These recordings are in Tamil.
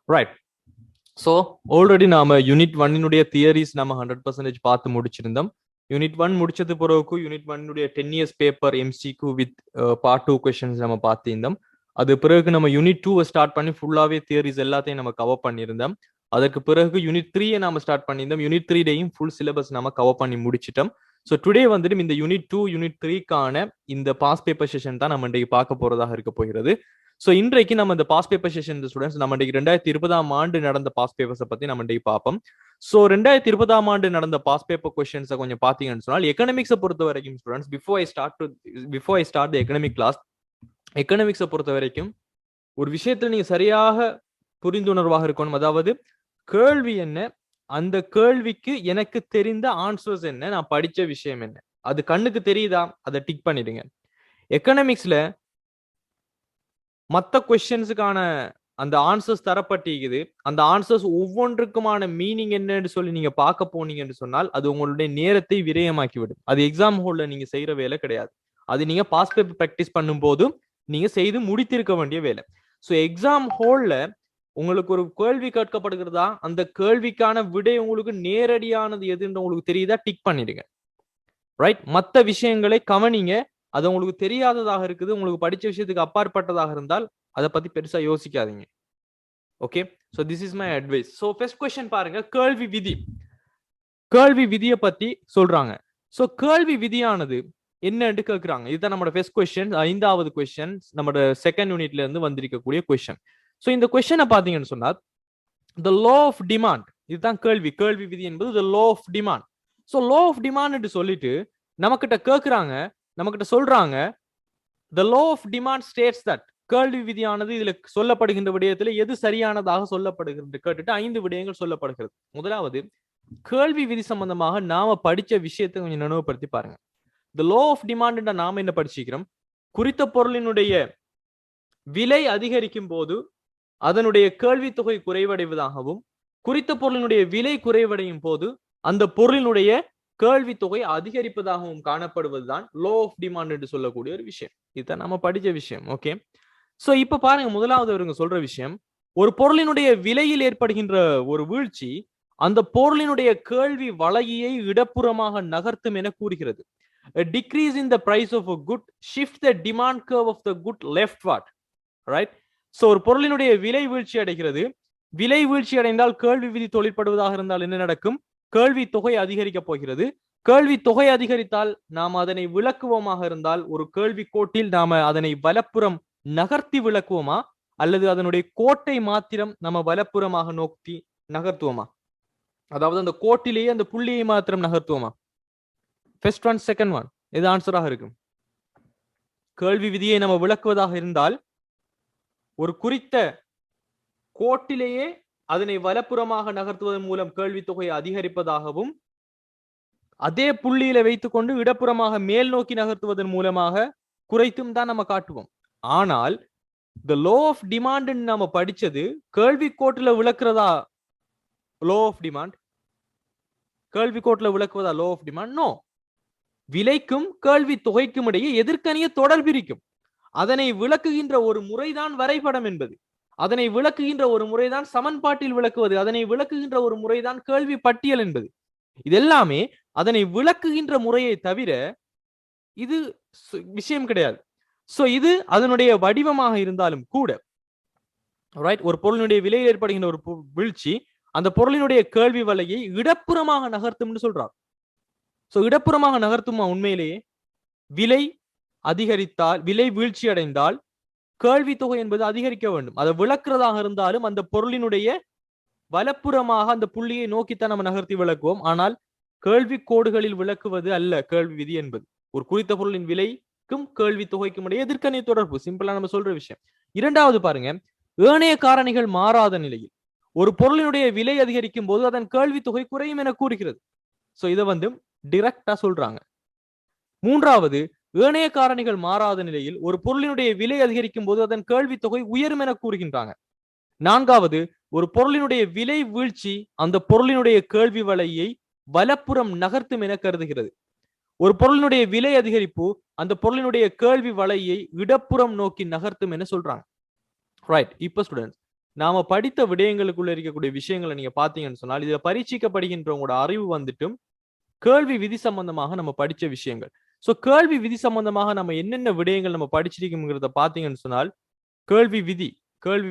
ரைட். ஸோ ஆல்ரெடி நாம யூனிட் 1 தியரிஸ் நம்ம 100% பார்த்து முடிச்சிருந்தோம். யூனிட் 1 முடிச்சது பிறகு unit 1 10 years paper MCQ with part 2 questions நம்ம பார்த்திருந்தோம். அது பிறகு நம்ம யூனிட் 2 ஸ்டார்ட் பண்ணி ஃபுல்லாவே தியரிஸ் எல்லாத்தையும் நம்ம கவர் பண்ணியிருந்தோம். அதற்கு பிறகு யூனிட் 3 நாம ஸ்டார்ட் பண்ணியிருந்தோம். யூனிட் 3 ஃபுல் சிலபஸ் நம்ம கவர் பண்ணி முடிச்சிட்டோம். ஸோ டுடே வந்துட்டு இந்த யூனிட் 2 யூனிட் 3க்கான இந்த பாஸ் பேப்பர் செஷன் தான் நம்ம இன்றைக்கு பார்க்க போறதாக இருக்க போகிறது. ஸோ இன்றைக்கு நம்ம இந்த பாஸ் பேப்பர் செஷன் ஸ்டூடெண்ட்ஸ் நம்ம இன்றைக்கு 2020 நடந்த பாஸ் பேப்பர்ஸை பத்தி நம்ம இன்றைக்கு பார்ப்போம். ஸோ 2020 நடந்த பாஸ் பேப்பர் கொஸ்டின்ஸை கொஞ்சம் பார்த்தீங்கன்னு சொன்னால் எக்கனாமிக்ஸை பொறுத்த வரைக்கும் students before I start the economic class, எக்கனாமிக்ஸை பொறுத்த வரைக்கும் ஒரு விஷயத்துல நீங்க சரியாக புரிந்துணர்வாக இருக்கணும். அதாவது கேள்வி என்ன, அந்த கேள்விக்கு எனக்கு தெரிந்த ஆன்சர்ஸ் என்ன, நான் படிச்ச விஷயம் என்ன, அது கண்ணுக்கு தெரியுதா, அதை டிக் பண்ணிடுங்க. எக்கனாமிக்ஸ்ல மற்ற கொஸ்டின்ஸுக்கான அந்த ஆன்சர்ஸ் தரப்பட்டிருக்குது. அந்த ஆன்சர்ஸ் ஒவ்வொன்றுக்குமான மீனிங் என்னன்னு சொல்லி நீங்க பார்க்க போனீங்கன்னு சொன்னால் அது உங்களுடைய நேரத்தை விரயமாக்கி விடும். அது எக்ஸாம் ஹால்ல நீங்க செய்யற வேலை கிடையாது. அது நீங்க பாஸ் பேப்பர் பிராக்டிஸ் பண்ணும் போது நீங்க செய்து முடித்திருக்க வேண்டிய வேலை. ஸோ எக்ஸாம் ஹால்ல உங்களுக்கு ஒரு கேள்வி கேட்கப்படுகிறதா, அந்த கேள்விக்கான விடை உங்களுக்கு நேரடியானது எதுன்னு உங்களுக்கு தெரியுதா, டிக் பண்ணிடுங்க. ரைட். மற்ற விஷயங்களை கவனிங்க. அது உங்களுக்கு தெரியாததாக இருக்குது, உங்களுக்கு படிச்ச விஷயத்துக்கு அப்பாற்பட்டதாக இருந்தால் அதை பத்தி பெருசா யோசிக்காதீங்க. Okay, so this is my advice. So first question பாருங்க, கேள்வி விதி. கேள்வி விதியை பத்தி சொல்றாங்க. சோ கேள்வி விதியானது என்னன்னு கேக்குறாங்க. இதுதான் நம்மளோட ஃபர்ஸ்ட் क्वेश्चन, 5வது क्वेश्चन நம்மளோட செகண்ட் யூனிட்ல இருந்து வந்திருக்கக்கூடிய क्वेश्चन. சோ இந்த क्वेश्चனை பாத்தீங்கன்னு சொன்னா the law of demand, இதுதான் கேள்வி. கேள்வி விதி என்பது the law of demand. So law of demand என்று சொல்லிட்டு நமக்கிட்ட கேக்குறாங்க, நமக்கிட்ட சொல்றாங்க the law of demand states that, கேள்வி விதியானது இதுல சொல்லப்படுகின்ற விடயத்துல எது சரியானதாக சொல்லப்படுகிறது கேட்டுட்டு 5 விடயங்கள் சொல்லப்படுகிறது. முதலாவது, கேள்வி விதி சம்பந்தமாக நாம படிச்ச விஷயத்தை கொஞ்சம் நினைவுபடுத்தி பாருங்க. the law of demand என்ற நாம என்ன படிச்சிருக்கிறோம், குறித்த பொருளினுடைய விலை அதிகரிக்கும் போது அதனுடைய கேள்வி தொகை குறைவடைவதாகவும், குறித்த பொருளினுடைய விலை குறைவடையும் போது அந்த பொருளினுடைய கேள்வி தொகை அதிகரிப்பதாகவும் காணப்படுவதுதான் லோ ஆஃப் டிமாண்ட் என்று சொல்லக்கூடிய ஒரு விஷயம். இதுதான் நம்ம படிச்ச விஷயம். ஓகே, சோ இப்ப பாருங்க, முதலாவது அவருங்க சொல்ற விஷயம், ஒரு பொருளினுடைய விலையில் ஏற்படுகின்ற ஒரு வீழ்ச்சி அந்த பொருளினுடைய கேள்வி வளையை இடப்புறமாக நகர்த்தும் என கூறுகிறது. A decrease in the price of a good shift the demand curve of the good leftward. Right? So ஒரு பொருளினுடைய விலை வீழ்ச்சி அடைகிறது. விலை வீழ்ச்சி அடைந்தால் கேள்வி விதி தொழிற்படுவதாக இருந்தால் என்ன நடக்கும், கேள்வி தொகை அதிகரிக்க போகிறது. கேள்வி தொகை அதிகரித்தால் நாம் அதனை விளக்குவோமாக இருந்தால் ஒரு கேள்வி கோட்டில் நாம அதனை வலப்புறம் நகர்த்தி விளக்குவோமா, அல்லது அதனுடைய கோட்டை மாத்திரம் நம்ம வலப்புறமாக நோக்கி நகர்த்துவோமா, அதாவது அந்த கோட்டிலேயே அந்த புள்ளியை மாத்திரம் நகர்த்துவோமா? ஃபர்ஸ்ட் ஒன், செகண்ட் ஒன், இது ஆன்சராக இருக்கும். கேள்வி விதியை நம்ம விளக்குவதாக இருந்தால் ஒரு குறித்த கோட்டிலேயே அதனை வலப்புறமாக நகர்த்துவதன் மூலம் கேள்வி தொகை அதிகரிப்பதாகவும், அதே புள்ளியில வைத்துக் கொண்டு இடப்புறமாக மேல் நோக்கி நகர்த்துவதன் மூலமாக குறைத்தும் தான் நம்ம காட்டுவோம். ஆனால் the law of demand நாம படிச்சது கேள்வி கோட்டுல விளக்குறதா law of demand? கேள்வி கோட்டுல விளக்குவதா law of demand? நோ. விலைக்கும் கேள்வி தொகைக்கும் இடையே எதிர்க்கணிய தொடர்பு இருக்கும். அதனை விளக்குகின்ற ஒரு முறைதான் வரைபடம் என்பது. அதனை விளக்குகின்ற ஒரு முறைதான் சமன்பாட்டில் விளக்குவது. அதனை விளக்குகின்ற ஒரு முறைதான் கேள்வி பட்டியல் என்பது. இதெல்லாமே அதனை விளக்குகின்ற முறையை தவிர இது விஷயம் கிடையாது. சோ இது அதனுடைய வடிவமாக இருந்தாலும் கூட, ரைட், ஒரு பொருளினுடைய விலையில் ஏற்படுகின்ற ஒரு வீழ்ச்சி அந்த பொருளினுடைய கேள்வி வலையை இடப்புறமாக நகர்த்தும்னு சொல்றார். சோ இடப்புறமாக நகர்த்துமா? உண்மையிலேயே விலை அதிகரித்தால், விலை வீழ்ச்சி அடைந்தால் கேள்வி தொகை என்பது அதிகரிக்க வேண்டும். அதை விளக்குறதாக இருந்தாலும் அந்த பொருளினுடைய வலப்புறமாக அந்த புள்ளியை நோக்கித்தான் நம்ம நகர்த்தி விளக்குவோம். ஆனால் கேள்வி கோடுகளில் விளக்குவது அல்ல கேள்வி விதி என்பது. ஒரு குறித்த பொருளின் விலைக்கும் கேள்வி தொகைக்கும் இடையே எதிர்க்கணிய தொடர்பு, சிம்பிளா நம்ம சொல்ற விஷயம். இரண்டாவது பாருங்க, ஏனைய காரணிகள் மாறாத நிலையில் ஒரு பொருளினுடைய விலை அதிகரிக்கும் போது அதன் கேள்வி தொகை குறையும் என கூறுகிறது. சோ இதை டிரெக்டா சொல்றாங்க. மூன்றாவது, ஏனைய காரணிகள் மாறாத நிலையில் ஒரு பொருளினுடைய விலை அதிகரிக்கும் போது அதன் கேள்வி தொகை உயரும் என கூறுகின்றாங்க. நான்காவது, ஒரு பொருளினுடைய விலை வீழ்ச்சி அந்த பொருளினுடைய கேள்வி வலையை வலப்புறம் நகர்த்தும் என கருதுகிறது. ஒரு பொருளினுடைய விலை அதிகரிப்பு அந்த பொருளினுடைய கேள்வி வலையை இடப்புறம் நோக்கி நகர்த்தும் என சொல்றாங்க. ரைட். இப்ப ஸ்டூடெண்ட்ஸ், நாம படித்த விடயங்களுக்குள்ள இருக்கக்கூடிய விஷயங்களை நீங்க பாத்தீங்கன்னு சொன்னால் இதுல பரீட்சிக்கப்படுகின்ற உங்களோட அறிவு வந்துட்டும் கேள்வி விதி சம்பந்தமாக நம்ம படிச்ச விஷயங்கள். சோ கேள்வி விதி சம்பந்தமாக நம்ம என்னென்ன விடயங்கள் நம்ம படிச்சிருக்கோம்ங்கிறத பாத்தீங்கன்னு சொன்னால் கேள்வி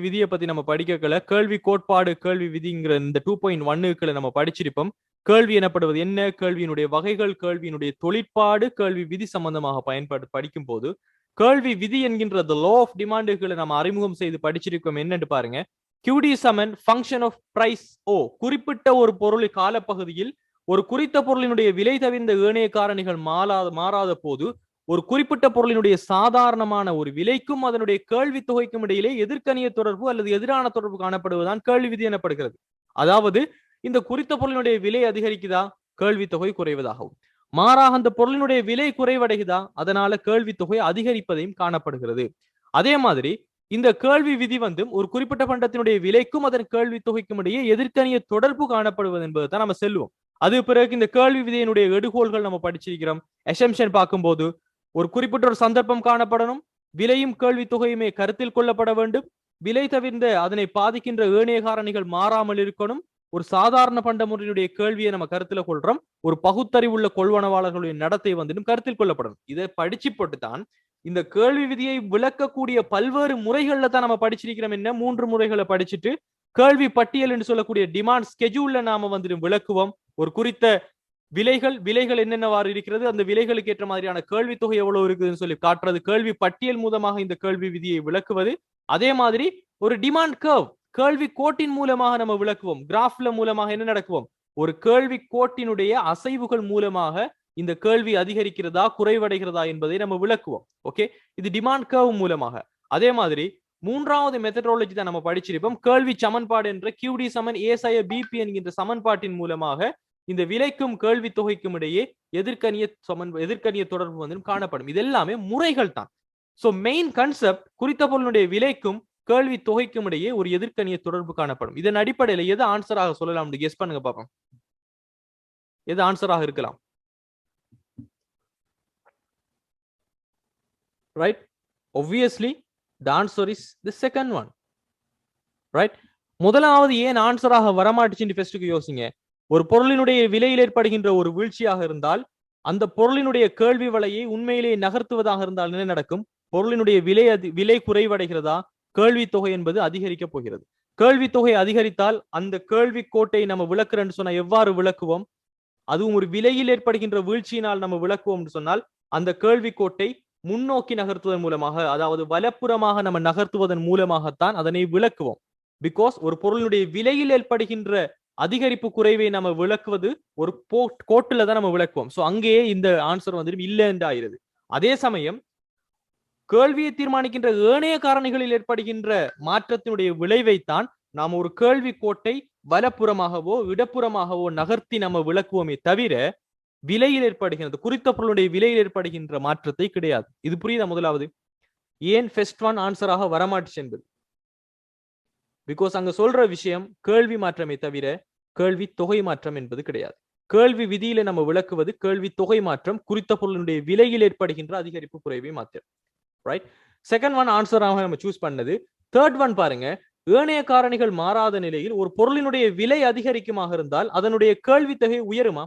விதியை பத்தி நம்ம படிக்கல. கேள்வி கோட்பாடு கேள்வி விதிங்கிற இந்த 2.1 நம்ம படிச்சிருப்போம். கேள்வி எனப்படுவது என்ன, கேள்வியினுடைய வகைகள், கேள்வியினுடைய தொழிற்பாடு, கேள்வி விதி சம்பந்தமாக படிக்கும் போது கேள்வி விதி என்கின்ற the law of demandகளை நம்ம அறிமுகம் செய்து படிச்சிருக்கோம். என்னன்னு பாருங்க, QD சமன் ஃபங்க்ஷன் ஆஃப் பிரைஸ் ஓ. குறிப்பிட்ட ஒரு பொருள் காலப்பகுதியில் ஒரு குறித்த பொருளினுடைய விலை தவிர்ந்த ஏனைய காரணிகள் மாறாத போது ஒரு குறிப்பிட்ட பொருளினுடைய சாதாரணமான ஒரு விலைக்கும் அதனுடைய கேள்வி தொகைக்கும் இடையிலே எதிர்க்கணிய தொடர்பு அல்லது எதிரான தொடர்பு காணப்படுவதுதான் கேள்வி விதி எனப்படுகிறது. அதாவது இந்த குறித்த பொருளினுடைய விலை அதிகரிக்குதா, கேள்வி தொகை குறைவதாகவும், மாறாக அந்த பொருளினுடைய விலை குறைவடைகுதா, அதனால கேள்வி தொகை அதிகரிப்பதையும் காணப்படுகிறது. அதே மாதிரி இந்த கேள்வி விதி வந்து ஒரு குறிப்பிட்ட பண்டத்தினுடைய விலைக்கும் அதன் கேள்வி தொகைக்கும் இடையே எதிர்க்கணிய தொடர்பு காணப்படுவது என்பது தான் நம்ம செல்வோம். அது பிறகு இந்த கேள்வி விதியினுடைய எடுகோள்கள் நம்ம படிச்சிருக்கிறோம். அசம்ஷன் பார்க்கும்போது ஒரு குறிப்பிட்ட ஒரு சந்தர்ப்பம் காணப்படணும், விலையும் கேள்வி தொகையுமே கருத்தில் கொள்ளப்பட வேண்டும், விலை தவிர்ந்த அதனை பாதிக்கின்ற ஏனைய காரணிகள் மாறாமல் இருக்கணும், ஒரு சாதாரண பண்ட முறையினுடைய கேள்வியை நம்ம கருத்துல கொள்றோம், ஒரு பகுத்தறிவுள்ள கொள்வனவாளர்களுடைய நடத்தை வந்து கருத்தில் கொள்ளப்படணும். இதை படிச்சு போட்டுதான் இந்த கேள்வி விதியை விளக்கக்கூடிய பல்வேறு முறைகள்ல தான் நம்ம படிச்சிருக்கிறோம். என்ன 3 முறைகளை படிச்சுட்டு கேள்வி பட்டியல் என்று சொல்லக்கூடிய டிமாண்ட் ஸ்கெட்யூல்ல நாம வந்து விளக்குவோம். ஒரு குறித்த விலைகள் என்னென்னவாறு இருக்கிறது, அந்த விலைகளுக்கு ஏற்ற மாதிரியான கேள்வி தொகை எவ்வளவு இருக்குதுன்னு சொல்லி காட்டுறது, கேள்வி பட்டியல் மூலமாக இந்த கேள்வி விதியை விளக்குவது. அதே மாதிரி ஒரு டிமாண்ட் கர்வ் கேள்வி கோட்டின் மூலமாக நம்ம விளக்குவோம். கிராஃப்ல மூலமாக என்ன நடக்குவோம், ஒரு கேள்வி கோட்டினுடைய அசைவுகள் மூலமாக இந்த கேள்வி அதிகரிக்கிறதா குறைவடைகிறதா என்பதை நம்ம விளக்குவோம். ஓகே, இது டிமாண்ட் கர்வ் மூலமாக. அதே மாதிரி 3வது மெத்தடாலஜி தான் நம்ம படிச்சிருப்போம், கேள்வி சமன்பாடு என்ற QD சமன் A BP என்கின்ற சமன்பாட்டின் மூலமாக இந்த விலைக்கும் கேள்வி தொகைக்கும் இடையே எதிர்க்கணிய தொடர்பு வந்து காணப்படும். இது எல்லாமே முறைகள் தான். சோ மெயின் கான்செப்ட், குறித்த பொருளுடைய விலைக்கும் கேள்வி தொகைக்கும் இடையே ஒரு எதிர்க்கணிய தொடர்பு காணப்படும். இதன் அடிப்படையில் எது ஆன்சராக சொல்லலாம், கெஸ் பண்ணுங்க பாப்போம். எது ஆன்சராக இருக்கலாம்? Right? Obviously, the answer is the second one. Right? முதலாவது ஏன் ஆன்சராக வரமாட்டுச்சுன்னு ஃபர்ஸ்ட் யோசிங்க. ஒரு பொருளினுடைய விலையில் ஏற்படுகின்ற ஒரு வீழ்ச்சியாக இருந்தால் அந்த பொருளினுடைய கேள்வி விலையை உண்மையிலேயே நகர்த்துவதாக இருந்தால் என்ன நடக்கும்? பொருளினுடைய விலை குறைவடைகிறதா, கேள்வி தொகை என்பது அதிகரிக்க போகிறது. கேள்வி தொகை அதிகரித்தால் அந்த கேள்வி கோட்டை நம்ம விளக்குறேன்னு சொன்னா எவ்வாறு விளக்குவோம்? அதுவும் ஒரு விலையில் ஏற்படுகின்ற வீழ்ச்சியினால் நம்ம விளக்குவோம் சொன்னால் அந்த கேள்வி கோட்டை முன்னோக்கி நகர்த்துவதன் மூலமாக, அதாவது வலப்புறமாக நம்ம நகர்த்துவதன் மூலமாகத்தான் அதனை விளக்குவோம். பிகாஸ் ஒரு பொருளுடைய விலையில் ஏற்படுகின்ற அதிகரிப்பு குறைவை நம்ம விளக்குவது ஒரு கோட்டுல தான் நம்ம விளக்குவோம். சோ அங்கேயே இந்த ஆன்சர் வந்துடும் இல்ல என்று ஆயிருது. அதே சமயம் கேள்வியை தீர்மானிக்கின்ற ஏனைய காரணிகளில் ஏற்படுகின்ற மாற்றத்தினுடைய விளைவைத்தான் நாம் ஒரு கேள்வி கோட்டை வலப்புறமாகவோ இடப்புறமாகவோ நகர்த்தி நம்ம விளக்குவோமே தவிர விலையில் ஏற்படுகிறது குறித்த பொருளுடைய விலையில் ஏற்படுகின்ற மாற்றத்தை கிடையாது. இது புரியுதா? முதலாவது ஏன் ஃபர்ஸ்ட் ஒன் ஆன்சராக வரமாட்டுச்சு என்பது, பிகாஸ் அங்க சொல்ற விஷயம் கேள்வி மாற்றமே தவிர கேள்வி தொகை மாற்றம் என்பது கிடையாது. கேள்வி விதியில நம்ம விளக்குவது கேள்வி தொகை மாற்றம், குறித்த பொருளுடைய விலையில் ஏற்படுகின்ற அதிகரிப்பு குறைவை மாற்றம். ரைட்? செகண்ட் ஒன் ஆன்சராக நம்ம சூஸ் பண்ணது. தேர்ட் ஒன் பாருங்க, ஏனைய காரணிகள் மாறாத நிலையில் ஒரு பொருளினுடைய விலை அதிகரிக்குமாக இருந்தால் அதனுடைய கேள்வி தொகை உயருமா?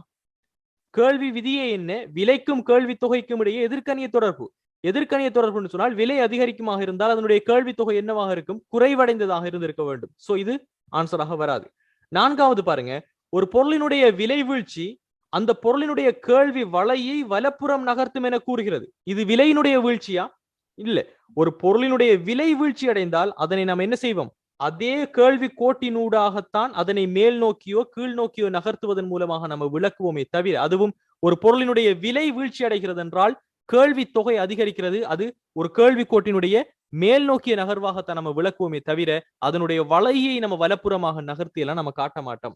கேள்வி விதியே என்ன? விலைக்கும் கேள்வி தொகைக்கும் இடையே எதிர்க்கணிய தொடர்பு. எதிர்க்கணிய தொடர்புன்னு சொன்னால் விலை அதிகரிக்குமாக இருந்தால் அதனுடைய கேள்வி தொகை என்னவாக இருக்கும்? குறைவடைந்ததாக இருந்திருக்க வேண்டும். சோ இது ஆன்சராக வராது. நான்காவது பாருங்க, ஒரு பொருளினுடைய விலை வீழ்ச்சி அந்த பொருளினுடைய கேள்வி வலையை வலப்புறம் நகர்த்தும் என கூறுகிறது. இது விலையினுடைய வீழ்ச்சியா? இல்ல. ஒரு பொருளினுடைய விலை வீழ்ச்சி அடைந்தால் அதனை நாம் என்ன செய்வோம்? அதே கேள்வி கோட்டினூடாகத்தான் அதனை மேல் நோக்கியோ கீழ் நோக்கியோ நகர்த்துவதன் மூலமாக நம்ம விளக்குவோமே தவிர, அதுவும் ஒரு பொருளினுடைய விலை வீழ்ச்சி அடைகிறது என்றால் கேள்வி தொகை அதிகரிக்கிறது, அது ஒரு கேள்வி கோட்டினுடைய மேல் நோக்கிய நகர்வாகத்தான் நம்ம விளக்குவோமே தவிர அதனுடைய வலையை நம்ம வலப்புறமாக நகர்த்தி எல்லாம் நம்ம காட்ட மாட்டோம்.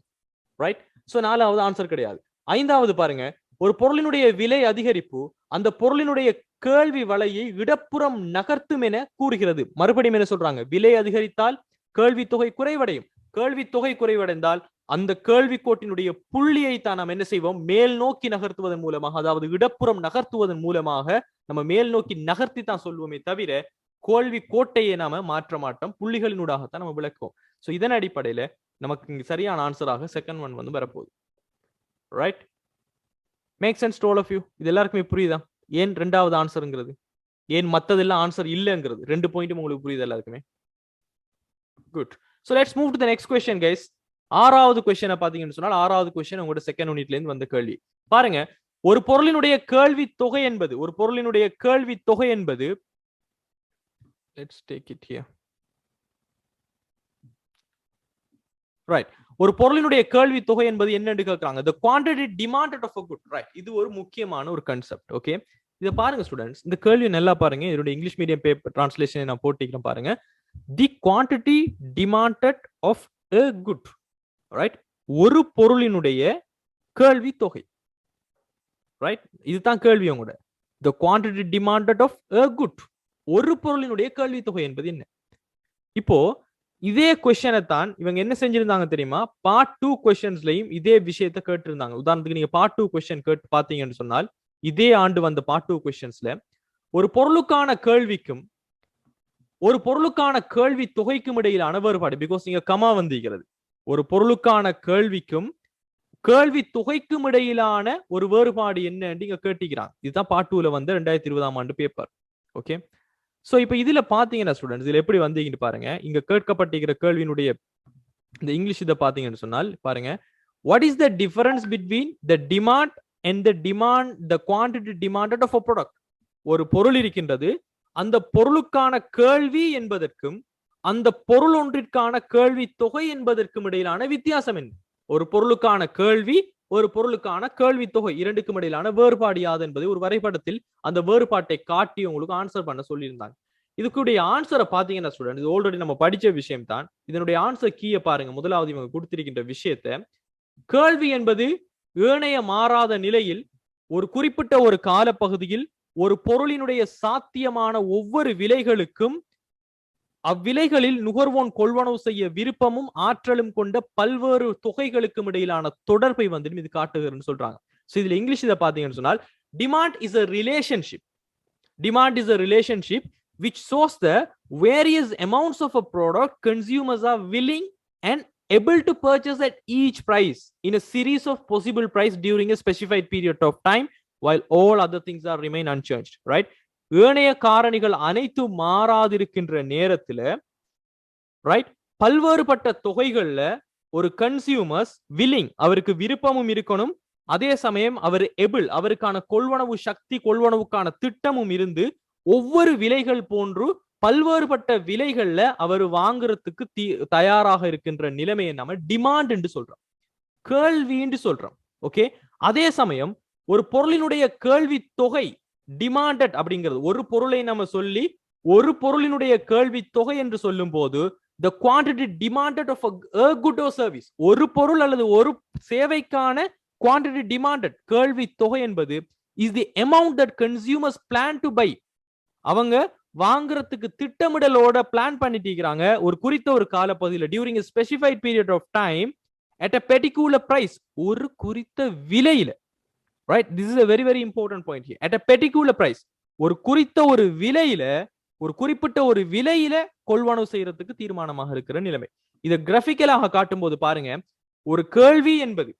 ரைட்? சோ நாலாவது ஆன்சர் கிடையாது. ஐந்தாவது பாருங்க, ஒரு பொருளினுடைய விலை அதிகரிப்பு அந்த பொருளினுடைய கேள்வி வலையை இடப்புறம் நகர்த்தும் என கூறுகிறது. மறுபடியும் என்ன சொல்றாங்க? விலை அதிகரித்தால் கேள்வி தொகை குறைவடையும். கேள்வி தொகை குறைவடைந்தால் அந்த கேள்வி கோட்டினுடைய புள்ளியை தான் நாம் என்ன செய்வோம்? மேல் நோக்கி நகர்த்துவதன் மூலமாக, அதாவது இடப்புறம் நகர்த்துவதன் மூலமாக நம்ம மேல் நோக்கி நகர்த்தி தான் சொல்லுவோமே தவிர கேள்வி கோட்டையை நாம மாற்ற மாட்டோம். புள்ளிகளினூடாகத்தான் நம்ம விளக்குவோம். சோ இதன் அடிப்படையில நமக்கு இங்க சரியான ஆன்சராக செகண்ட் ஒன் வந்து வரப்போகுது. Right, make sense to all of you? இது எல்லாருக்குமே புரியுதா ஏன் ரெண்டாவது ஆன்சர்ங்கிறது, ஏன் மத்ததெல்லாம் ஆன்சர் இல்லங்கிறது? 2 பாயிண்ட்டும் உங்களுக்கு புரியுது எல்லாருக்குமே? Good. So let's move to the next question guys. ஆறாவது क्वेश्चन பாத்தீங்கன்னு சொன்னால் ஆறாவது क्वेश्चन உங்களோட செகண்ட் யூனிட்ல இருந்து வந்த கேள்வி பாருங்க. ஒரு பொருளினுடைய கேள்வி தொகை என்பது, ஒரு பொருளினுடைய கேள்வி தொகை என்பது, let's take it here. Right, ஒரு பொருளினுடைய கேள்வி தொகை என்பது என்னன்னு கேக்குறாங்க. the quantity demanded of a good. Right, இது ஒரு முக்கியமான ஒரு கான்செப்ட். ஓகே, இத பாருங்க ஸ்டூடண்ட்ஸ், இந்த கேள்வி நல்லா பாருங்க. இதோட இங்கிலீஷ் மீடியம் பேப்பர் டிரான்ஸ்லேஷனை நான் போட்டுக்கிறேன் பாருங்க. The quantity demanded of a good. Right, ஒரு பொருளினுடைய கேள்வி தொகை. ரைட், இதுதான் கேள்வி உங்களோட. the quantity demanded of a good, ஒரு பொருளினுடைய கேள்வி தொகை என்பது என்ன? இப்போ இதே கொஸ்டினை தான் இவங்க என்ன செஞ்சிருந்தாங்க தெரியுமா? பார்ட் 2 கொஸ்டின்ஸ்லயும் இதே விஷயத்தை கேட்டிருந்தாங்க. உதாரணத்துக்கு நீங்க பார்ட் 2 கொஸ்டின் கேட்டு பாத்தீங்கன்னு சொன்னால், இதே ஆண்டு வந்த பார்ட் 2 கொஸ்டின்ஸ்ல ஒரு பொருளுக்கான கேள்விக்கும் ஒரு பொருளுக்கான கேள்வி தொகைக்கும் இடையிலான வேறுபாடு, பிகாஸ் இங்க கமா வந்திருக்கிறது, ஒரு பொருளுக்கான கேள்விக்கும் கேள்வி தொகைக்கும் இடையிலான ஒரு வேறுபாடு என்ன இங்க கேட்டிக்கிறாங்க. இதுதான் பார்ட் 2ல வந்து 2020ஆம் ஆண்டு பேப்பர். ஓகே, சோ இப்போ இதுல பாத்தீங்கன்னா ஸ்டூடெண்ட்ஸ், இதுல எப்படி வந்தீங்கன்னு பாருங்க. இங்க கேட்கப்பட்டிருக்கிற கேள்வியினுடைய இந்த இங்கிலீஷ் இதை பாத்தீங்கன்னு சொன்னால் பாருங்க, what is the difference between the demand and the quantity demanded of a product? ஒரு பொருள் இருக்கின்றது, அந்த பொருளுக்கான கேள்வி என்பதற்கும் அந்த பொருள் ஒன்றிற்கான கேள்வி தொகை என்பதற்கும் இடையிலான வித்தியாசம் என்ன? ஒரு பொருளுக்கான கேள்வி, ஒரு பொருளுக்கான கேள்வி தொகை, இரண்டுக்கும் இடையிலான வேறுபாடு யாது என்பதை ஒரு வரைபடத்தில் அந்த வேறுபாட்டை காட்டி உங்களுக்கு ஆன்சர் பண்ண சொல்லியிருந்தாங்க. இதுக்குடைய ஆன்சரை பாத்தீங்கன்னா ஸ்டூடெண்ட், இது ஆல்ரெடி நம்ம படிச்ச விஷயம் தான். இதனுடைய ஆன்சர் கீயை பாருங்க. முதலாவது இவங்க கொடுத்திருக்கின்ற விஷயத்தை, கேள்வி என்பது ஏனைய மாறாத நிலையில் ஒரு குறிப்பிட்ட ஒரு காலப்பகுதியில் ஒரு பொருளினுடைய சாத்தியமான ஒவ்வொரு விலைகளுக்கும் அவ்விலைகளில் நுகர்வோன் கொள்வனவு செய்ய விருப்பமும் ஆற்றலும் கொண்ட பல்வேறு தொகைகளுக்கும் இடையிலான தொடர்பை வந்து இது காட்டுகிறன்னு சொல்றாங்க. சோ இதுல இங்கிலீஷ் இதை பாத்தீங்கன்னு சொன்னால், demand is a relationship. Demand is a relationship which shows the various amounts of a product consumers are willing and able to purchase at each price in a series of possible price during a specified period of time while all other things are remain unchanged. Right? ஏனைய காரணிகள் அனைத்தும் மாறாதிருக்கின்ற நேரத்துல, ரைட், பல்வேறுபட்ட தொகைகள்ல ஒரு கன்சியூமர்ஸ் வில்லிங், அவருக்கு விருப்பமும் இருக்கணும், அதே சமயம் அவர் எபிள், அவருக்கான கொள்வனவு சக்தி, கொள்வனவுக்கான திட்டமும் இருந்து ஒவ்வொரு விலைகள் போன்று பல்வேறுபட்ட விலைகள்ல அவர் வாங்குறதுக்கு தயாராக இருக்கின்ற நிலைமையை நம்ம டிமாண்ட் என்று சொல்றோம், கேள்வி என்று சொல்றோம். ஓகே, அதே சமயம் ஒரு பொருளினுடைய கேள்வி தொகை டிமாண்டட் அப்படிங்கிறது, ஒரு பொருளை நம்ம சொல்லி ஒரு பொருளினுடைய கேள்வி தொகை என்று சொல்லும் போது the quantity demanded of a good or service, ஒரு பொருள் அல்லது ஒரு சேவைக்கான quantity demanded கேள்வி தொகை என்பது is the amount that consumers plan to buy. அவங்க வாங்குறதுக்கு திட்டமிடலோட பிளான் பண்ணிட்டு இருக்காங்க ஒரு குறித்த ஒரு காலப்பகுதியில் during a specified period of time at a particular price, ஒரு குறித்த விலையில. Right, this is a very very important point here. At a particular price, ஒரு குறித்த ஒரு விலையில, ஒரு குறிப்பிட்ட ஒரு விலையில கொள்வனவு செய்யறதுக்கு தீர்மானமாக இருக்கிற நிலைமை. இதை கிராபிக்கலாக காட்டும் போது பாருங்க, ஒரு கேள்வி என்பது,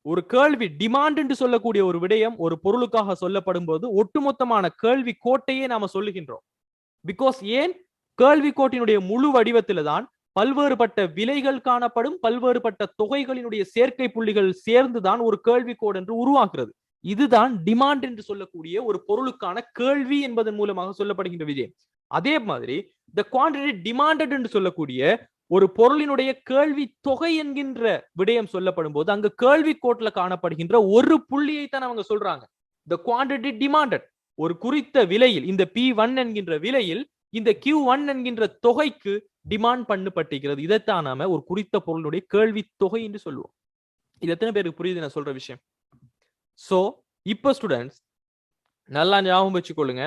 ஒரு கேள்வி டிமாண்ட் என்று சொல்லக்கூடிய ஒரு விடயம் ஒரு பொருளுக்காக சொல்லப்படும் போது ஒட்டுமொத்தமான கேள்வி கோட்டையே நாம சொல்லுகின்றோம். பிகாஸ் ஏன், கேள்வி கோட்டினுடைய முழு வடிவத்தில தான் பல்வேறுபட்ட விலைகள் காணப்படும், பல்வேறுபட்ட தொகைகளினுடைய சேர்க்கை புள்ளிகள் சேர்ந்துதான் ஒரு கேள்வி கோடு என்று உருவாக்குறது. இதுதான் டிமாண்ட் என்று சொல்லக்கூடிய ஒரு பொருளுக்கான கேள்வி என்பதன் மூலமாக சொல்லப்படுகின்ற விஜயம். அதே மாதிரி the quantity demanded என்று சொல்லக்கூடிய ஒரு பொருளினுடைய கேள்வி தொகை என்கின்ற விடயம் சொல்லப்படும் போது அங்க கேள்வி கோட்ல காணப்படுகின்ற ஒரு புள்ளியை தான் அவங்க சொல்றாங்க. the quantity demanded, ஒரு குறித்த விலையில், இந்த P1 என்கின்ற விலையில் இந்த Q1 என்கின்ற தொகைக்கு டிமாண்ட் பண்ணப்பட்டிருக்கிறது. இதைத்தான் நாம ஒரு குறித்த பொருளுடைய கேள்வி தொகை என்று சொல்லுவோம். இது எத்தனை பேருக்கு புரியுது நான் சொல்ற விஷயம்? சோ இப்போ ஸ்டூடெண்ட்ஸ் நல்லா ஞாபகம் வச்சுக்கொள்ளுங்க,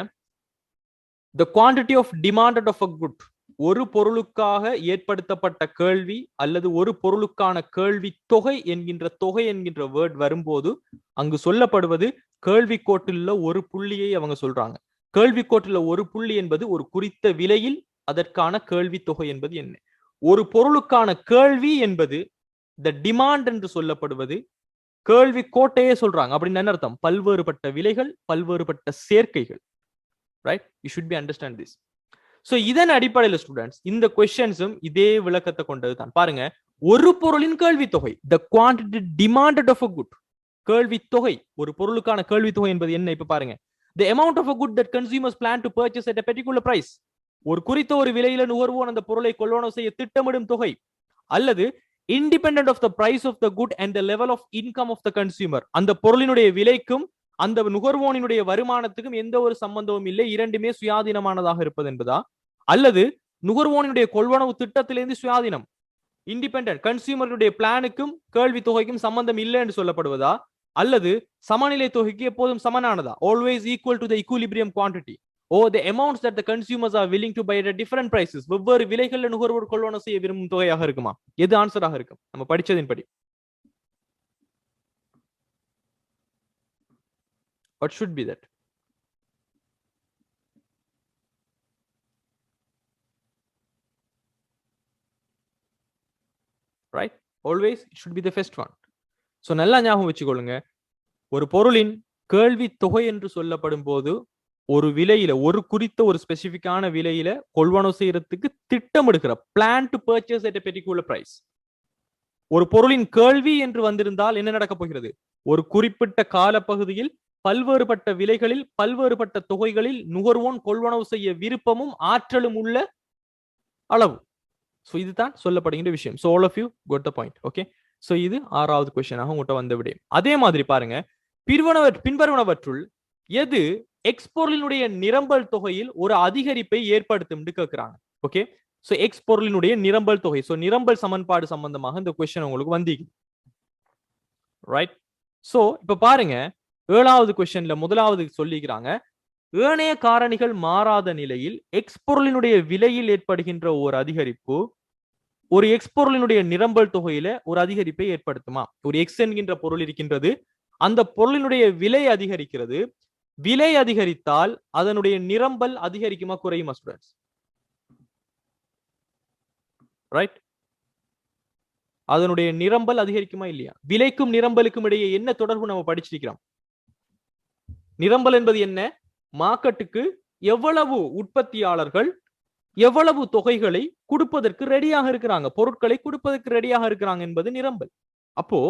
the quantity of demanded of a good, ஒரு பொருளுக்காக ஏற்படுத்தப்பட்ட கேள்வி அல்லது ஒரு பொருளுக்கான கேள்வி தொகை என்கின்ற வேர்ட் வரும்போது அங்கு சொல்லப்படுவது கேள்வி கோட்டில் ஒரு புள்ளியை அவங்க சொல்றாங்க. கேள்வி கோட்டில் ஒரு புள்ளி என்பது ஒரு குறித்த விலையில் அதற்கான கேள்வி தொகை என்பது என்ன. ஒரு பொருளுக்கான கேள்வி என்பது த டிமாண்ட் என்று சொல்லப்படுவது கேள்வி கோட்டையே சொல்றாங்க அப்படின்னு என்ன அர்த்தம்? பல்வேறுபட்ட விலைகள், பல்வேறுபட்ட சேர்க்கைகள். Right? You should be understand this. So இதன் அடிப்படையில் ஸ்டூடெண்ட்ஸ் இந்த கொஸ்டின்ஸும் இதே விளக்கத்தை கொண்டது தான். பாருங்க, ஒரு பொருளின் கேள்வி தொகை, the quantity demanded of a good. கேள்வி தொகை, ஒரு பொருளுக்கான கேள்வி தொகை என்பது என்ன? இப்ப பாருங்க, the amount of a good that consumers plan to purchase at a particular price. ஒரு குறித்த ஒரு விலையில நுகர்வோன் அந்த பொருளை கொள்வனவு செய்ய திட்டமிடும் தொகை, அல்லது independent of the price of the good and the level of income of the consumer. அந்த பொருளினுடைய விலைக்கும் அந்த நுகர்வோனினுடைய வருமானத்துக்கும் எந்த ஒரு சம்பந்தமும் இல்லை, இரண்டுமே சுயாதீனமானதாக இருப்பது என்பதா? அல்லது நுகர்வோனினுடைய கொள்வனவு திட்டத்திலிருந்து சுயாதீனம், இண்டிபெண்டன்ட், கன்சியூமருடைய பிளானுக்கும் கேள்வி தொகைக்கும் சம்பந்தம் இல்லை என்று சொல்லப்படுவதா? அல்லது சமநிலை தொகைக்கு எப்போதும் சமனானதா? always equal to the equilibrium quantity, or the amounts that the consumers are willing to buy at different prices. வெவ்வேறு விலைகள்ல நுகர்வோர் கொள்வனவு செய்ய விரும்பும் தொகையாக இருக்குமா? எது ஆன்சராக இருக்கும் நம்ம படிச்சதின்படி? What should be that? Right? Always it should be the first one. So நல்லா ஞாபகம் வச்சுக்கொள்ளுங்க, ஒரு பொருளின் கேள்வி தொகை என்று சொல்லப்படும் போது ஒரு விலையில, ஒரு குறித்த ஒரு ஸ்பெசிபிக்கான விலையில கொள்வனவு செய்யறதுக்கு திட்டமிடுகிற, plan to purchase at a particular price. ஒரு பொருளின் கேள்வி என்று வந்திருந்தால் என்ன நடக்க போகிறது? ஒரு குறிப்பிட்ட காலப்பகுதியில் பல்வேறுபட்ட விலைகளில் பல்வேறுபட்ட தொகைகளில் நுகர்வோன் கொள்வனவு செய்ய விருப்பமும் ஆற்றலும் உள்ள அளவு. சோ இதுதான் சொல்லப்படுகின்ற விஷயம். So all of you got the point. Okay, so இது ஆறாவது கொஸ்டினாக உங்கள்கிட்ட வந்த விடயம். அதே மாதிரி பாருங்க, பின்வருவனவற்றுள் எது எக்ஸ்பொருளினுடைய நிரம்பல் தொகையில் ஒரு அதிகரிப்பை ஏற்படுத்தும் கேட்கிறாங்க. ஓகே, சோ எக்ஸ் பொருளினுடைய நிரம்பல் தொகை, சோ நிரம்பல் சமன்பாடு சம்பந்தமாக இந்த கொஸ்டின் உங்களுக்கு வந்தீங்க. ரைட்? சோ இப்ப பாருங்க, ஏழாவது கொஸ்டின்ல முதலாவது சொல்லிக்கிறாங்க, ஏனைய காரணிகள் மாறாத நிலையில் எக்ஸ் பொருளினுடைய விலையில் ஏற்படுகின்ற ஒரு அதிகரிப்பு ஒரு எக்ஸ் பொருளினுடைய நிரம்பல் தொகையில ஒரு அதிகரிப்பை ஏற்படுத்துமா? ஒரு எக்ஸ் என்கின்ற பொருள் இருக்கின்றது, அந்த பொருளினுடைய விலை அதிகரிக்கிறது. விலை அதிகரித்தால் அதனுடைய நிரம்பல் அதிகரிக்குமா குறையுமா ஸ்டூடெண்ட்ஸ்? ரைட்? அதனுடைய நிரம்பல் அதிகரிக்குமா இல்லையா? விலைக்கும் நிரம்பலுக்கும் இடையே என்ன தொடர்பு நம்ம படிச்சிருக்கிறோம்? நிரம்பல் என்பது என்ன? மார்க்கெட்டுக்கு எவ்வளவு உற்பத்தியாளர்கள் எவ்வளவு தொகைகளை கொடுப்பதற்கு ரெடியாக இருக்கிறாங்க, பொருட்களை கொடுப்பதற்கு ரெடியாக இருக்கிறாங்க என்பது நிரம்பல். அப்போ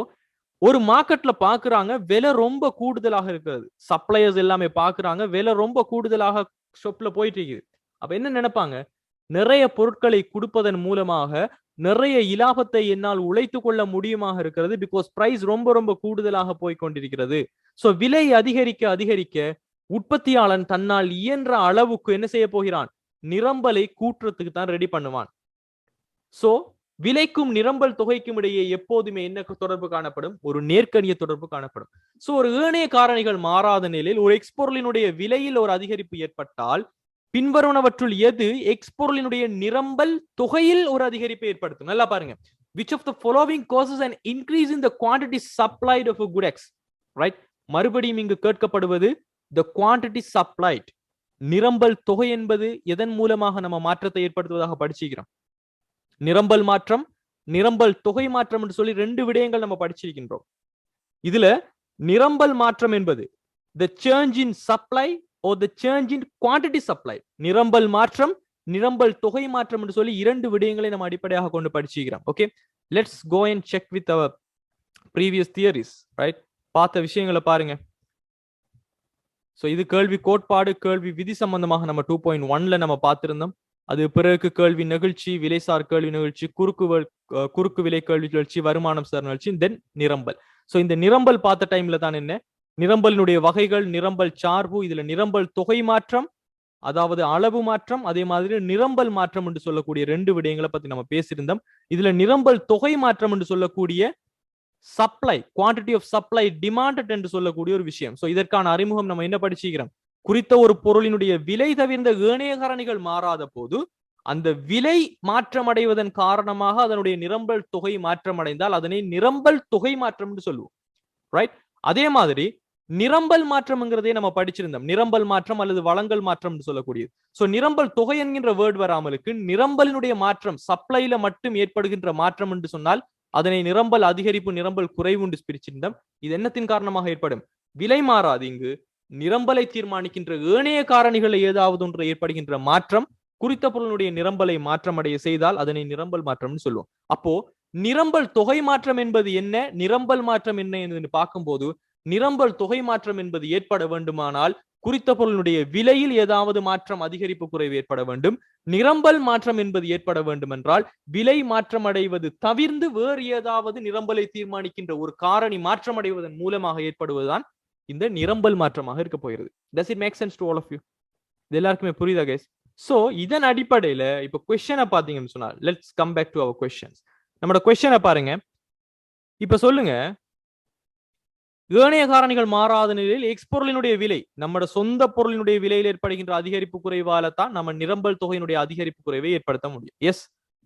ஒரு மார்க்கெட்ல பாக்குறாங்க விலை ரொம்ப கூடுதலாக இருக்கிறது, சப்ளையர்ஸ் எல்லாமே பாக்குறாங்க விலை ரொம்ப கூடுதலாக ஷாப்ல போயிட்டு இருக்குது. அப்ப என்ன நினைப்பாங்க? நிறைய பொருட்களை கொடுப்பதன் மூலமாக நிறைய இலாபத்தை என்னால் உழைத்து கொள்ள முடியுமாக இருக்கிறது, பிகாஸ் பிரைஸ் ரொம்ப ரொம்ப கூடுதலாக போய் கொண்டிருக்கிறது. சோ விலை அதிகரிக்க அதிகரிக்க உற்பத்தியாளன் தன்னால் இயன்ற அளவுக்கு என்ன செய்ய போகிறான்? நிரம்பலை கூட்டுறதுக்கு தான் ரெடி பண்ணுவான். சோ விலைக்கும் நிரம்பல் தொகைக்கும் இடையே எப்போதுமே என்ன தொடர்பு காணப்படும்? ஒரு நேர்க்கணிய தொடர்பு காணப்படும். சோ ஒரு ஏனைய காரணிகள் மாறாத நிலையில் ஒரு எக்ஸ்பொருளினுடைய விலையில் ஒரு அதிகரிப்பு ஏற்பட்டால் பின்வருவனவற்றுள் எது எக்ஸ்பொருளினுடைய நிரம்பல் தொகையில் ஒரு அதிகரிப்பை ஏற்படுத்தும்? நல்லா பாருங்க, which of the following causes an increase in the quantity supplied of a good X? Right? மறுபடியும் இங்கு கேட்கப்படுவது the quantity supplied. நிரம்பல் தொகை என்பது எதன் மூலமாக நம்ம மாற்றத்தை ஏற்படுத்துவதாக படிச்சிருக்கிறோம்? நிரம்பல் மாற்றம், நிரம்பல் தொகை மாற்றம் என்று சொல்லி ரெண்டு விடயங்கள் நம்ம படிச்சிருக்கின்றோம். இதுல நிரம்பல் மாற்றம் என்பது the change in supply or the change in quantity supplied. நிரம்பல் மாற்றம், நிரம்பல் தொகை மாற்றம் என்று சொல்லி இரண்டு விடயங்களை நம்ம அடிப்படையாக கொண்டு படிச்சிருக்கிறோம். Okay, let's go and check with our previous theories. Right? பார்த்த விஷயங்களை பாருங்க. சோ இது கேள்வி கோட்பாடு, கேள்வி விதி சம்பந்தமாக நம்ம 2.1ல நம்ம பார்த்திருந்தோம். அது பிறகு கேள்வி நிகழ்ச்சி, விலைசார் கேள்வி நிகழ்ச்சி, குறுக்கு விலை கேள்வி நிகழ்ச்சி, வருமானம் சார் நிகழ்ச்சி, தென் நிரம்பல். சோ இந்த நிரம்பல் பார்த்த டைம்ல தான் என்ன நிரம்பலினுடைய வகைகள், நிரம்பல் சார்பு, இதுல நிரம்பல் தொகை மாற்றம் அதாவது அளவு மாற்றம், அதே மாதிரி நிரம்பல் மாற்றம் என்று சொல்லக்கூடிய ரெண்டு விடயங்களை பத்தி நம்ம பேசியிருந்தோம். இதுல நிரம்பல் தொகை மாற்றம் என்று சொல்லக்கூடிய supply, quantity of supply demanded என்று சொல்லக்கூடிய ஒரு விஷயம். சோ இதற்கான அறிமுகம் நம்ம என்ன படிச்சுக்கிறோம்? குறித்த ஒரு பொருளினுடைய விலை தவிர்ந்த ஏனைய காரணிகள் மாறாத போது அந்த விலை மாற்றமடைவதன் காரணமாக அதனுடைய நிரம்பல் தொகை மாற்றமடைந்தால் அதனை நிரம்பல் தொகை மாற்றம் என்று சொல்லுவோம். ரைட்? அதே மாதிரி நிரம்பல் மாற்றம்ங்கிறதே நம்ம படிச்சிருந்தோம். நிரம்பல் மாற்றம் அல்லது வழங்கல் மாற்றம் சொல்லக்கூடியது. சோ நிரம்பல் தொகை என்கின்ற வேர்ட் வராமலுக்கு நிரம்பலினுடைய மாற்றம் சப்ளைல மட்டும் ஏற்படுகின்ற மாற்றம் என்று சொன்னால் அதனை நிரம்பல் அதிகரிப்பு நிரம்பல் குறைவு என்று பிரிச்சிருந்தோம். இது என்னத்தின் காரணமாக ஏற்படும்? விலை மாறாது. இங்கு நிரம்பலை தீர்மானிக்கின்ற ஏனைய காரணிகள் ஏதாவது ஒன்று ஏற்படுகின்ற மாற்றம் குறித்த பொருளுடைய நிரம்பலை மாற்றமடைய செய்தால் அதனை நிரம்பல் மாற்றம்னு சொல்லுவோம். அப்போ நிரம்பல் தொகை மாற்றம் என்பது என்ன, நிரம்பல் மாற்றம் என்ன என்று பார்க்கும்போது நிரம்பல் தொகை மாற்றம் என்பது ஏற்பட வேண்டுமானால் குறித்த பொருளுடைய விலையில் ஏதாவது மாற்றம் அதிகரிப்பு குறைவு ஏற்பட வேண்டும். நிரம்பல் மாற்றம் என்பது ஏற்பட வேண்டும் என்றால் விலை மாற்றம் அடைவது தவிர்த்து வேறு ஏதாவது நிரம்பலை தீர்மானிக்கின்ற ஒரு காரணி மாற்றம் அடைவதன் மூலமாக ஏற்படுவதுதான் இந்த நிரம்பல் மாற்றமாக இருக்க போகிறது. Does it make sense to all of you? இது எல்லாருக்குமே புரியுதா guys? சோ இதன் அடிப்படையில இப்ப क्वेश्चனை பாத்தீங்கன்னு சொன்னா let's come back to our questions. நம்மளோட क्वेश्चனை பாருங்க. இப்ப சொல்லுங்க, ஏனைய காரணிகள் மாறாத நிலையில் எக்ஸ் பொருளினுடைய விலை நம்மட சொந்த பொருளினுடைய விலையில் ஏற்படுகின்ற அதிகரிப்பு குறைவால தான் நம்ம நிரம்பல் தொகையினுடைய அதிகரிப்பு குறைவை ஏற்படுத்த முடியும். எஸ்,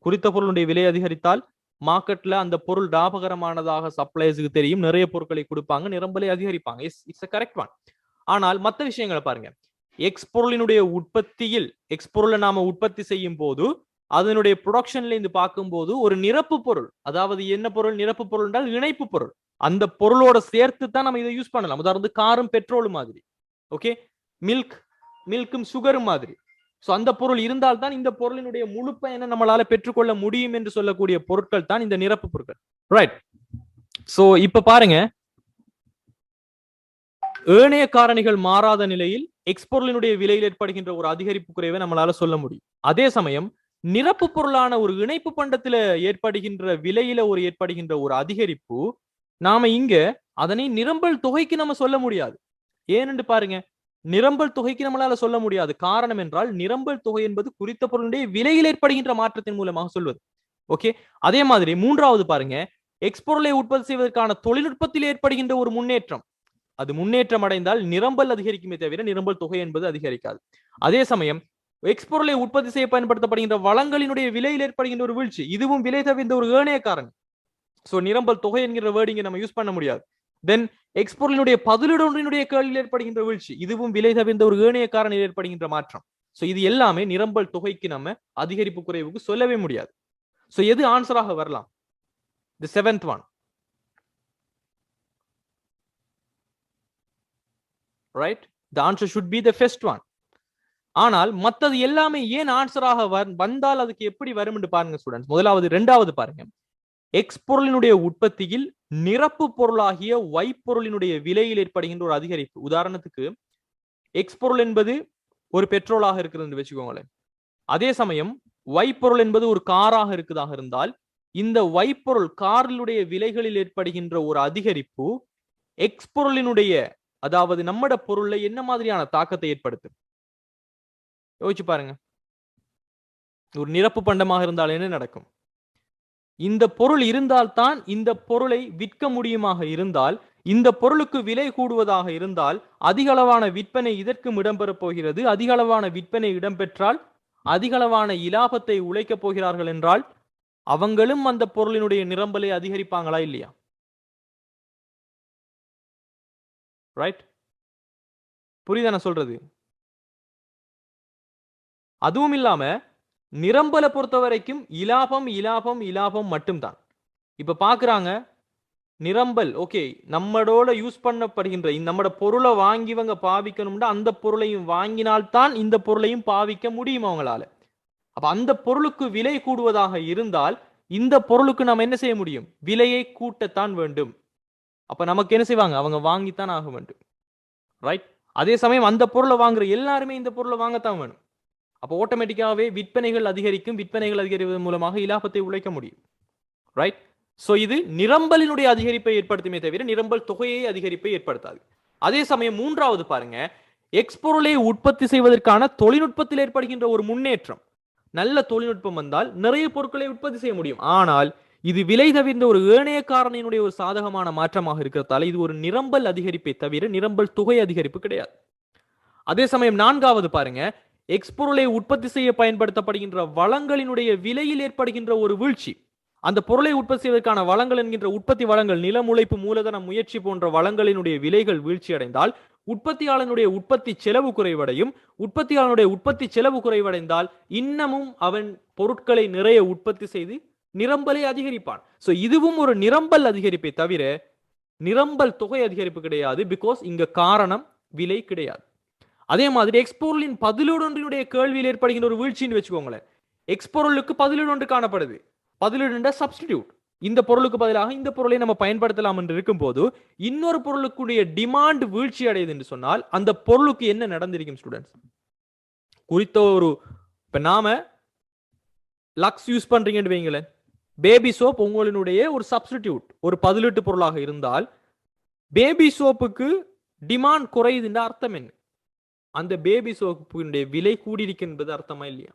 குறித்த பொருளுடைய விலை அதிகரித்தால் மார்க்கெட்ல அந்த பொருள் லாபகரமானதாக சப்ளைஸுக்கு தெரியும், நிறைய பொருட்களை கொடுப்பாங்க, நிரம்பலை அதிகரிப்பாங்க. Yes, it's correct one. ஆனால் மற்ற விஷயங்களை பாருங்க. எக்ஸ் பொருளினுடைய உற்பத்தியில் எக்ஸ் பொருளை நாம உற்பத்தி செய்யும் போது அதனுடைய ப்ரொடக்ஷன்ல இருந்து பார்க்கும்போது ஒரு நிரப்பு பொருள், அதாவது என்ன பொருள்? நிரப்பு பொருள் என்றால் இணைப்பு பொருள். அந்த பொருளோட சேர்த்து தான் நம்ம இதை யூஸ் பண்ணலாம். உதாரணத்துக்கு காரும் பெட்ரோலும் மாதிரி, ஓகே, மில்க்கும் சுகரும் மாதிரி. சோ அந்த பொருள் இருந்தால் தான் இந்த பொருளினுடைய முழு பயனை நம்மளால பெற்றுக்கொள்ள முடியும் என்று சொல்லக்கூடிய பொருட்கள் தான் இந்த நிரப்பு பொருட்கள். ரைட். சோ இப்ப பாருங்க, ஏனைய காரணிகள் மாறாத நிலையில் எக்ஸ் பொருளினுடைய விலையில் ஏற்படுகின்ற ஒரு அதிகரிப்பு குறைவை நம்மளால சொல்ல முடியும். அதே சமயம் நிரப்பு பொருளான ஒரு இணைப்பு பண்டத்துல ஏற்படுகின்ற விலையில ஏற்படுகின்ற ஒரு அதிகரிப்பு நாம இங்க அதனை நிரம்பல் தொகைக்கு நம்ம சொல்ல முடியாது. ஏனென்று பாருங்க, நிரம்பல் தொகைக்கு நம்மளால சொல்ல முடியாது. காரணம் என்றால் நிரம்பல் தொகை என்பது குறித்த பொருளுடைய விலையில் ஏற்படுகின்ற மாற்றத்தின் மூலமாக சொல்வது. ஓகே. அதே மாதிரி மூன்றாவது பாருங்க, எக்ஸ் பொருளை உற்பத்தி செய்வதற்கான தொழில்நுட்பத்தில் ஏற்படுகின்ற ஒரு முன்னேற்றம், அது முன்னேற்றம் அடைந்தால் நிரம்பல் அதிகரிக்குமே தவிர நிரம்பல் தொகை என்பது அதிகரிக்காது. அதே சமயம் எக்ஸ் பொருளை உற்பத்தி செய்ய பயன்படுத்தப்படுகின்ற வளங்களினுடைய விலையில் ஏற்படுகின்ற ஒரு வீழ்ச்சி, இதுவும் விலை தவிர்ந்த ஒரு ஏனைய காரணம். சோ நிரம்பல் தொகை என்கிற வேர்டிங்க நம்ம யூஸ் பண்ண முடியாது. தென் எக்ஸ் பொருளினுடைய பதிலீடொன்றினுடைய கேள்வியில் ஏற்படுகின்ற வீழ்ச்சி, இதுவும் விலை தவிர்ந்த ஒரு ஏனைய காரணியில் ஏற்படுகின்ற மாற்றம். சோ இது எல்லாமே நிரம்பல் தொகைக்கு நம்ம அதிகரிப்பு குறைவுக்கு சொல்லவே முடியாது. சோ எது ஆன்சராக வரலாம்? The seventh one, right? The answer should be the first one. ஆனால் மத்தது எல்லாமே ஏன் ஆன்சராக வந்தால் அதுக்கு எப்படி வரும் என்று பாருங்க ஸ்டூடெண்ட்ஸ். முதலாவது, இரண்டாவது பாருங்க, எக்ஸ் பொருளினுடைய உற்பத்தியில் நிரப்பு பொருளாகிய ஒய் பொருளினுடைய விலையில் ஏற்படுகின்ற ஒரு அதிகரிப்பு. உதாரணத்துக்கு எக்ஸ் பொருள் என்பது ஒரு பெட்ரோலாக இருக்கிறது வச்சுக்கோங்களேன். அதே சமயம் ஒய் பொருள் என்பது ஒரு காராக இருக்குதாக இருந்தால் இந்த ஒய் பொருள் காரினுடைய விலைகளில் ஏற்படுகின்ற ஒரு அதிகரிப்பு எக்ஸ் பொருளினுடைய, அதாவது நம்மட பொருள்ல என்ன மாதிரியான தாக்கத்தை ஏற்படுத்தும் யோசிச்சு பாருங்க. ஒரு நிரப்பு பண்டமாக இருந்தால் என்ன நடக்கும்? இந்த பொருள் இருந்தால்தான் இந்த பொருளை விற்க முடியுமாக இருந்தால், இந்த பொருளுக்கு விலை கூடுவதாக இருந்தால் அதிக அளவான விற்பனை இதற்கும் இடம்பெறப் போகிறது. அதிக அளவான விற்பனை இடம்பெற்றால் அதிக அளவான இலாபத்தை உழைக்கப் போகிறார்கள் என்றால் அவங்களும் அந்த பொருளினுடைய நிரம்பலை அதிகரிப்பாங்களா இல்லையா? ரைட்? புரியுதா நான் சொல்றது? அதுவும் இல்லாம நிரம்பலை பொறுத்த வரைக்கும் இலாபம் இலாபம் இலாபம் மட்டும்தான். இப்ப பாக்குறாங்க நிரம்பல், ஓகே, நம்மளோட யூஸ் பண்ணப்படுகின்ற நம்மட பொருளை வாங்கிவங்க பாவிக்கணும்னா அந்த பொருளையும் வாங்கினால்தான் இந்த பொருளையும் பாவிக்க முடியும் அவங்களால. அப்ப அந்த பொருளுக்கு விலை கூடுவதாக இருந்தால் இந்த பொருளுக்கு நம்ம என்ன செய்ய முடியும்? விலையை கூட்டத்தான் வேண்டும். அப்ப நமக்கு என்ன செய்வாங்க? அவங்க வாங்கித்தான் ஆக வேண்டும். ரைட்? அதே சமயம் அந்த பொருளை வாங்குற எல்லாருமே இந்த பொருளை வாங்கத்தான் வேணும். அப்போ ஆட்டோமேட்டிக்காவே விற்பனைகள் அதிகரிக்கும். விற்பனைகள் அதிகரிப்பதன் மூலமாக இலாபத்தை உழைக்க முடியும். ரைட்? சோ இது நிரம்பலினுடைய அதிகரிப்பை ஏற்படுத்துமே தவிர நிரம்பல் தொகையை அதிகரிப்பை ஏற்படுத்தாது. அதே சமயம் மூன்றாவது பாருங்க, எக்ஸ் பொருளை உற்பத்தி செய்வதற்கான தொழில்நுட்பத்தில் ஏற்படுகின்ற ஒரு முன்னேற்றம். நல்ல தொழில்நுட்பம் வந்தால் நிறைய பொருட்களை உற்பத்தி செய்ய முடியும். ஆனால் இது விலை தவிர்ந்த ஒரு ஏனைய காரணியினுடைய ஒரு சாதகமான மாற்றமாக இருக்கிறதால இது ஒரு நிரம்பல் அதிகரிப்பை தவிர நிரம்பல் தொகை அதிகரிப்பு கிடையாது. அதே சமயம் நான்காவது பாருங்க, எக்ஸ் பொருளை உற்பத்தி செய்ய பயன்படுத்தப்படுகின்ற வளங்களினுடைய விலையில் ஏற்படுகின்ற ஒரு வீழ்ச்சி, அந்த பொருளை உற்பத்தி செய்வதற்கான வளங்கள் என்கின்ற உற்பத்தி வளங்கள், நிலம், உழைப்பு, மூலதன முயற்சி போன்ற வளங்களினுடைய விலைகள் வீழ்ச்சி அடைந்தால் உற்பத்தியாளனுடைய உற்பத்தி செலவு குறைவடையும். உற்பத்தியாளனுடைய உற்பத்தி செலவு குறைவடைந்தால் இன்னமும் அவன் பொருட்களை நிறைய உற்பத்தி செய்து நிரம்பலை அதிகரிப்பான். சோ இதுவும் ஒரு நிரம்பல் அதிகரிப்பை தவிர நிரம்பல் தொகை அதிகரிப்பு கிடையாது. பிகாஸ் இங்க காரணம் விலை கிடையாது. அதே மாதிரி எக்ஸ்பொருளின் பதிலீடொன்றினுடைய கேள்வியில் ஏற்படுகின்ற ஒரு வீழ்ச்சின்னு வச்சுக்கோங்களேன். எக்ஸ்பொருளுக்கு பதிலீடு ஒன்று காணப்படுது. பதிலீடு சப்ஸ்டிடியூட். இந்த பொருளுக்கு பதிலாக இந்த பொருளை நம்ம பயன்படுத்தலாம் என்று இருக்கும் போது இன்னொரு பொருளுக்குடைய டிமாண்ட் வீழ்ச்சி அடையுது என்று சொன்னால் அந்த பொருளுக்கு என்ன நடந்திருக்கும் ஸ்டூடெண்ட்ஸ்? குறித்த ஒரு இப்ப நாம லக்ஸ் யூஸ் பண்றீங்கன்னு வைங்களேன், பேபி சோப் உங்களுடைய ஒரு சப்ஸ்டிடியூட், ஒரு பதிலீட்டு பொருளாக இருந்தால் பேபி சோப்புக்கு டிமாண்ட் குறையுதுன்ற அர்த்தம் என்ன? அந்த பேபி சோப்புடைய விலை கூடியிருக்கின்றது அர்த்தமா இல்லையா?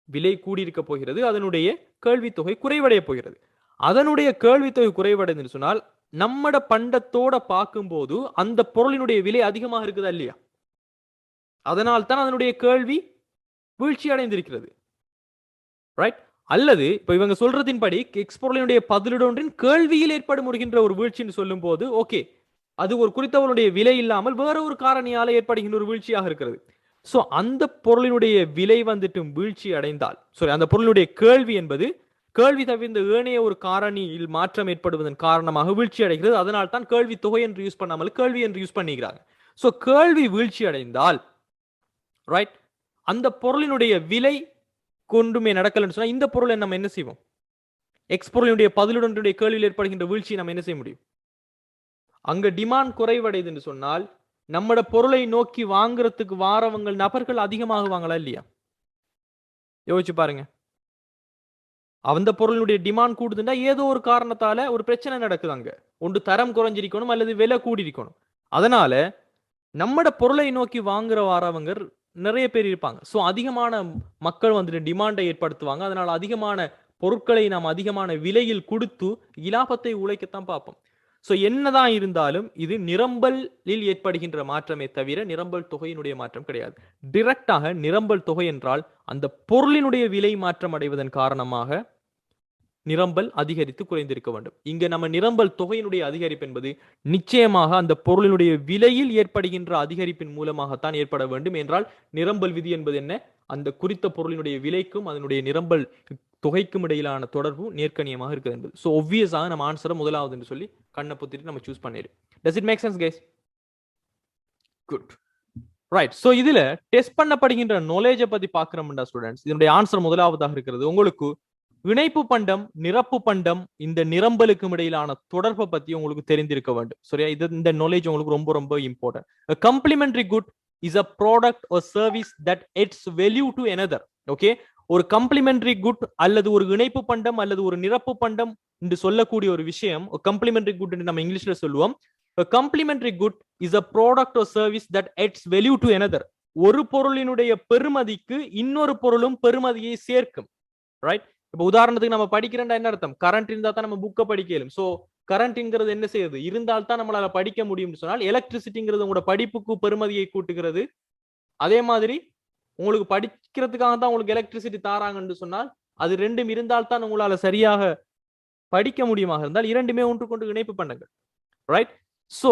விலை கூடியிருக்க போகிறது, அதனுடைய கேள்வித்தொகை குறைவடைய போகிறது. அதனுடைய கேள்வித்தொகை குறைவடைந்து சொன்னால் நம்மட பண்டத்தோட பார்க்கும்போது அந்த பொருளினுடைய விலை அதிகமாக இருக்குதா இல்லையா? அதனால் தான் அதனுடைய கேள்வி வீழ்ச்சி அடைந்திருக்கிறது. ரைட்? அல்லது இப்ப இவங்க சொல்றதின்படி எக்ஸ்பொருளினுடைய பதிலீடு ஒன்றின் கேள்வியில் ஏற்படுகின்ற ஒரு வீழ்ச்சின்னு சொல்லும் போது ஓகே, அது ஒரு குறித்தவருடைய விலை இல்லாமல் வேற ஒரு காரணியால ஏற்படுகின்ற ஒரு வீழ்ச்சியாக இருக்கிறது. சோ அந்த பொருளினுடைய விலை வந்துட்டு வீழ்ச்சி அடைந்தால், சாரி, அந்த பொருளுடைய கேள்வி என்பது கேள்வி தவிர்ந்த ஏனைய ஒரு காரணியில் மாற்றம் ஏற்படுவதன் காரணமாக வீழ்ச்சி அடைகிறது. அதனால் தான் கேள்வி தொகை என்று யூஸ் பண்ணாமல் கேள்வி என்று யூஸ் பண்ணிக்கிறாங்க. சோ கேள்வி வீழ்ச்சி அடைந்தால் ரைட், அந்த பொருளினுடைய விலை கொண்டுமே நடக்கலன்னு சொன்னா இந்த பொருளை நம்ம என்ன செய்வோம்? எக்ஸ் பொருளினுடைய பதிலுடைய கேள்வியில் ஏற்படுகின்ற வீழ்ச்சி நம்ம என்ன செய்ய முடியும்? அங்க டிமாண்ட் குறைவடைது என்று சொன்னால் நம்மட பொருளை நோக்கி வாங்குறதுக்கு வாரவங்கள் நபர்கள் அதிகமாகுவாங்களா இல்லையா? யோசிச்சு பாருங்க. அந்த பொருளுடைய டிமாண்ட் கூடுதுன்னா ஏதோ ஒரு காரணத்தால ஒரு பிரச்சனை நடக்குது. அங்க ஒன்று தரம் குறைஞ்சிருக்கணும் அல்லது விலை கூடியிருக்கணும். அதனால நம்மட பொருளை நோக்கி வாங்குற வாரவங்க நிறைய பேர் இருப்பாங்க. சோ அதிகமான மக்கள் வந்துட்டு டிமாண்டை ஏற்படுத்துவாங்க. அதனால அதிகமான பொருட்களை நாம் அதிகமான விலையில் கொடுத்து இலாபத்தை உழைக்கத்தான் பார்ப்போம். சோ என்னதான் இருந்தாலும் இது நிரம்பலில் ஏற்படுகின்ற மாற்றமே தவிர நிரம்பல் தொகையினுடைய மாற்றம் கிடையாது. டிரெக்டாக நிரம்பல் தொகை என்றால் அந்த பொருளினுடைய விலை மாற்றம் அடைவதன் காரணமாக நிரம்பல் அதிகரித்து குறைந்திருக்க வேண்டும். இங்க நம்ம நிரம்பல் தொகையினுடைய அதிகரிப்பு என்பது நிச்சயமாக அந்த பொருளினுடைய விலையில் ஏற்படுகின்ற அதிகரிப்பின் மூலமாகத்தான் ஏற்பட வேண்டும். என்றால் நிரம்பல் விதி என்பது என்ன? அந்த குறித்த பொருளினுடைய விலைக்கும் அதனுடைய நிரம்பல் தொகைக்கும் இடையிலான தொடர்பு நேர்கணியமாக இருக்குது என்பது. ஸோ ஒப்வியஸாக நம்ம ஆன்சரை முதலாவது என்று சொல்லி கண்ணை பொத்திட்டு நம்ம சூஸ் பண்ணிடும். Does it make sense guys? Good, right. So இதுல டெஸ்ட் பண்ணப்படுகின்ற நாலேஜை பத்தி பார்க்கிறோம்டா ஸ்டூடெண்ட்ஸ், இதனுடைய ஆன்சர் முதலாவதாக இருக்கிறது. உங்களுக்கு இணைப்பு பண்டம், நிரப்பு பண்டம், இந்த நிரம்பலுக்கும் இடையிலான தொடர்பை பத்தி உங்களுக்கு தெரிந்திருக்க வேண்டும். சரியா? இது இந்த நாலேஜ் உங்களுக்கு ரொம்ப ரொம்ப important. A complementary good is a product or service that adds value to another. Okay, ஒரு கம்ப்ளிமெண்டரி குட் அல்லது ஒரு இணைப்பு பண்டம் அல்லது ஒரு நிரப்பு பண்டம் என்று சொல்லக்கூடிய ஒரு விஷயம் கம்ப்ளிமெண்டரி குட் என்று நம்ம இங்கிலீஷ்ல சொல்லுவோம். A complementary good is a product or service that adds value to another. ஒரு பொருளினுடைய பெறுமதிக்கு இன்னொரு பொருளும் பெறுமதியை சேர்க்கும். ரைட்? இப்ப உதாரணத்துக்கு நம்ம படிக்கிறேன்டா என்ன அர்த்தம்? கரண்ட் இருந்தா தான் நம்ம புக்கை படிக்கலும். சோ கரண்ட்ங்கிறது என்ன செய்யுது? இருந்தால் தான் நம்மளால படிக்க முடியும் சொன்னால் எலக்ட்ரிசிட்டிங்கிறது உங்களோட படிப்புக்கு பெறுமதியை கூட்டுகிறது. அதே மாதிரி உங்களுக்கு படிக்கிறதுக்காக தான் உங்களுக்கு எலக்ட்ரிசிட்டி தாராங்கன்னு சொன்னால் அது ரெண்டும் இருந்தால் தான் உங்களால சரியாக படிக்க முடியுமாக இருந்தால் இரண்டுமே ஒன்று கொண்டு இணைப்பு பண்ணுங்கள். ரைட்? சோ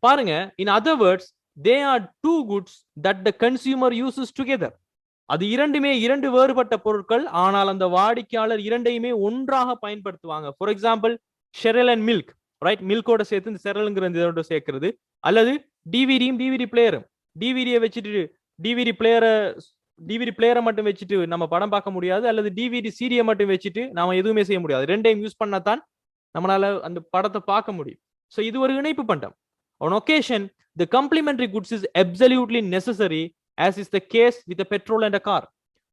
பாருங்க, in other words they are two goods that the consumer uses together. அது இரண்டுமே இரண்டு வேறுபட்ட பொருட்கள், ஆனால் அந்த வாடிக்கையாளர் இரண்டையுமே ஒன்றாக பயன்படுத்துவாங்க. For example cereal and milk. Right? மில்கோட சேர்த்து இந்த ஷெரல்ங்கிற இதோட சேர்க்கிறது. அல்லது டிவிடியும் டிவிடி பிளேயரும். டிவிடியை வச்சுட்டு டிவிடி பிளேயரை மட்டும் வச்சுட்டு நம்ம படம் பார்க்க முடியாது, அல்லது டிவிடி சீடியை மட்டும் வச்சுட்டு நாம எதுவுமே செய்ய முடியாது. ரெண்டையும் யூஸ் பண்ணத்தான் நம்மளால அந்த படத்தை பார்க்க முடியும். சோ இது ஒரு இணைப்பு பண்டம். On occasion the complementary goods is absolutely necessary, as is the case with a petrol and a car.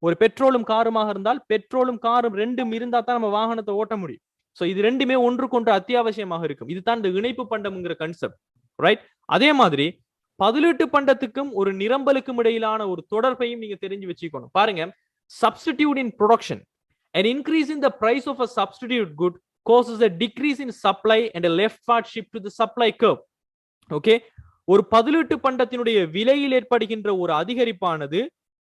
ஒரு பெட்ரோலும் காருமாக இருந்தால் பெட்ரோலும் காரும் ரெண்டும் இருந்தா தான் நம்ம வாகனத்தை ஓட்ட முடியும். சோ இது ரெண்டுமே ஒன்றுக்கொன்று அத்தியாவசியமாக இருக்கும். இதுதான் இந்த இணைப்பு பண்டம்ங்கிற கான்செப்ட். ரைட்? அதே மாதிரி பதிலீட்டு பண்டத்துக்கும் ஒரு நிரம்பலுக்கும் இடையிலான ஒரு தொடர்பையும் நீங்க தெரிஞ்சு வச்சுக்கணும். பாருங்க, substitute in production, an increase in the price of a substitute good causes a decrease in supply and a leftward shift to the supply curve. Okay, ஒரு பதிலீட்டு பண்டத்தினுடைய விலையில் ஏற்படுகின்ற ஒரு அதிகரிப்பானது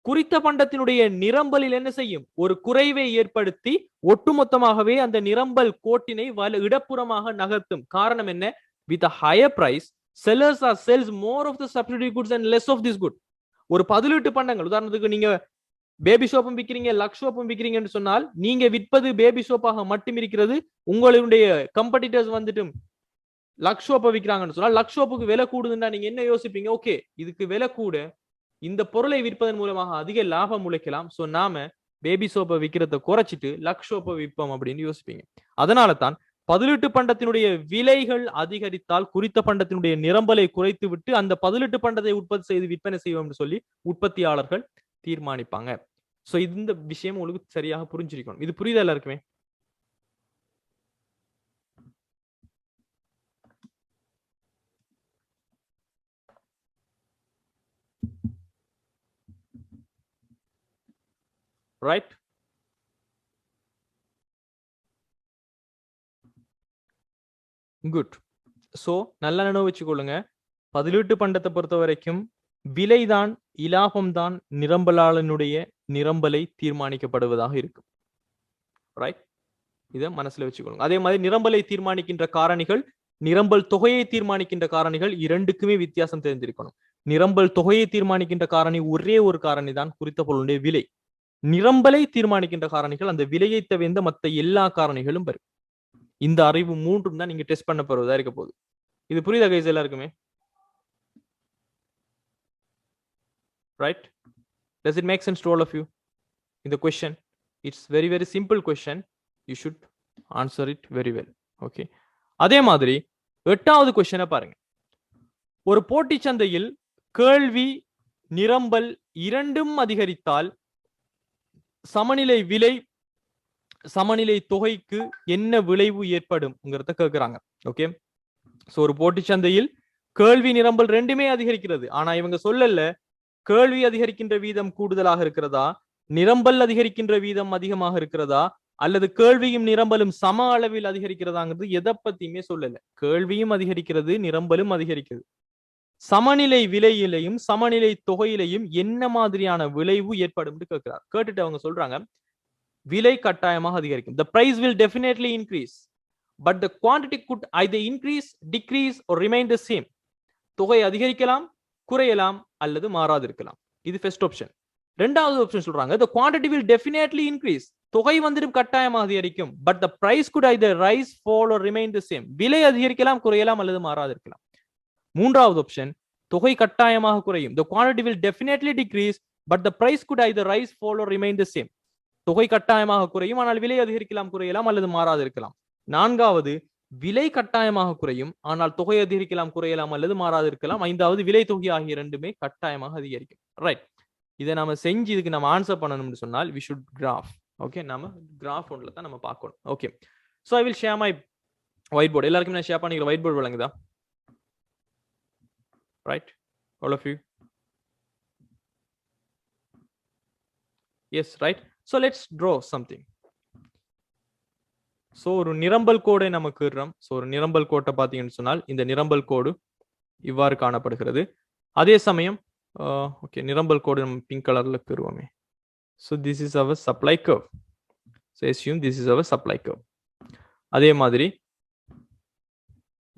குறித்த பண்டத்தினுடைய நிரம்பலில் என்ன செய்யும்? ஒரு குறைவை ஏற்படுத்தி ஒட்டுமொத்தமாகவே அந்த நிரம்பல் கோட்டினை இடப்புறமாக நகர்த்தும். காரணம் என்ன? With higher price sellers are sells more of the substitute goods and less of this good. ஒரு 18 பண்டங்கள், உதாரணத்துக்கு நீங்க பேபி சோப்பும் விற்கிறீங்க, லக்ஸ் சோப்பும் விற்கிறீங்கன்னு சொன்னால் நீங்க விற்பது பேபி சோப்பாக மட்டும் இருக்கிறது. உங்களுடைய கம்படிட்டர்ஸ் வந்துட்டு லக்ஸ் சோப்பை விற்கிறாங்கன்னு சொன்னால் லக்ஸ் சோப்புக்கு விலை கூடுதுன்னா நீங்க என்ன யோசிப்பீங்க? ஓகே, இதுக்கு விலை கூட, இந்த பொருளை விற்பதன் மூலமாக அதிக லாபம் உழைக்கலாம், சோ நாம பேபி சோப்பை விற்கிறத குறைச்சிட்டு லக்ஸ் சோப்பை விற்போம் அப்படின்னு யோசிப்பீங்க. அதனால தான் 18 பண்டத்தினுடைய விலைகள் அதிகரித்தால் குறித்த பண்டத்தினுடைய நிரம்பலை குறைத்து விட்டு அந்த 18 பண்டத்தை உற்பத்தி செய்து விற்பனை செய்வோம் என்று சொல்லி உற்பத்தியாளர்கள் தீர்மானிப்பாங்க. சோ இந்த விஷயம் உங்களுக்கு சரியாக புரிஞ்சிருக்கணும். இது புரியுதா எல்லாருக்குமே? ரைட்? குட். சோ நல்லா நினைவு வச்சுக்கொள்ளுங்க, 18 பண்டத்தை பொறுத்த வரைக்கும் விலைதான், இலாபம்தான் நிரம்பலாளனுடைய நிரம்பலை தீர்மானிக்கப்படுவதாக இருக்கும். ரைட்? இதை மனசுல வச்சுக்கொள்ளுங்க. அதே மாதிரி நிரம்பலை தீர்மானிக்கின்ற காரணிகள், நிரம்பல் தொகையை தீர்மானிக்கின்ற காரணிகள், இரண்டுக்குமே வித்தியாசம் தெரிஞ்சிருக்கணும். நிரம்பல் தொகையை தீர்மானிக்கின்ற காரணி ஒரே ஒரு காரணி தான், குறித்த பொருளுடைய விலை. நிரம்பலை தீர்மானிக்கின்ற காரணிகள் அந்த விலையை தவிர்ந்த மற்ற எல்லா காரணிகளும் வரும். இந்த அறிவு மூன்றும் தான் நீங்க டெஸ்ட் பண்ண போறதா இருக்க போகுது. இது புரியுதா கைஸ் எல்லாருக்குமே? Right? Does it make sense to all of you? In the question, it's very very simple question. You should answer it very well. Okay. அதே மாதிரி 8வது क्वेश्चனை பாருங்க. ஒரு போட்டி சந்தையில் கேள்வி நிரம்பல் இரண்டும் அதிகரித்தால் சமநிலை விலை சமநிலை தொகைக்கு என்ன விளைவு ஏற்படும்ங்கிறத கேட்கிறாங்க. ஓகே. சோ ஒரு போட்டி சந்தையில் கேள்வி நிரம்பல் ரெண்டுமே அதிகரிக்கிறது. ஆனா இவங்க சொல்லல கேள்வி அதிகரிக்கின்ற வீதம் கூடுதலாக இருக்கிறதா, நிரம்பல் அதிகரிக்கின்ற வீதம் அதிகமாக இருக்கிறதா, அல்லது கேள்வியும் நிரம்பலும் சம அளவில் அதிகரிக்கிறதாங்கிறது எதை பத்தியுமே சொல்லல. கேள்வியும் அதிகரிக்கிறது, நிரம்பலும் அதிகரிக்கிறது. சமநிலை விலையிலையும் சமநிலை தொகையிலையும் என்ன மாதிரியான விளைவு ஏற்படும் கேட்கிறார். கேட்டுட்டு அவங்க சொல்றாங்க, விலை கட்டாயமாக அதிகரிக்கும். The price will definitely increase, but the quantity could either increase, decrease or remain the same. தொகை அதிகரிக்கலாம், குறையலாம், அல்லது மாறாது இருக்கலாம். இது ஃபர்ஸ்ட் ஆப்ஷன். இரண்டாவது ஆப்ஷன் சொல்றாங்க, the quantity will definitely increase. தொகை வந்துட்டு கட்டாயமாக அதிகரிக்கும், but the price could either rise, fall or remain the same. விலை அதிகரிக்கலாம், குறையலாம், அல்லது மாறாது இருக்கலாம். மூன்றாவது ஆப்ஷன், தொகை கட்டாயமாக குறையும். The quantity will definitely decrease, but the price could either rise, fall or remain the same. தொகை கட்டாயமாக குறையும், ஆனால் விலை அதிகரிக்கலாம், குறையலாம், அல்லது மாறாது இருக்கலாம். நான்காவது, விலை கட்டாயமாக குறையும், ஆனால் தொகை அதிகரிக்கலாம், குறையலாம், அல்லது மாறாது இருக்கலாம். ஐந்தாவது, விலை தொகை ஆகிய இரண்டுமே கட்டாயமாக அதிகரிக்கும். ரைட்? இதை நாம செஞ்சு இதுக்கு நம்ம ஆன்சர் பண்ணணும்னு சொன்னால் we should graph. ஓகே, நாம கிராஃப் ஒன்ல தான் நம்ம பார்க்கணும். Okay, so I will share my whiteboard. எல்லாருக்கும் நான் ஷேர் பண்ணிக்கிற whiteboard விளங்குதா? Right? All of you? Yes, right? So let's draw something. So ஒரு நிரம்பல் கோடை நமக்கு இடுறோம். So ஒரு நிரம்பல் கோட்டை பார்த்தீங்கன்னு சொன்னால் இந்த நிரம்பல் கோடு இவ்வாறு காணப்படுகிறது. அதே சமயம் ஓகே, நிரம்பல் கோடு நம்ம பிங்க் கலர்ல பெறுவோமே. So this is our supply curve. So assume this is our supply curve. அதே மாதிரி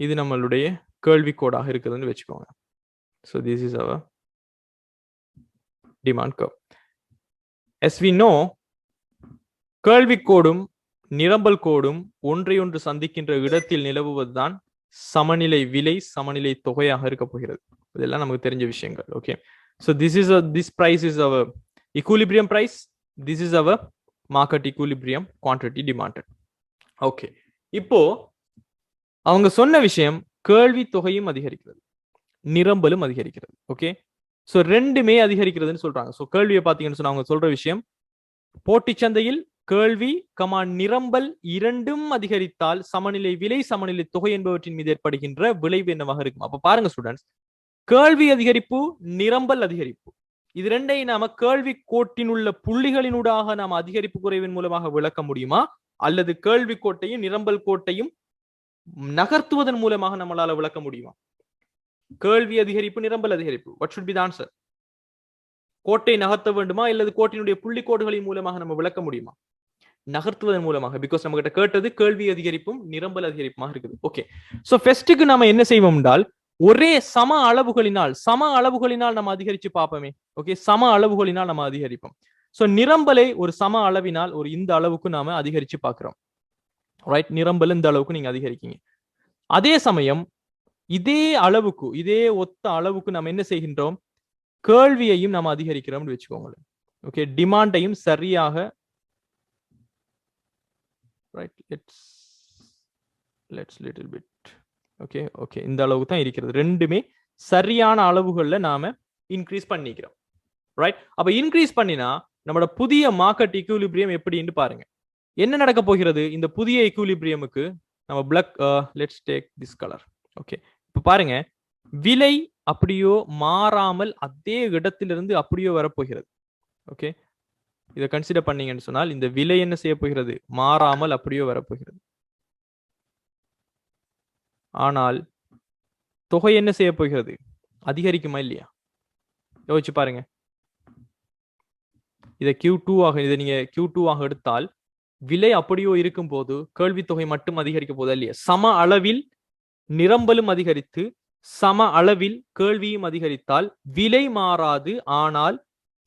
இது நம்மளுடைய கேள்வி கோடாக இருக்குதுன்னு வெச்சுக்கோங்க. So this is our demand curve. As we know, கேள்வி கோடும் நிரம்பல் கோடும் ஒன்றையொன்று சந்திக்கின்ற இடத்தில் நிலவுவதுதான் சமநிலை விலை, சமநிலை தொகையாக இருக்க போகிறது. இதெல்லாம் நமக்கு தெரிஞ்ச விஷயங்கள். Okay, so this price is our equilibrium price. This is our market equilibrium quantity demanded. Okay, இப்போ அவங்க சொன்ன விஷயம் கேள்வி தொகையும் அதிகரிக்கிறது, நிரம்பலும் அதிகரிக்கிறது. ஓகே, சோ ரெண்டுமே அதிகரிக்கிறதுன்னு சொல்றாங்க. சோ கேள்வியை பாத்தீங்கன்னு சொன்னா அவங்க சொல்ற விஷயம், போட்டி சந்தையில் கேள்வி நிரம்பல் இரண்டும் அதிகரித்தால் சமநிலை விலை, சமநிலை தொகை என்பவற்றின் மீது ஏற்படுகின்ற விளைவு என்னவாக இருக்கும். அப்ப பாருங்க ஸ்டூடெண்ட்ஸ், கேள்வி அதிகரிப்பு, நிரம்பல் அதிகரிப்பு, இது ரெண்டையும் நாம கேள்வி கோட்டின் உள்ள புள்ளிகளினூடாக நாம அதிகரிப்பு குறைவின் மூலமாக விளக்க முடியுமா, அல்லது கேள்வி கோட்டையும் நிரம்பல் கோட்டையும் நகர்த்துவதன் மூலமாக நம்மளால விளக்க முடியுமா? கேள்வி அதிகரிப்பு, நிரம்பல் அதிகரிப்பு. What should be the answer? கோட்டை நகர்த்த வேண்டுமா இல்லது கோட்டினுடைய புள்ளிக்கோடுகளின் மூலமாக நம்ம விளக்க முடியுமா? நகர்த்துவதன் மூலமாக. பிகாஸ் நம்ம கிட்ட கேட்டது கேள்வி அதிகரிப்பும் நிரம்பல் அதிகரிப்புமாக இருக்குது. ஓகே, சோ ஃபெஸ்ட்டுக்கு நாம என்ன செய்வோம் என்றால் ஒரே சம அளவுகளினால் நம்ம அதிகரிச்சு பார்ப்போமே. ஓகே, சம அளவுகளினால் நம்ம அதிகரிப்போம். சோ நிரம்பலை ஒரு சம அளவினால் ஒரு இந்த அளவுக்கு நாம அதிகரிச்சு பார்க்கிறோம். ரைட், நிரம்பல் இந்த அளவுக்கு நீங்க அதிகரிக்கீங்க. அதே சமயம் இதே அளவுக்கு இதே ஒத்த அளவுக்கு நம்ம என்ன செய்கின்றோம், கேள்வியையும் நம்ம அதிகரிக்கிறோம்னு வச்சுக்கோங்களேன். ஓகே, டிமாண்டையும் சரியாக right let's little bit okay okay இந்த அளவுக்கு தான் இருக்கிறது. ரெண்டுமே சரியான அளவுகள்ல நாம இன்க்ரீஸ் பண்ணிக்கிறோம். ரைட், அப்ப இன்க்ரீஸ் பண்ணினா நம்மளோட புதிய மார்க்கெட் ஈக்குலிபிரியம் எப்படின்னு பாருங்க. என்ன நடக்க போகிறது இந்த புதிய ஈக்குலிபிரியமுக்கு? நம்ம black let's take this colour. Okay, இப்ப பாருங்க, விலை அப்படியோ மாறாமல் அதே இடத்திலிருந்து அப்படியோ வரப்போகிறது. ஓகே, இதை கன்சிடர் பண்ணீங்கன்னு சொன்னால் இந்த விலை என்ன செய்ய போகிறது? மாறாமல் அப்படியோ வரப்போகிறது. ஆனால் தொகை என்ன செய்ய போகிறது? அதிகரிக்குமா இல்லையா? யோசிச்சு பாருங்க. இதை Q2 ஆக இதை நீங்க Q2 ஆக எடுத்தால் விலை அப்படியோ இருக்கும் போது கேள்வி தொகை மட்டும் அதிகரிக்க போதா இல்லையா? சம அளவில் நிரம்பலும் அதிகரித்து சம அளவில் கேள்வியும் அதிகரித்தால் விலை மாறாது, ஆனால்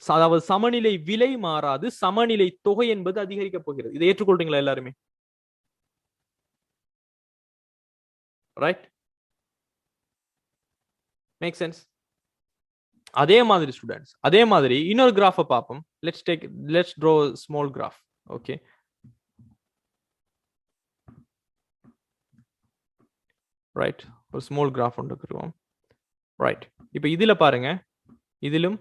அதாவது சமநிலை விலை மாறாது, சமநிலை தொகை என்பது அதிகரிக்க போகிறது. இதை ஏற்றுக்கொள்றீங்களா எல்லாருமே? Right, make sense? அதே மாதிரி ஸ்டூடெண்ட்ஸ், அதே மாதிரி இன்னொரு கிராஃபை பார்ப்போம். Let's draw small graph. Okay, right, ஒரு ஸ்மால் கிராஃப் ஒன்று எடுத்துருவோம். ரைட், இப்போ இதுல பாருங்க, இதிலும்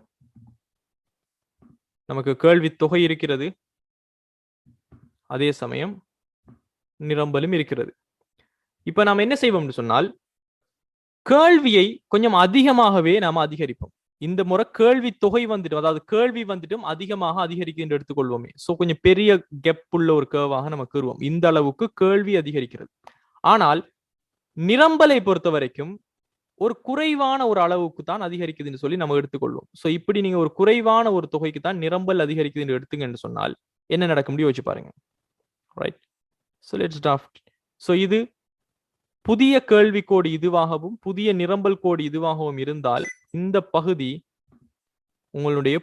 நமக்கு கேள்வி தொகை இருக்கிறது, அதே சமயம் நிரம்பலும் இருக்கிறது. இப்ப நாம என்ன செய்வோம்னு சொன்னால் கேள்வியை கொஞ்சம் அதிகமாகவே நாம அதிகரிப்போம். இந்த முறை கேள்வி தொகை வந்துட்டும், அதாவது கேள்வி வந்துட்டும் அதிகமாக அதிகரிக்கின்ற எடுத்துக்கொள்வோமே. சோ கொஞ்சம் பெரிய கெப் உள்ள ஒரு கேர்வாக நம்ம கூறுவோம். இந்த அளவுக்கு கேள்வி அதிகரிக்கிறது. ஆனால் நிரம்பலை பொறுத்த வரைக்கும் ஒரு குறைவான ஒரு அளவுக்கு தான் அதிகரிக்குதுன்னு சொல்லி நம்ம எடுத்துக்கொள்வோம். சோ இப்படி நீங்க ஒரு குறைவான ஒரு தொகைக்கு தான் நிரம்பல் அதிகரிக்குதுன்னு எடுத்துங்கன்னு சொன்னால் என்ன நடக்க முடியும் வச்சு பாருங்க. Right, so let's draft. So இது புதிய கேள்வி கோடு இதுவாகவும் புதிய நிரம்பல் கோடு இதுவாகவும் இருந்தால் இந்த பகுதி உங்களுடைய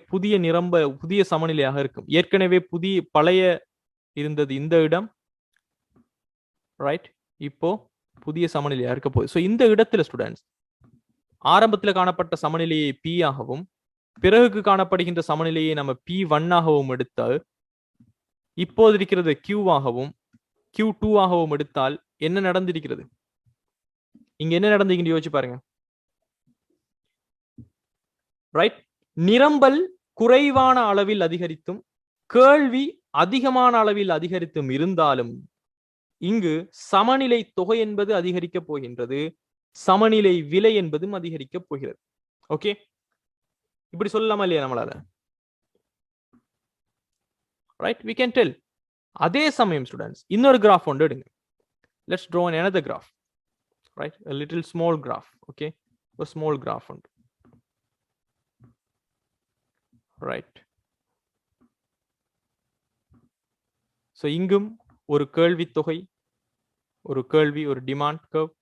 புதிய சமநிலையாக இருக்கும். ஏற்கனவே பழைய இருந்தது இந்த இடம். ரைட், இப்போ புதிய சமநிலையா இருக்க போகுது. சோ இந்த இடத்துல ஸ்டூடெண்ட்ஸ் ஆரம்பத்தில் காணப்பட்ட சமநிலையை P ஆகவும் பிறகு காணப்படுகின்ற சமநிலையை நம்ம P1 ஆகவும் எடுத்தால் இப்போது இருக்கிறது Q ஆகவும் Q2 ஆகவும் எடுத்தால் என்ன நடந்திருக்கிறது? இங்க என்ன நடந்தீங்கன்னு யோசிச்சு பாருங்க. ரைட், நிரம்பல் குறைவான அளவில் அதிகரித்தும் கேள்வி அதிகமான அளவில் அதிகரித்தும் இருந்தாலும் இங்கு சமநிலை தொகை என்பது அதிகரிக்க போகின்றது, சமநிலை விலை என்பதும் அதிகரிக்க போகிறது. ஓகே, இப்படி சொல்லலாமா இல்லையா நம்மளால? Right, we can tell. அதே சமயம் ஸ்டூடெண்ட்ஸ் இன்னொரு கிராஃப் ஒன்று எடுங்க. Let's draw another graph. Right, a little small graph. Okay, a small graph ஒன்று. ரைட், சோ இங்கும் ஒரு கேள்வி தொகை, ஒரு கேள்வி, ஒரு டிமாண்ட் கர்வ்,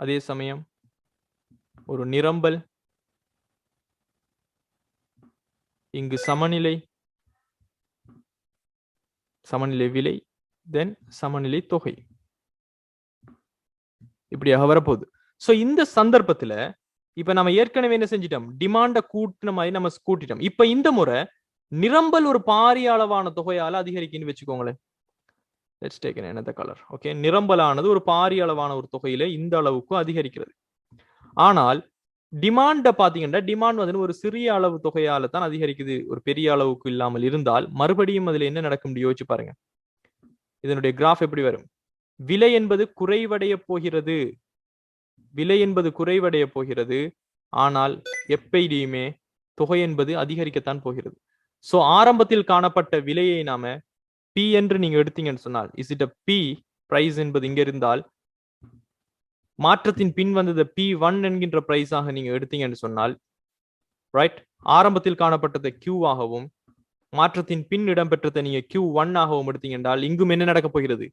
அதே சமயம் ஒரு நிரம்பல், இங்கு சமநிலை விலை, தென் சமநிலை தொகை, இப்படியாக வரப்போகுது. சோ இந்த சந்தர்ப்பத்துல இப்ப நம்ம ஏற்கனவே என்ன செஞ்சிட்டோம், டிமாண்ட கூட்டின மாதிரி நம்ம கூட்டிட்டோம். இப்ப இந்த முறை நிரம்பல் ஒரு பாரிய அளவான தொகையால அதிகரிக்குன்னு வச்சுக்கோங்களேன். Let's take another color. Okay, நிரம்பலானது ஒரு பாரிய அளவான ஒரு தொகையில இந்த அளவுக்கு அதிகரிக்கிறது. ஆனால் டிமாண்ட பாத்தீங்கன்னா டிமாண்ட் வந்து ஒரு சிறிய அளவு தொகையால தான் அதிகரிக்குது, ஒரு பெரிய அளவுக்கு இல்லாமல் இருந்தால் மறுபடியும் அதுல என்ன நடக்கும் யோசிச்சு பாருங்க. இதனுடைய கிராஃப் எப்படி வரும்? விலை என்பது குறைவடைய போகிறது, விலை என்பது குறைவடைய போகிறது, ஆனால் எப்படியுமே தொகை என்பது அதிகரிக்கத்தான் போகிறது. சோ ஆரம்பத்தில் காணப்பட்ட விலையை நாம P என்று நீங்க எடுத்தீங்கன்னு சொன்னால், is it a P price என்பது இங்க இருந்தால் மாற்றத்தின் பின் வந்தது P1 என்கின்ற பிரைஸாக நீங்க எடுத்தீங்கன்னு சொன்னால், ரைட், ஆரம்பத்தில் காணப்பட்டதை Q ஆகவும் மாற்றத்தின் பின் இடம்பெற்றதை நீங்க Q1 ஆகவும் எடுத்தீங்க என்றால் இங்கும் என்ன நடக்க போகிறது?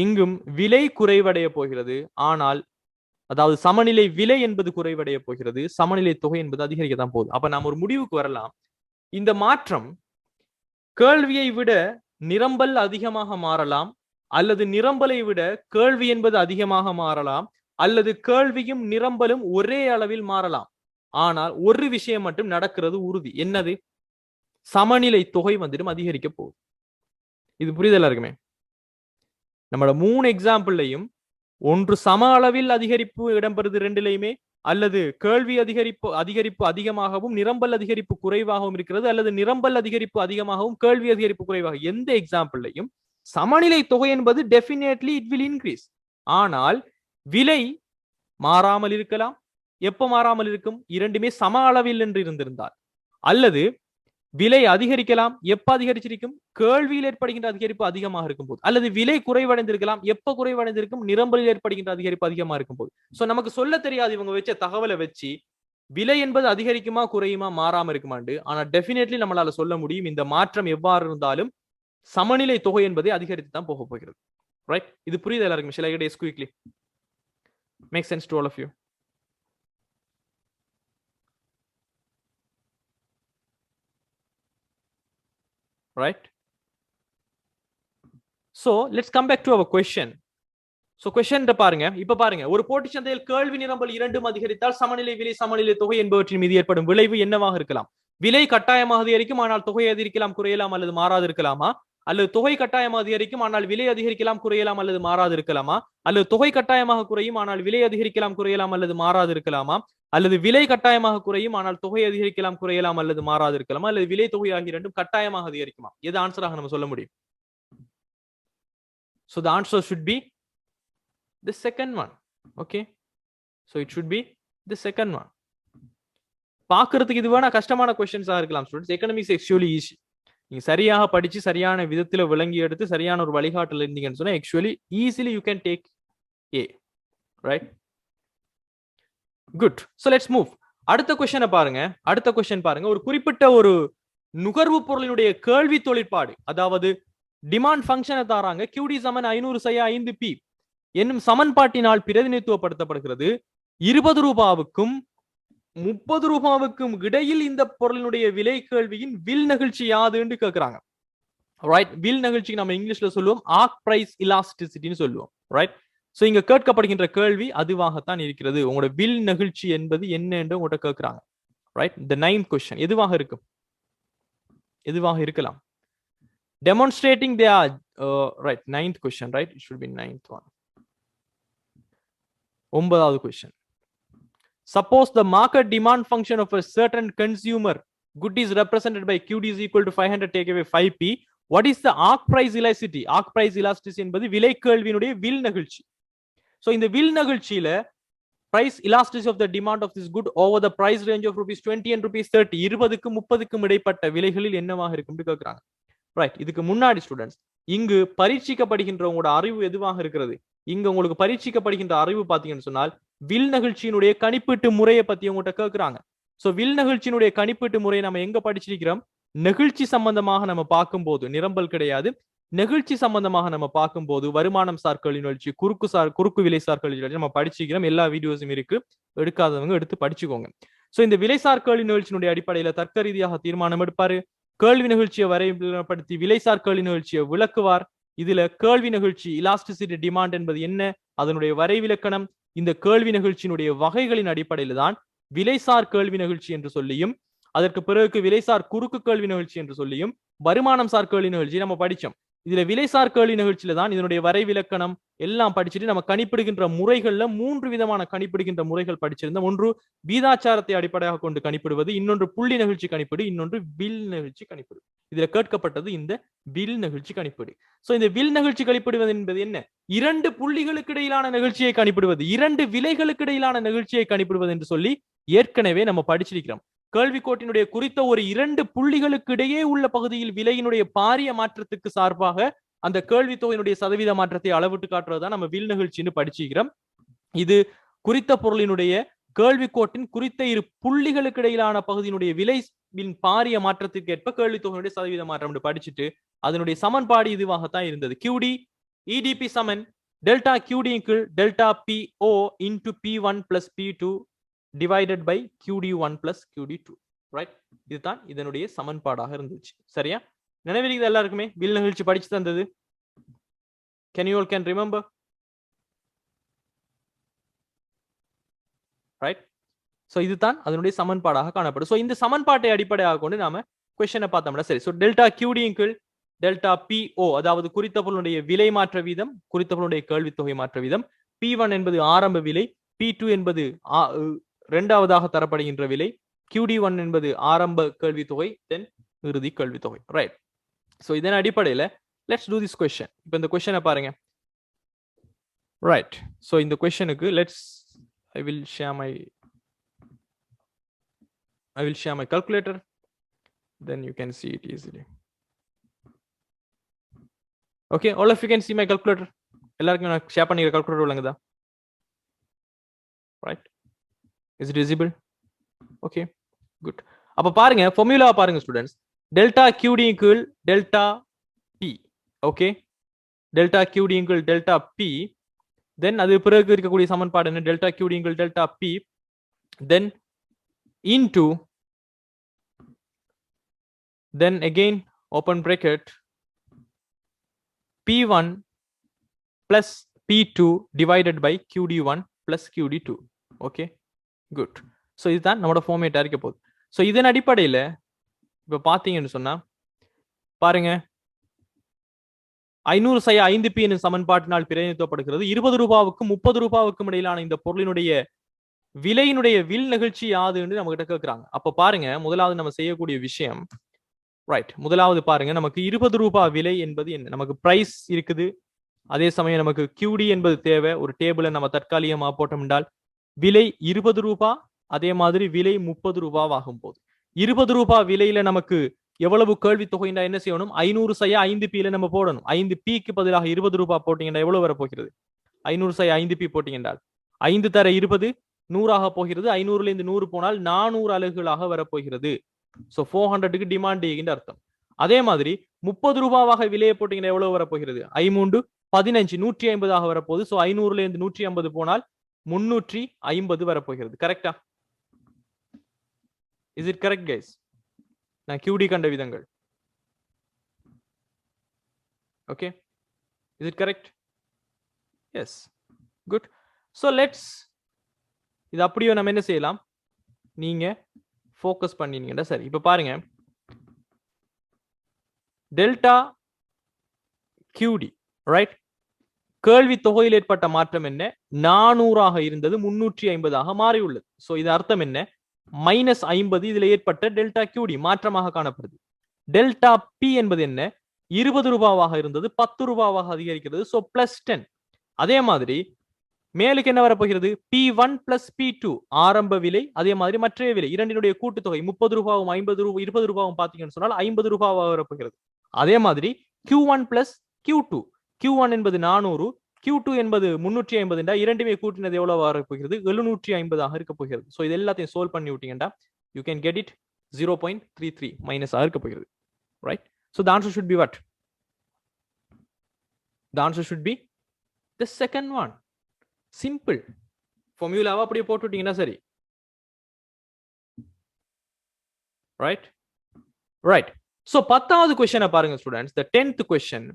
இங்கும் விலை குறைவடைய போகிறது. ஆனால் அதாவது சமநிலை விலை என்பது குறைவடைய போகிறது, சமநிலை தொகை என்பது அதிகரிக்க தான் போகுது. அப்ப நாம் ஒரு முடிவுக்கு வரலாம், இந்த மாற்றம் கேள்வியை விட நிரம்பல் அதிகமாக மாறலாம், அல்லது நிரம்பலை விட கேள்வி என்பது அதிகமாக மாறலாம், அல்லது கேள்வியும் நிரம்பலும் ஒரே அளவில் மாறலாம். ஆனால் ஒரு விஷயம் மட்டும் நடக்கிறது உறுதி. என்னது? சமநிலை தொகை வந்துடும் அதிகரிக்க போகுது. இது புரிதலா இருக்குமே? நம்மளோட 3 எக்ஸாம்பிள்லையும் ஒன்று சம அளவில் அதிகரிப்பு இடம்பெறுது ரெண்டுலையுமே, அல்லது கேள்வி அதிகரிப்பு அதிகமாகவும் நிரம்பல் அதிகரிப்பு குறைவாகவும் இருக்கிறது, அல்லது நிரம்பல் அதிகரிப்பு அதிகமாகவும் கேள்வி அதிகரிப்பு குறைவாக. எந்த எக்ஸாம்பிள்லையும் சமநிலை தொகை என்பது டெஃபினெட்லி இட் வில் இன்க்ரீஸ். ஆனால் விலை மாறாமல் இருக்கலாம். எப்ப மாறாமல் இருக்கும்? இரண்டுமே சம அளவில் என்று இருந்திருந்தால். அல்லது விலை அதிகரிக்கலாம். எப்ப அதிகரிச்சிருக்கும்? கேள்வியில் ஏற்படுகின்ற அதிகரிப்பு அதிகமாக இருக்கும் போது. அல்லது விலை குறைவடைந்திருக்கலாம். எப்ப குறைவடைந்திருக்கும்? நிரம்பலில் ஏற்படுகின்ற அதிகரிப்பு அதிகமாக இருக்கும் போது. சோ நமக்கு சொல்ல தெரியாது இவங்க வச்ச தகவலை வச்சு விலை என்பது அதிகரிக்குமா குறையுமா மாறாம இருக்குமாண்டு. ஆனா டெஃபினெட்லி நம்மளால சொல்ல முடியும் இந்த மாற்றம் எவ்வாறு இருந்தாலும் சமநிலை தொகை என்பதை அதிகரித்து தான் போக போகிறது. ரைட்? இது புரியுது எல்லாருக்கும்? Shall I get quickly? Make sense to all of you? Right? So let's come back to our question. So question பாருங்க. இப்ப பாருங்க, ஒரு போட்டி சந்தையில் கேள்வி நிரம்பல் இரண்டும் அதிகரித்தால் சமநிலை விலை சமநிலை தொகை என்பவற்றின் மீது ஏற்படும் விளைவு என்னவாக இருக்கலாம்? விலை கட்டாயமாக அதிகரிக்கும், ஆனால் தொகை அதிகரிக்கலாம் குறையலாம் அல்லது மாறாது இருக்கலாமா? அல்லது தொகை கட்டாயமாக அதிகரிக்கும், ஆனால் விலை அதிகரிக்கலாம் குறையலாம் அல்லது மாறாது இருக்கலாமா? அல்லது தொகை கட்டாயமாக குறையும், ஆனால் விலை அதிகரிக்கலாம் குறையலாம் அல்லது மாறாது இருக்கலாமா? அல்லது விலை கட்டாயமாக குறையும், ஆனால் தொகை அதிகரிக்கலாம் குறையலாம் அல்லது மாறாது இருக்கலாமா? அல்லது விலை தொகை ஆகிய இரண்டும் கட்டாயமாக அதிகரிக்குமா? எது ஆன்சராக நம்ம சொல்ல முடியும்? So the answer should be the second one. Okay, so it should be the second one. பாக்குறதுக்கு இது வேணா கஷ்டமான क्वेश्चंसா இருக்கலாம் ஸ்டூடண்ட்ஸ். Economics actually easy. நீங்க சரியாக படிச்சு சரியான விதத்துல விளங்கி எடுத்து சரியான ஒரு வழிகாட்டல் இருந்தீங்கன்னு சொன்னா actually easily you can take A. Right? Good. So let's move. அடுத்த क्वेश्चனை பாருங்க. அடுத்த क्वेश्चन பாருங்க. ஒரு குறிப்பிட்ட ஒரு நுகர்வு பொருளினுடைய கேள்வி தொழிற்பாடு, அதாவது டிமாண்ட் ஃபங்க்ஷனை தாராங்க. QD சமன் 500/5P என்னும் சமன்பாட்டினால் பிரதிநிதித்துவப்படுத்தப்படுகிறது. 20 ரூபாவுக்கும் 30 ரூபாவுக்கும் இடையில் இந்த பொருளினுடைய விலை கேள்வியின் வில் நெகிழ்ச்சி யாதுன்னு கேட்கிறாங்க. ரைட்? வில் நெகிழ்ச்சிக்கு நம்ம இங்கிலீஷ்ல சொல்லுவோம் ஆர்க் பிரைஸ் இலாஸ்டிசிட்டின்னு சொல்லுவோம். ரைட்? சோ இங்க கேட்கப்படுகின்ற கேள்வி அதுவாகத்தான் இருக்கிறது. உங்களோட வில் நெகிழ்ச்சி என்பது என்ன என்று உங்கள்கிட்ட கேட்கிறாங்க. ரைட்? the 9th question எதுவாக இருக்கும்? எதுவாக இருக்கலாம்? Demonstrating they are right, 9th question, right? It should be 9th one. 9th question. Suppose the market demand function of a certain consumer good is represented by QD is equal to 500 take away 5P. What is the arc price elasticity? Arc price elasticity என்பது விலை கேள்வியினுடைய வில் நெகிழ்ச்சி. So இந்த will நெகிழ்ச்சியில price elasticity of the demand of this good over the price range of rupees 20 and rupees 30 20க்கும் 30க்கும் இடைப்பட்ட விலைகளில் என்னவாக இருக்கும்னு கேக்குறாங்க. ரைட்? இதுக்கு முன்னாடி ஸ்டூடெண்ட்ஸ் இங்கு பரீட்சிக்கப்படுகின்ற உங்களோட அறிவு எதுவாக இருக்கிறது? இங்க உங்களுக்கு பரீட்சிக்கப்படுகின்ற அறிவு பாத்தீங்கன்னு சொன்னால் வில் நெகிழ்ச்சியினுடைய கணிப்பீட்டு முறையை பத்தி உங்கள்கிட்ட கேட்கிறாங்க. சோ வில் நெகிழ்ச்சியினுடைய கணிப்பீட்டு முறையை நம்ம எங்க படிச்சிருக்கிறோம்? நெகிழ்ச்சி சம்பந்தமாக நம்ம பார்க்கும்போது, நிரம்பல் கிடையாது, நெகிழ்ச்சி சம்பந்தமாக நம்ம பார்க்கும்போது வருமானம் சார் கேள்வி நிகழ்ச்சி, குறுக்கு விலை சார் கேள்வி நிகழ்ச்சி நம்ம படிச்சுக்கிறோம். எல்லா வீடியோஸும் இருக்கு, எடுக்காதவங்க எடுத்து படிச்சுக்கோங்க. சோ இந்த விலைசார் கேள்வி நிகழ்ச்சியினுடைய அடிப்படையில தர்க்க ரீதியாக தீர்மானம் எடுப்பாரு. கேள்வி நிகழ்ச்சியை வரைபடப்படுத்தி விலைசார் கேள்வி நிகழ்ச்சியை விளக்குவார். இதுல கேள்வி நிகழ்ச்சி இலாஸ்டிசிட்டி டிமாண்ட் என்பது என்ன, அதனுடைய வரைவிலக்கணம், இந்த கேள்வி நிகழ்ச்சியினுடைய வகைகளின் அடிப்படையில் தான் விலைசார் கேள்வி நிகழ்ச்சி என்று சொல்லியும், அதற்கு பிறகு விலைசார் குறுக்கு கேள்வி நிகழ்ச்சி என்று சொல்லியும் வருமானம் சார் கேள்வி நிகழ்ச்சி நம்ம படிச்சோம். இதுல விலைசார் கேள்வி நிகழ்ச்சியில தான் இதனுடைய வரைவிலக்கணம் எல்லாம் படிச்சுட்டு நம்ம கணிப்பிடுகின்ற முறைகள்ல 3 விதமான கணிப்பிடுகின்ற முறைகள் படிச்சிருந்தோம். ஒன்று வீதாச்சாரத்தை அடிப்படையாக கொண்டு கணிப்பிடுவது, இன்னொன்று புள்ளி நிகழ்ச்சி கணிப்பீடு, இன்னொன்று வில் நிகழ்ச்சி கணிப்பீடு. இதுல கேட்கப்பட்டது இந்த வில் நிகழ்ச்சி கணிப்பீடு. சோ இந்த வில் நிகழ்ச்சி கணிப்பிடுவது என்பது என்ன? 2 புள்ளிகளுக்கு இடையிலான நிகழ்ச்சியை கணிப்பிடுவது, 2 விலைகளுக்கு இடையிலான நிகழ்ச்சியை கணிப்பிடுவது என்று சொல்லி ஏற்கனவே நம்ம படிச்சிருக்கிறோம். கேள்வி கோட்டினுடைய குறித்த ஒரு 2 புள்ளிகளுக்கு இடையே உள்ள பகுதியில் விலையினுடைய பாரிய மாற்றத்துக்கு சார்பாக அந்த கேள்வி தொகையினுடைய சதவீத மாற்றத்தை அளவிட்டு காட்டுறதுதான் நம்ம வில் நிகழ்ச்சின்னு படிச்சுக்கிறோம். இது குறித்த பொருளினுடைய கேள்விக்கோட்டின் குறித்த இரு புள்ளிகளுக்கு இடையிலான பகுதியினுடைய விலையின் பாரிய மாற்றத்திற்கு ஏற்ப கேள்வித்தொகையினுடைய சதவீத மாற்றம் படிச்சுட்டு அதனுடைய சமன்பாடு இதுவாகத்தான் இருந்தது. QD EDP சமன் delta QD = delta PO into P1 plus P2 divided by QD1 plus QD2. Right, இதுதான் இதனுடைய சமன்பாடாக இருந்துச்சு. சரியா? நினைவில் எல்லாருக்குமே வில் நிகழ்ச்சி படிச்சு தந்தது. Can you all can remember? Right? So இதுதான் அதனுடைய சமன்பாடாக காணப்படும். So இந்த சமன்பாட்டை அடிப்படையாக கொண்டு நாம क्वेश्चனை பார்த்தோம்னா சரி. So delta QD = delta PO, அதாவது குறித்த பொருளுடைய விலை மாற்ற வீதம், குறித்த பொருளுடைய கேள்வித்தொகை மாற்ற வீதம். P1 என்பது ஆரம்ப விலை, P2 என்பது இரண்டாவதாக தரப்படுகின்ற விலை, QD1 என்பது ஆரம்ப கேள்வித்தொகை, தென் இறுதி கேள்வித்தொகை. ரைட். So இதன் அடிப்படையில let's do this question. இப்போ இந்த क्वेश्चனை பாருங்க. ரைட். So இந்த क्वेश्चனுக்கு I will share my calculator, then you can see it easily. Okay, all of you can see my calculator. எல்லாருக்கும் நான் ஷேர் பண்ணிக்கிற calculator உள்ளங்கதா? Right? Is it visible? Okay, good. அப்ப பாருங்க, formula பாருங்க students. Delta QD = delta P. Okay, delta QD = delta P. Then அது பிறகு இருக்கக்கூடிய சமன்பாடு என்ன? delta QD = delta P. Then into, then again open bracket, P1 plus P2 divided by QD1 plus QD2. Okay, good. So இதுதான் நம்மளோட ஃபார்மேட்டா இருக்க போகுது. So இதன் அடிப்படையில இப்ப பாத்தீங்கன்னு சொன்னா பாருங்க, 500/5p எனும் சமன்பாட்டினால் பிரதிநிதித்துவப்படுகிறது. 20 ரூபாவுக்கும் 30 ரூபாவுக்கும் இடையிலான இந்த பொருளினுடைய விலையினுடைய வில் நிகழ்ச்சி யாது என்று நம்ம கிட்ட கேட்கிறாங்க. அப்ப பாருங்க, முதலாவது நம்ம செய்யக்கூடிய விஷயம், ரைட், முதலாவது பாருங்க, நமக்கு 20 ரூபாய் விலை என்பது என்ன? நமக்கு பிரைஸ் இருக்குது, அதே சமயம் நமக்கு QD என்பது தேவை. ஒரு டேபிளை நம்ம தற்காலிகமா போட்டோம் என்றால் விலை 20 ரூபாய், அதே மாதிரி விலை 30 ரூபாய் ஆகும் போது 20 ரூபாய் விலையில நமக்கு எவ்வளவு கேள்வி தொகைண்டா என்ன செய்யணும்? 500/5p நம்ம போடணும். 5pக்கு பதிலாக 20 ரூபாய் போட்டீங்கன்னா எவ்வளவு வரப்போகிறது? 500/5p போட்டீங்கன்றால் 5 தர 20 100 போகிறது. 500ல இருந்து 100 போனால் 400 அலகுகளாக வரப்போகிறது. சோ 400க்கு டிமாண்ட் என்கிற அர்த்தம். அதே மாதிரி 30 ரூபாவாக விலையை போட்டீங்கன்னா எவ்வளவு வரப்போகிறது? 5 15 150 ஆக வரப்போகுது. சோ 500ல இருந்து 150 போனால் 350 வரப்போகிறது. கரெக்டா? Is it correct guys? நான் QD கண்ட விதங்கள். Okay, is it correct? Yes, good. So let's, இது அப்படியே நம்ம என்ன செய்யலாம், நீங்க ஃபோக்கஸ் பண்ணினீங்கடா சரி. இப்ப பாருங்க, டெல்டா QD, ரைட், கேள்வி தொகையில் ஏற்பட்ட மாற்றம் என்ன? 400 இருந்தது 350 மாறி உள்ளது. சோ இது அர்த்தம் என்ன? -50 இதுல ஏற்பட்ட டெல்டா QD மாற்றமாக காணப்படுது. டெல்டா P என்பது என்ன? 20 ரூபாவாக இருந்தது 10 ரூபாவாக அதிகரிக்கிறது. சோ +10. அதே மாதிரி மேலுக்கு என்ன வரப்போகிறது? P1 plus P2 ஆரம்ப விலை, அதே மாதிரி மற்ற விலை இரண்டினுடைய கூட்டுத்தொகை 30 ரூபாவும் 20 ரூபாவும் பாத்தீங்கன்னு சொன்னால் 50 ரூபாவாக வரப்போகிறது. அதே மாதிரி Q1 plus Q2, Q1 என்பது 400, Q2 என்பது 350, இரண்டுமே கூட்டினது எவ்வளவு வரப்போகிறது? 750 இருக்க போகிறது. சோ இது எல்லாத்தையும் சால்வ் பண்ணி விட்டீங்கன்னா you can get it 0.33 minus இருக்க போகிறது. Right? So the answer should be what? The answer should be the second one. Simple. Formula அப்படியே போட்டுட்டீங்கன்னா சரி. Right? Right. So 10வது क्वेश्चனை பாருங்க ஸ்டூடண்ட்ஸ். The 10th question.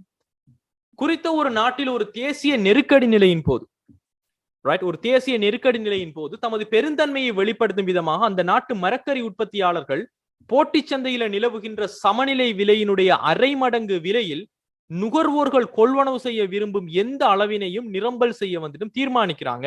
குறித்த ஒரு நாட்டில் ஒரு தேசிய நெருக்கடி நிலையின் போது, ரைட், ஒரு தேசிய நெருக்கடி நிலையின் போது தமது பெருந்தன்மையை வெளிப்படுத்தும் விதமாக அந்த நாட்டு மரக்கறி உற்பத்தியாளர்கள் போட்டி சந்தையில நிலவுகின்ற சமநிலை விலையினுடைய அரை மடங்கு விலையில் நுகர்வோர்கள் கொள்வனவு செய்ய விரும்பும் எந்த அளவினையும் நிரம்பல் செய்ய வந்துட்டு தீர்மானிக்கிறாங்க.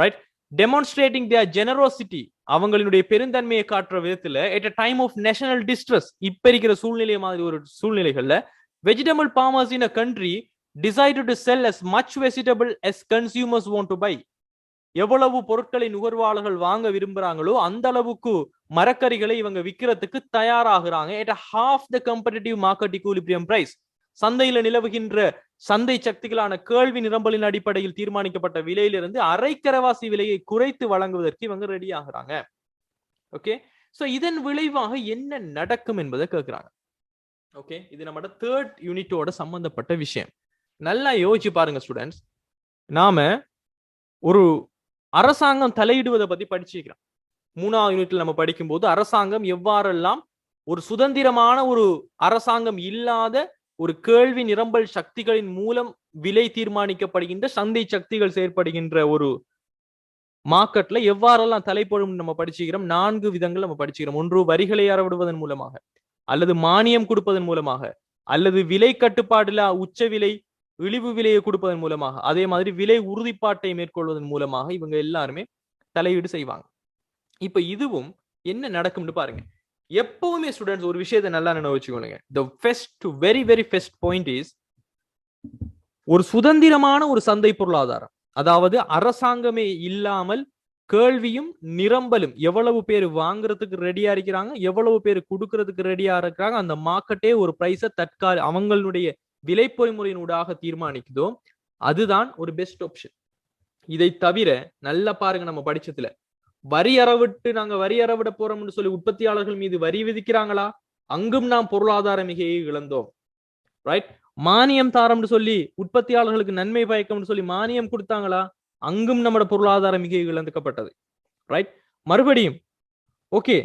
ரைட், டெமான்ஸ்ட்ரேட்டிங் their generosity, அவங்களுடைய பெருந்தன்மையை காட்டுற விதத்துல at a time of national distress, இப்ப இருக்கிற சூழ்நிலை மாதிரி ஒரு சூழ்நிலைகள்ல vegetable farmers in a country decided to sell as much vegetable as consumers want to buy. எவ்வளவு பொருட்களை நுகர்வாளர்கள் வாங்க விரும்புறாங்களோ அந்த அளவுக்கு மரக்கறிகளை இவங்க விக்கிறதுக்கு தயாராகிறாங்க at a half the competitive market equilibrium price. சந்தையில நிலவுகின்ற சந்தை சக்திகளான கேள்வி நிரம்பலின் அடிப்படையில் தீர்மானிக்கப்பட்ட விலையிலிருந்து அரைக்கரவாசி விலையை குறைத்து வழங்குவதற்கு இவங்க ரெடி ஆகுறாங்க. ஓகே, சோ இதன் விளைவாக என்ன நடக்கும் என்பதை கேட்கிறாங்க. ஓகே, இது நம்ம தேர்ட் யூனிட்டோட சம்பந்தப்பட்ட விஷயம். நல்லா யோசிச்சு பாருங்க ஸ்டூடெண்ட்ஸ். நாம ஒரு அரசாங்கம் தலையிடுவதை பத்தி படிச்சிருக்கிறோம். 3ஆவது யூனிட்ல நம்ம படிக்கும் போது அரசாங்கம் எவ்வாறெல்லாம் ஒரு சுதந்திரமான ஒரு அரசாங்கம் இல்லாத ஒரு கேள்வி நிரம்பல் சக்திகளின் மூலம் விலை தீர்மானிக்கப்படுகின்ற சந்தை சக்திகள் செயற்படுகின்ற ஒரு மார்க்கெட்ல எவ்வாறெல்லாம் தலைப்படும் நம்ம படிச்சுக்கிறோம். 4 விதங்கள் நம்ம படிச்சுக்கிறோம். ஒன்று, வரிகளை அறவிடுவதன் மூலமாக, அல்லது மானியம் கொடுப்பதன் மூலமாக, அல்லது விலை கட்டுப்பாடுல உச்ச விலை இழிவு விலையை கொடுப்பதன் மூலமாக, அதே மாதிரி விலை உறுதிப்பாட்டை மேற்கொள்வதன் மூலமாக இவங்க எல்லாருமே தலையீடு செய்வாங்க. இப்ப இதுவும் என்ன நடக்கும்னு பாருங்க. எப்பவுமே ஸ்டூடெண்ட்ஸ் ஒரு விஷயத்தை நல்லா நினைவு வச்சுக்கோங்க. the very first point is ஒரு சுதந்திரமான ஒரு சந்தை பொருளாதாரம், அதாவது அரசாங்கமே இல்லாமல் கேள்வியும் நிரம்பலும் எவ்வளவு பேர் வாங்குறதுக்கு ரெடியா இருக்கிறாங்க, எவ்வளவு பேர் கொடுக்கறதுக்கு ரெடியா இருக்கிறாங்க, அந்த மார்க்கெட்டே ஒரு பிரைஸை தற்கால அவங்களுடைய விலை பொறிமுறையினூடாக தீர்மானிக்குதோ அதுதான் ஒரு பெஸ்ட் ஆப்ஷன். இதை தவிர நல்லா பாருங்க, நம்ம படிச்சதுல நாங்க வரி அறவிட போறோம்னு சொல்லி உற்பத்தியாளர்கள் மீது வரி விதிக்கிறாங்களா, அங்கும் நாம் பொருளாதார மிகையை இழந்தோம். ரைட், மானியம் தாரம்னு சொல்லி உற்பத்தியாளர்களுக்கு நன்மை பயக்கம்னு சொல்லி மானியம் கொடுத்தாங்களா, அங்கும் நம்மட பொருளாதார மிகை இழந்துக்கப்பட்டது. ரைட், மறுபடியும் ஓகே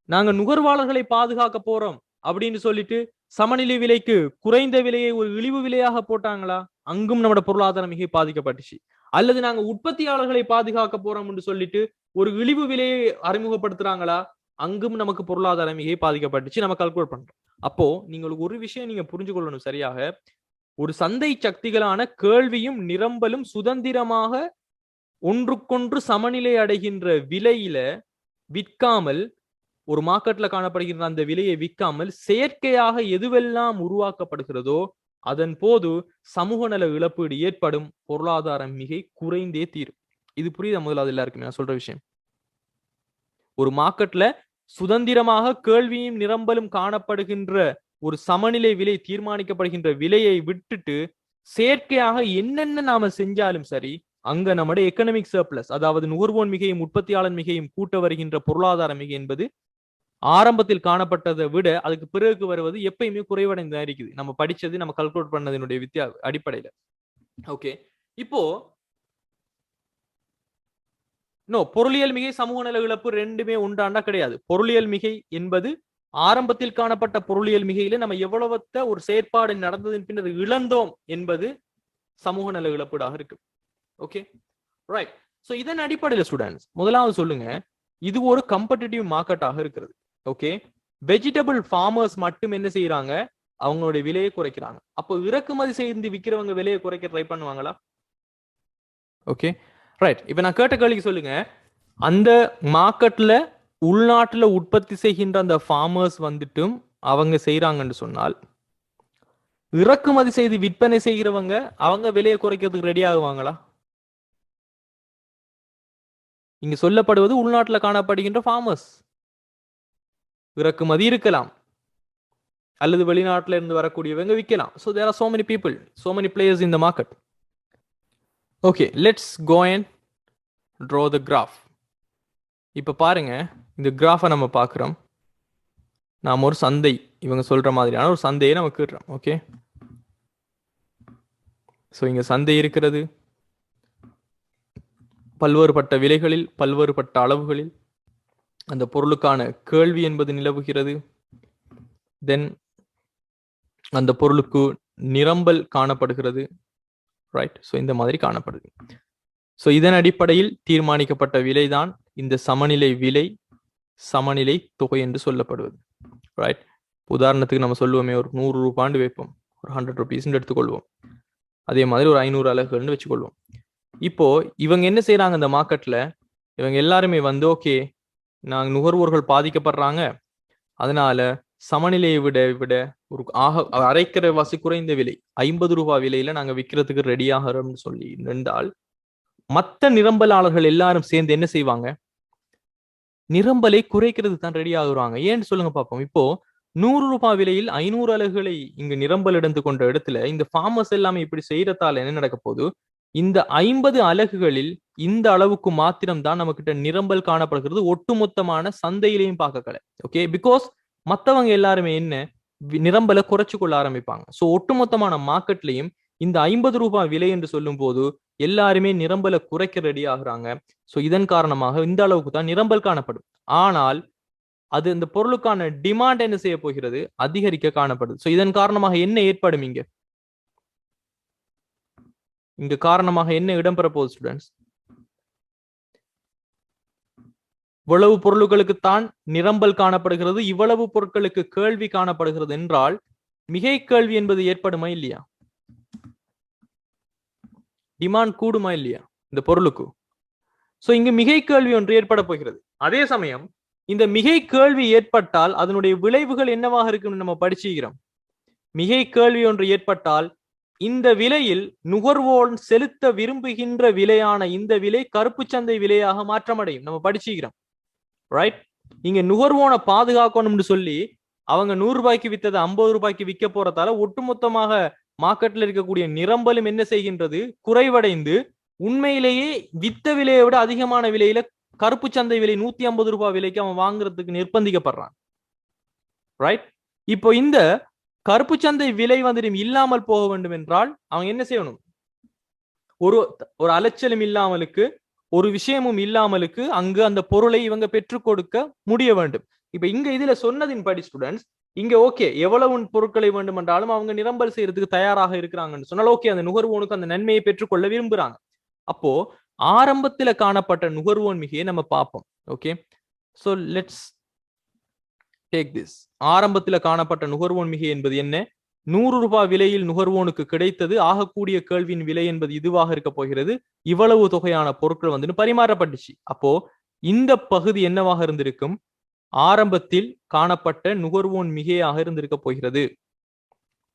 நாங்க நுகர்வாளர்களை பாதுகாக்க போறோம் அப்படின்னு சொல்லிட்டு சமநிலை விலைக்கு குறைந்த விலையை ஒரு இழிவு விலையாக போட்டாங்களா, அங்கும் நம்மட பொருளாதார மிகை பாதிக்கப்பட்டுச்சு. அல்லது நாங்க உற்பத்தியாளர்களை பாதுகாக்க போறோம் என்று சொல்லிட்டு ஒரு இழிவு விலையை அறிமுகப்படுத்துறாங்களா, அங்கும் நமக்கு பொருளாதார மிகை பாதிக்கப்பட்டுச்சு. நம்ம கால்குலேட் பண்றோம். அப்போ நீங்களுக்கு ஒரு விஷயம் நீங்க புரிஞ்சு கொள்ளணும் சரியாக, ஒரு சந்தை சக்திகளான கேள்வியும் நிரம்பலும் சுதந்திரமாக ஒன்றுக்கொன்று சமநிலை அடைகின்ற விலையில விற்காமல், ஒரு மார்க்கெட்ல காணப்படுகின்ற அந்த விலையை விற்காமல் செயற்கையாக எதுவெல்லாம் உருவாக்கப்படுகிறதோ அதன் போது சமூக நல இழப்பீடு ஏற்படும், பொருளாதார மிகை குறைந்தே தீரும். இது புரியுதா முதலாவது எல்லாருக்குமே நான் சொல்ற விஷயம்? ஒரு மார்க்கெட்ல சுதந்திரமாக கேள்வியும் நிரம்பலும் காணப்படுகின்ற ஒரு சமநிலை விலை தீர்மானிக்கப்படுகின்ற விலையை விட்டுட்டு செயற்கையாக என்னென்ன நாம செஞ்சாலும் சரி, அங்க நம்முடைய எக்கனாமிக் சர்ப்ளஸ், அதாவது நுகர்வோன் மிகையும் உற்பத்தியாளர் மிகையும் கூட்ட வருகின்ற பொருளாதார மிகை என்பது ஆரம்பத்தில் காணப்பட்டதை விட அதுக்கு பிறகு வருவது எப்பயுமே குறைவடைந்துதான் இருக்குது. நம்ம படிச்சது, நம்ம கல்குலேட் பண்ணதனுடைய அடிப்படையில. ஓகே, இப்போ பொருளியல் மிகை சமூக நல இழப்பு ரெண்டுமே உண்டாண்டா கிடையாது. பொருளியல் மிகை என்பது ஆரம்பத்தில் காணப்பட்ட பொருளியல் மிகையில நம்ம எவ்வளவத்த ஒரு செயற்பாடு நடந்ததின் பின்னர் இழந்தோம் என்பது சமூக நல இழப்பீடாக இருக்கு. Okay right. சோ இதன் அடிப்படையில் ஸ்டூடெண்ட்ஸ் முதலாவது சொல்லுங்க, இது ஒரு கம்படிட்டிவ் மார்க்கெட்டாக இருக்கிறது. ஓகே, வெஜிடபிள் ஃபார்மர்ஸ் மட்டும் என்ன செய்யறாங்க, அவங்களுடைய விலையை குறைக்கிறாங்க. அப்போ இறக்குமதி செய்து விற்கிறவங்க விலையை குறைக்க ட்ரை பண்ணுவாங்களா? Okay right. இப்ப நான் கேட்ட கேள்விக்கு சொல்லுங்க, அந்த மார்க்கெட்ல உள்நாட்டுல உற்பத்தி செய்கின்ற அந்த ஃபார்மர்ஸ் வந்துட்டும் அவங்க செய்யறாங்கன்னு சொன்னால், இறக்குமதி செய்து விற்பனை செய்கிறவங்க அவங்க விலையை குறைக்கிறதுக்கு ரெடி ஆகுவாங்களா? இங்க சொல்லப்படுவது உள்நாட்டுல காணப்படுகின்ற ஃபார்மர்ஸ். இறக்குமதி இருக்கலாம், அல்லது வெளிநாட்டுல இருந்து வரக்கூடியவங்க விற்கலாம். So there are so many people, so many players in the market. Okay, let's go and draw the graph. இப்ப பாருங்க, இந்த கிராஃபை நம்ம பார்க்கிறோம். நாம ஒரு சந்தை, இவங்க சொல்ற மாதிரியான ஒரு சந்தையை நம்ம கேட்கிறோம். ஓகே, ஸோ இங்க சந்தை இருக்கிறது, பல்வேறுபட்ட விலைகளில் பல்வேறுபட்ட அளவுகளில் அந்த பொருளுக்கான கேள்வி என்பது நிலவுகிறது. தென் அந்த பொருளுக்கு நிரம்பல் காணப்படுகிறது. ரைட், ஸோ இந்த மாதிரி காணப்படுது. ஸோ இதன் அடிப்படையில் தீர்மானிக்கப்பட்ட விலைதான் இந்த சமநிலை விலை, சமநிலை தொகை என்று சொல்லப்படுவது. ரைட், உதாரணத்துக்கு நம்ம சொல்லுவோமே, ஒரு 100 ரூபான்னு வைப்போம், ஒரு 100 rupees எடுத்துக்கொள்வோம். அதே மாதிரி ஒரு 500 அலகுகள்னு வச்சுக்கொள்வோம். இப்போ இவங்க என்ன செய்யறாங்க, இந்த மார்க்கெட்ல இவங்க எல்லாருமே வந்து ஓகே நாங்க நுகர்வோர்கள் பாதிக்கப்படுறாங்க, அதனால சமநிலையை விட ஒரு அரைக்கிற வாசி குறைந்த விலை 50 ரூபாய் விலையில நாங்க விற்கிறதுக்கு ரெடி ஆகிறோம்னு சொல்லி நின்றால், மற்ற நிரம்பலாளர்கள் எல்லாரும் சேர்ந்து என்ன செய்வாங்க, நிரம்பலை குறைக்கிறது தான் ரெடி ஆகுறாங்க. ஏன்னு சொல்லுங்க பார்ப்போம். இப்போ 100 ரூபாய் விலையில் 500 அலகுகளை இங்கு நிரம்பல் எடுத்து கொண்ட இடத்துல இந்த ஃபார்மர்ஸ் எல்லாமே இப்படி செய்யறதால என்ன நடக்க போகுது, இந்த 50 அலகுகளில் இந்த அளவுக்கு மாத்திரம் தான் நம்ம கிட்ட நிரம்பல் காணப்படுகிறது ஒட்டுமொத்தமான சந்தையிலையும் பார்க்கல. ஓகே, பிகாஸ் மத்தவங்க எல்லாருமே என்ன நிரம்பலை குறைச்சு கொள்ள ஆரம்பிப்பாங்க. சோ ஒட்டுமொத்தமான மார்க்கெட்லயும் இந்த 50 ரூபாய் விலை என்று சொல்லும் போது எல்லாருமே நிரம்பலை குறைக்க ரெடி ஆகுறாங்க. சோ இதன் காரணமாக இந்த அளவுக்கு தான் நிரம்பல் காணப்படும். ஆனால் அது இந்த பொருளுக்கான டிமாண்ட் என்ன செய்ய போகிறது, அதிகரிக்க காணப்படுது. சோ இதன் காரணமாக என்ன ஏற்படும், இங்க காரணமாக என்ன இடம்பெற போகுது ஸ்டூடெண்ட்ஸ்? இவ்வளவு பொருட்களுக்குத்தான் நிரம்பல் காணப்படுகிறது, இவ்வளவு பொருட்களுக்கு கேள்வி காணப்படுகிறது என்றால் மிகை கேள்வி என்பது ஏற்படுமா இல்லையா? டிமாண்ட் கூடுமா இல்லையா இந்த பொருளுக்கு? சோ இங்கு மிகை கேள்வி ஒன்று ஏற்பட போகிறது. அதே சமயம் இந்த மிகை கேள்வி ஏற்பட்டால் அதனுடைய விளைவுகள் என்னவாக இருக்கும் நம்ம படிச்சுக்கிறோம். மிகை கேள்வி ஒன்று ஏற்பட்டால் இந்த விலையில் நுகர்வோர் செலுத்த விரும்புகின்ற விலையான இந்த விலை கருப்பு சந்தை விலையாக மாற்றமடையும். நம்ம படிச்சுக்கிறோம், ரைட்? இங்க நுகர்வோனை பாதுகாக்கணும்னு சொல்லி அவங்க 100 ரூபாய்க்கு வித்ததை 50 ரூபாய்க்கு விற்க போறதால ஒட்டுமொத்தமாக மார்க்கெட்ல இருக்கக்கூடிய நிரம்பலும் என்ன செய்கின்றது, குறைவடைந்து உண்மையிலேயே வித்த விலையை விட அதிகமான விலையில கருப்பு சந்தை விலை 150 ரூபாய் விலைக்கு அவன் வாங்குறதுக்கு நிர்பந்திக்கப்படுறான், ரைட்? இப்போ இந்த கருப்பு சந்தை விலை வந்துட்டு இல்லாமல் போக வேண்டும் என்றால் அவங்க என்ன செய்யணும்? ஒரு அலைச்சலும் இல்லாமலுக்கு, ஒரு விஷயமும் இல்லாமலுக்கு அங்கு அந்த பொருளை இவங்க பெற்றுக் கொடுக்க முடிய வேண்டும். இப்ப இங்க இதுல சொன்னதின் படி ஸ்டூடெண்ட்ஸ், இங்க ஓகே எவ்வளவு பொருட்களை வேண்டும் என்றாலும் அவங்க நிரம்பல் செய்யறதுக்கு தயாராக இருக்கிறாங்கன்னு சொன்னால் ஓகே, அந்த நுகர்வோனுக்கு அந்த நன்மையை பெற்றுக்கொள்ள விரும்புறாங்க. அப்போ ஆரம்பத்துல காணப்பட்ட நுகர்வோன் மிகையை நம்ம பார்ப்போம். Okay, so let's take this. ஆரம்பத்துல காணப்பட்ட நுகர்வோன் மிகை என்பது என்ன? 100 ரூபாய் விலையில் நுகர்வோனுக்கு கிடைத்தது. ஆகக்கூடிய கேள்வியின் விலை என்பது இதுவாக இருக்க போகிறது. இவ்வளவு தொகையான பொருட்கள் வந்து பரிமாறப்பட்டுச்சு. அப்போ இந்த பகுதி என்னவாக இருந்திருக்கும்? ஆரம்பத்தில் காணப்பட்ட நுகர்வோன் மிகையாக இருந்திருக்க போகிறது,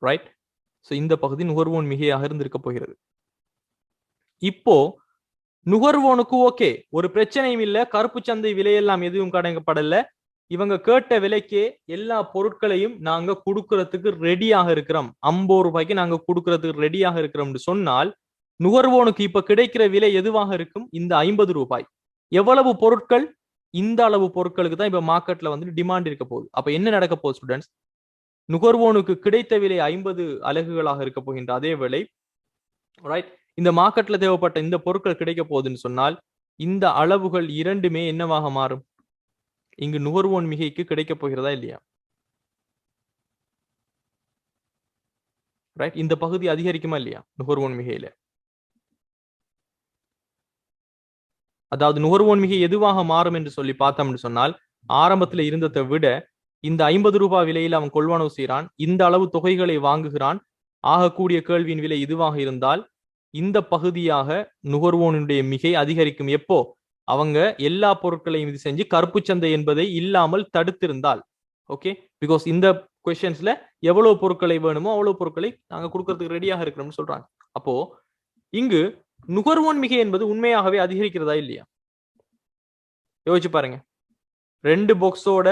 ரைட்? சோ இந்த பகுதி நுகர்வோன் மிகையாக இருந்திருக்க போகிறது. இப்போ நுகர்வோனுக்கு ஓகே, ஒரு பிரச்சனையும் இல்ல, கருப்பு சந்தை விலையெல்லாம் எதுவும் கடங்கப்படல, இவங்க கேட்ட விலைக்கே எல்லா பொருட்களையும் நாங்க கொடுக்கறதுக்கு ரெடியாக இருக்கிறோம், 50 ரூபாய்க்கு நாங்க கொடுக்கறதுக்கு ரெடியாக இருக்கிறோம்னு சொன்னால் நுகர்வோனுக்கு இப்ப கிடைக்கிற விலை எதுவாக இருக்கும்? இந்த 50 ரூபாய். எவ்வளவு பொருட்கள்? இந்த அளவு பொருட்களுக்கு தான் இப்ப மார்க்கெட்ல வந்து டிமாண்ட் இருக்க போகுது. அப்ப என்ன நடக்க போகுது ஸ்டூடெண்ட்ஸ்? நுகர்வோனுக்கு கிடைத்த விலை 50 அலகுகளாக இருக்க போகின்ற அதே விலை, ரைட்? இந்த மார்க்கெட்ல தேவைப்பட்ட இந்த பொருட்கள் கிடைக்க போகுதுன்னு சொன்னால் இந்த அளவுகள் இரண்டுமே என்னவாக மாறும்? இங்கு நுகர்வோன் மிகைக்கு கிடைக்க போகிறதா இல்லையா? ரைட்? இந்த பகுதி அதிகரிக்குமா இல்லையா நுகர்வோன் மிகையில? அதாவது நுகர்வோன் மிகை எதுவாக மாறும் என்று சொல்லி பார்த்தோம்னு சொன்னால் ஆரம்பத்துல இருந்ததை விட இந்த 50 ரூபாய் விலையில் அவன் கொள்வனவு செய்யறான், இந்த அளவு தொகைகளை வாங்குகிறான். ஆகக்கூடிய கேள்வியின் விலை இதுவாக இருந்தால் இந்த பகுதியாக நுகர்வோனுடைய மிகை அதிகரிக்கும். எப்போ? அவங்க எல்லா பொருட்களையும் இது செஞ்சு கருப்பு சந்தை என்பதை இல்லாமல் தடுத்திருந்தால். ஓகே, பிகாஸ் இந்த கொஸ்டின்ஸ்ல எவ்வளவு பொருட்களை வேணுமோ அவ்வளவு பொருட்களை நாங்க கொடுக்கறதுக்கு ரெடியாக இருக்கிறோம்னு சொல்றாங்க. அப்போ இங்கு நுகர்வோன் மிகை என்பது உண்மையாகவே அதிகரிக்கிறதா இல்லையா? யோசிச்சு பாருங்க. 2 பாக்ஸோட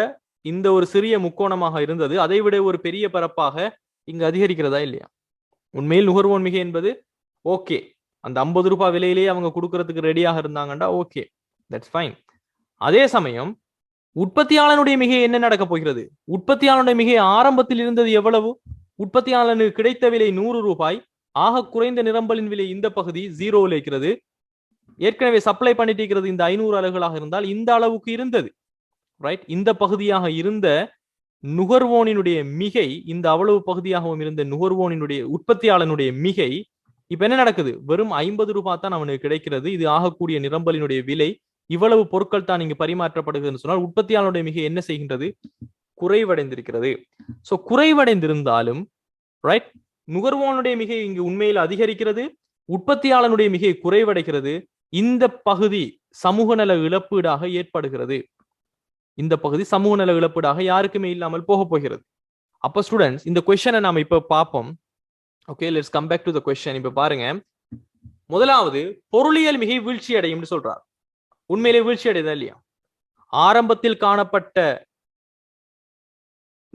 இந்த ஒரு சிறிய முக்கோணமாக இருந்தது, அதை விட ஒரு பெரிய பரப்பாக இங்கு அதிகரிக்கிறதா இல்லையா? உண்மையில் நுகர்வோன் மிகை என்பது ஓகே, அந்த 50 ரூபாய் விலையிலேயே அவங்க கொடுக்கறதுக்கு ரெடியாக இருந்தாங்கண்டா ஓகே, தட்ஸ் ஃபைன். அதே சமயம் உற்பத்தியாளனுடைய மிகை என்ன நடக்க போகிறது? உற்பத்தியாளனுடைய மிகை ஆரம்பத்தில் இருந்தது எவ்வளவு? உற்பத்தியாளனுக்கு கிடைத்த விலை 100 ரூபாய். ஆக குறைந்த நிரம்பலின் விலை இந்த பகுதி 0 இருக்கிறது. ஏற்கனவே சப்ளை பண்ணிட்டு இருக்கிறது இந்த 500 அலகுகளாக இருந்தால் இந்த அளவுக்கு இருந்தது, ரைட்? இந்த பகுதியாக இருந்த நுகர்வோனினுடைய மிகை, இந்த அவ்வளவு பகுதியாகவும் இருந்த நுகர்வோனினுடைய உற்பத்தியாளனுடைய மிகை இப்ப என்ன நடக்குது? வெறும் 50 ரூபாய் தான் அவனுக்கு கிடைக்கிறது. இது ஆகக்கூடிய நிரம்பலினுடைய விலை. இவ்வளவு பொருட்கள் தான் இங்கு பரிமாற்றப்படுகிறது சொன்னால் உற்பத்தியாளனுடைய மிகை என்ன செய்கின்றது? குறைவடைந்திருக்கிறது. சோ குறைவடைந்திருந்தாலும் ரைட், நுகர்வோனுடைய மிகை இங்கு உண்மையில் அதிகரிக்கிறது, உற்பத்தியாளனுடைய மிகை குறைவடைகிறது. இந்த பகுதி சமூக நல இழப்பீடாக ஏற்படுகிறது. இந்த பகுதி சமூக நல இழப்பீடாக யாருக்குமே இல்லாமல் போக போகிறது. அப்ப ஸ்டூடெண்ட்ஸ் இந்த கொஸ்டினை நாம இப்ப பார்ப்போம். Okay, let's come back to the question. இப்ப பாருங்க, முதலாவது பொருளியல் மிகை வீழ்ச்சி அடையும் சொல்றார். உண்மையிலே வீழ்ச்சி அடையதா இல்லையா? ஆரம்பத்தில் காணப்பட்ட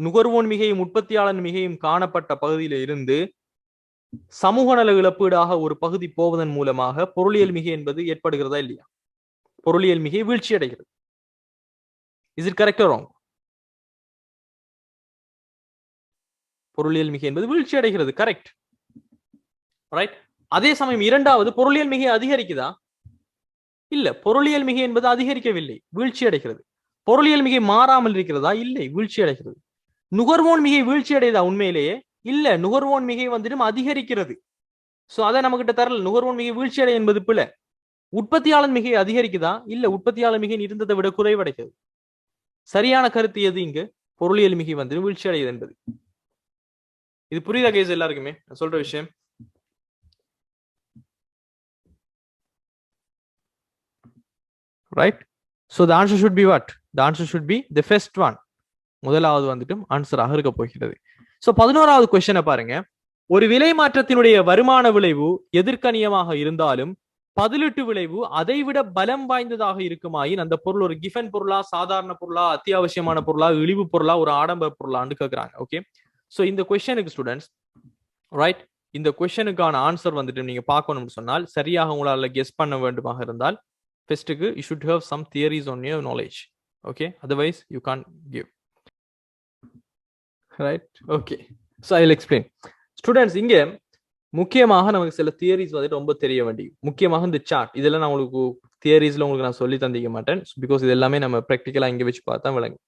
நுகர்வோன் மிகையும் உற்பத்தியாளன் மிகையும் காணப்பட்ட பகுதியில இருந்து சமூக நல இழப்பீடாக ஒரு பகுதி போவதன் மூலமாக பொருளியல் மிகை என்பது ஏற்படுகிறதா இல்லையா? பொருளியல் மிகை வீழ்ச்சி அடைகிறது. Is it correct R wrong? பொருளியல் மிகை என்பது வீழ்ச்சி அடைகிறது. Correct, right. அதே சமயம் இரண்டாவது பொருளியல் மிகை அதிகரிக்குதா? இல்ல, பொருளியல் மிகை என்பது அதிகரிக்கவில்லை, வீழ்ச்சி அடைகிறது. பொருளியல் மிகை மாறாமல் இருக்கிறதா? இல்லை, வீழ்ச்சி அடைகிறது. நுகர்வோன் மிகை வீழ்ச்சி அடையதா? உண்மையிலேயே இல்ல, நுகர்வோன் மிகை வந்துட்டு அதிகரிக்கிறது. சோ அதை நம்ம கிட்ட தரல. நுகர்வோன் மிகை வீழ்ச்சி அடை என்பது பிள்ளை. உற்பத்தியாளர் மிகை அதிகரிக்குதா? இல்ல, உற்பத்தியாளர் மிகை இருந்ததை விட குறைவடைகிறது. சரியான கருத்து எது இங்கு? பொருளியல் மிகை வந்து வீழ்ச்சி அடையுது என்பது. இது புரியுதா கேஸ் எல்லாருக்குமே நான் சொல்ற விஷயம்? Right. So the answer should be what? The answer should be the first one. முதலாவது வந்துட்டு ஆன்சராக இருக்க போகிறது. சோ 11வது क्वेश्चனை பாருங்க. ஒரு விலை மாற்றத்தினுடைய வருமான விளைவு எதிர்க்கணியமாக இருந்தாலும் பதிலீட்டு விளைவு அதைவிட பலம் வாய்ந்ததாக இருக்குமாயின் அந்த பொருள் ஒரு கிஃபன் பொருளா, சாதாரண பொருளா, அத்தியாவசியமான பொருளா, இழிவு பொருளா, ஒரு ஆடம்பர பொருளான்னு கேக்குறாங்க. ஓகே, சோ இந்த क्वेश्चனுக்கு ஸ்டூடெண்ட்ஸ், ரைட், இந்த क्वेश्चனுக்கான ஆன்சர் வந்துட்டு நீங்க பார்க்கணும்னு சொன்னால், சரியாக உங்களால கெஸ் பண்ண வேண்டுமாக இருந்தால் first you should have some theories on your knowledge. Okay, otherwise you can't give. Right? Okay, so I'll explain. Students, இங்க முக்கியமாக நமக்கு சில தியரிஸ் வந்து ரொம்ப தெரிய வேண்டியது. முக்கியமாக இந்த சார்ட் இதெல்லாம் நான் உங்களுக்கு தியரிஸ்ல உங்களுக்கு நான் சொல்லி தந்திக்க மாட்டேன், பிகாஸ் இது எல்லாமே நம்ம பிராக்டிக்கலா இங்க வச்சு பார்த்தா விளங்கும்.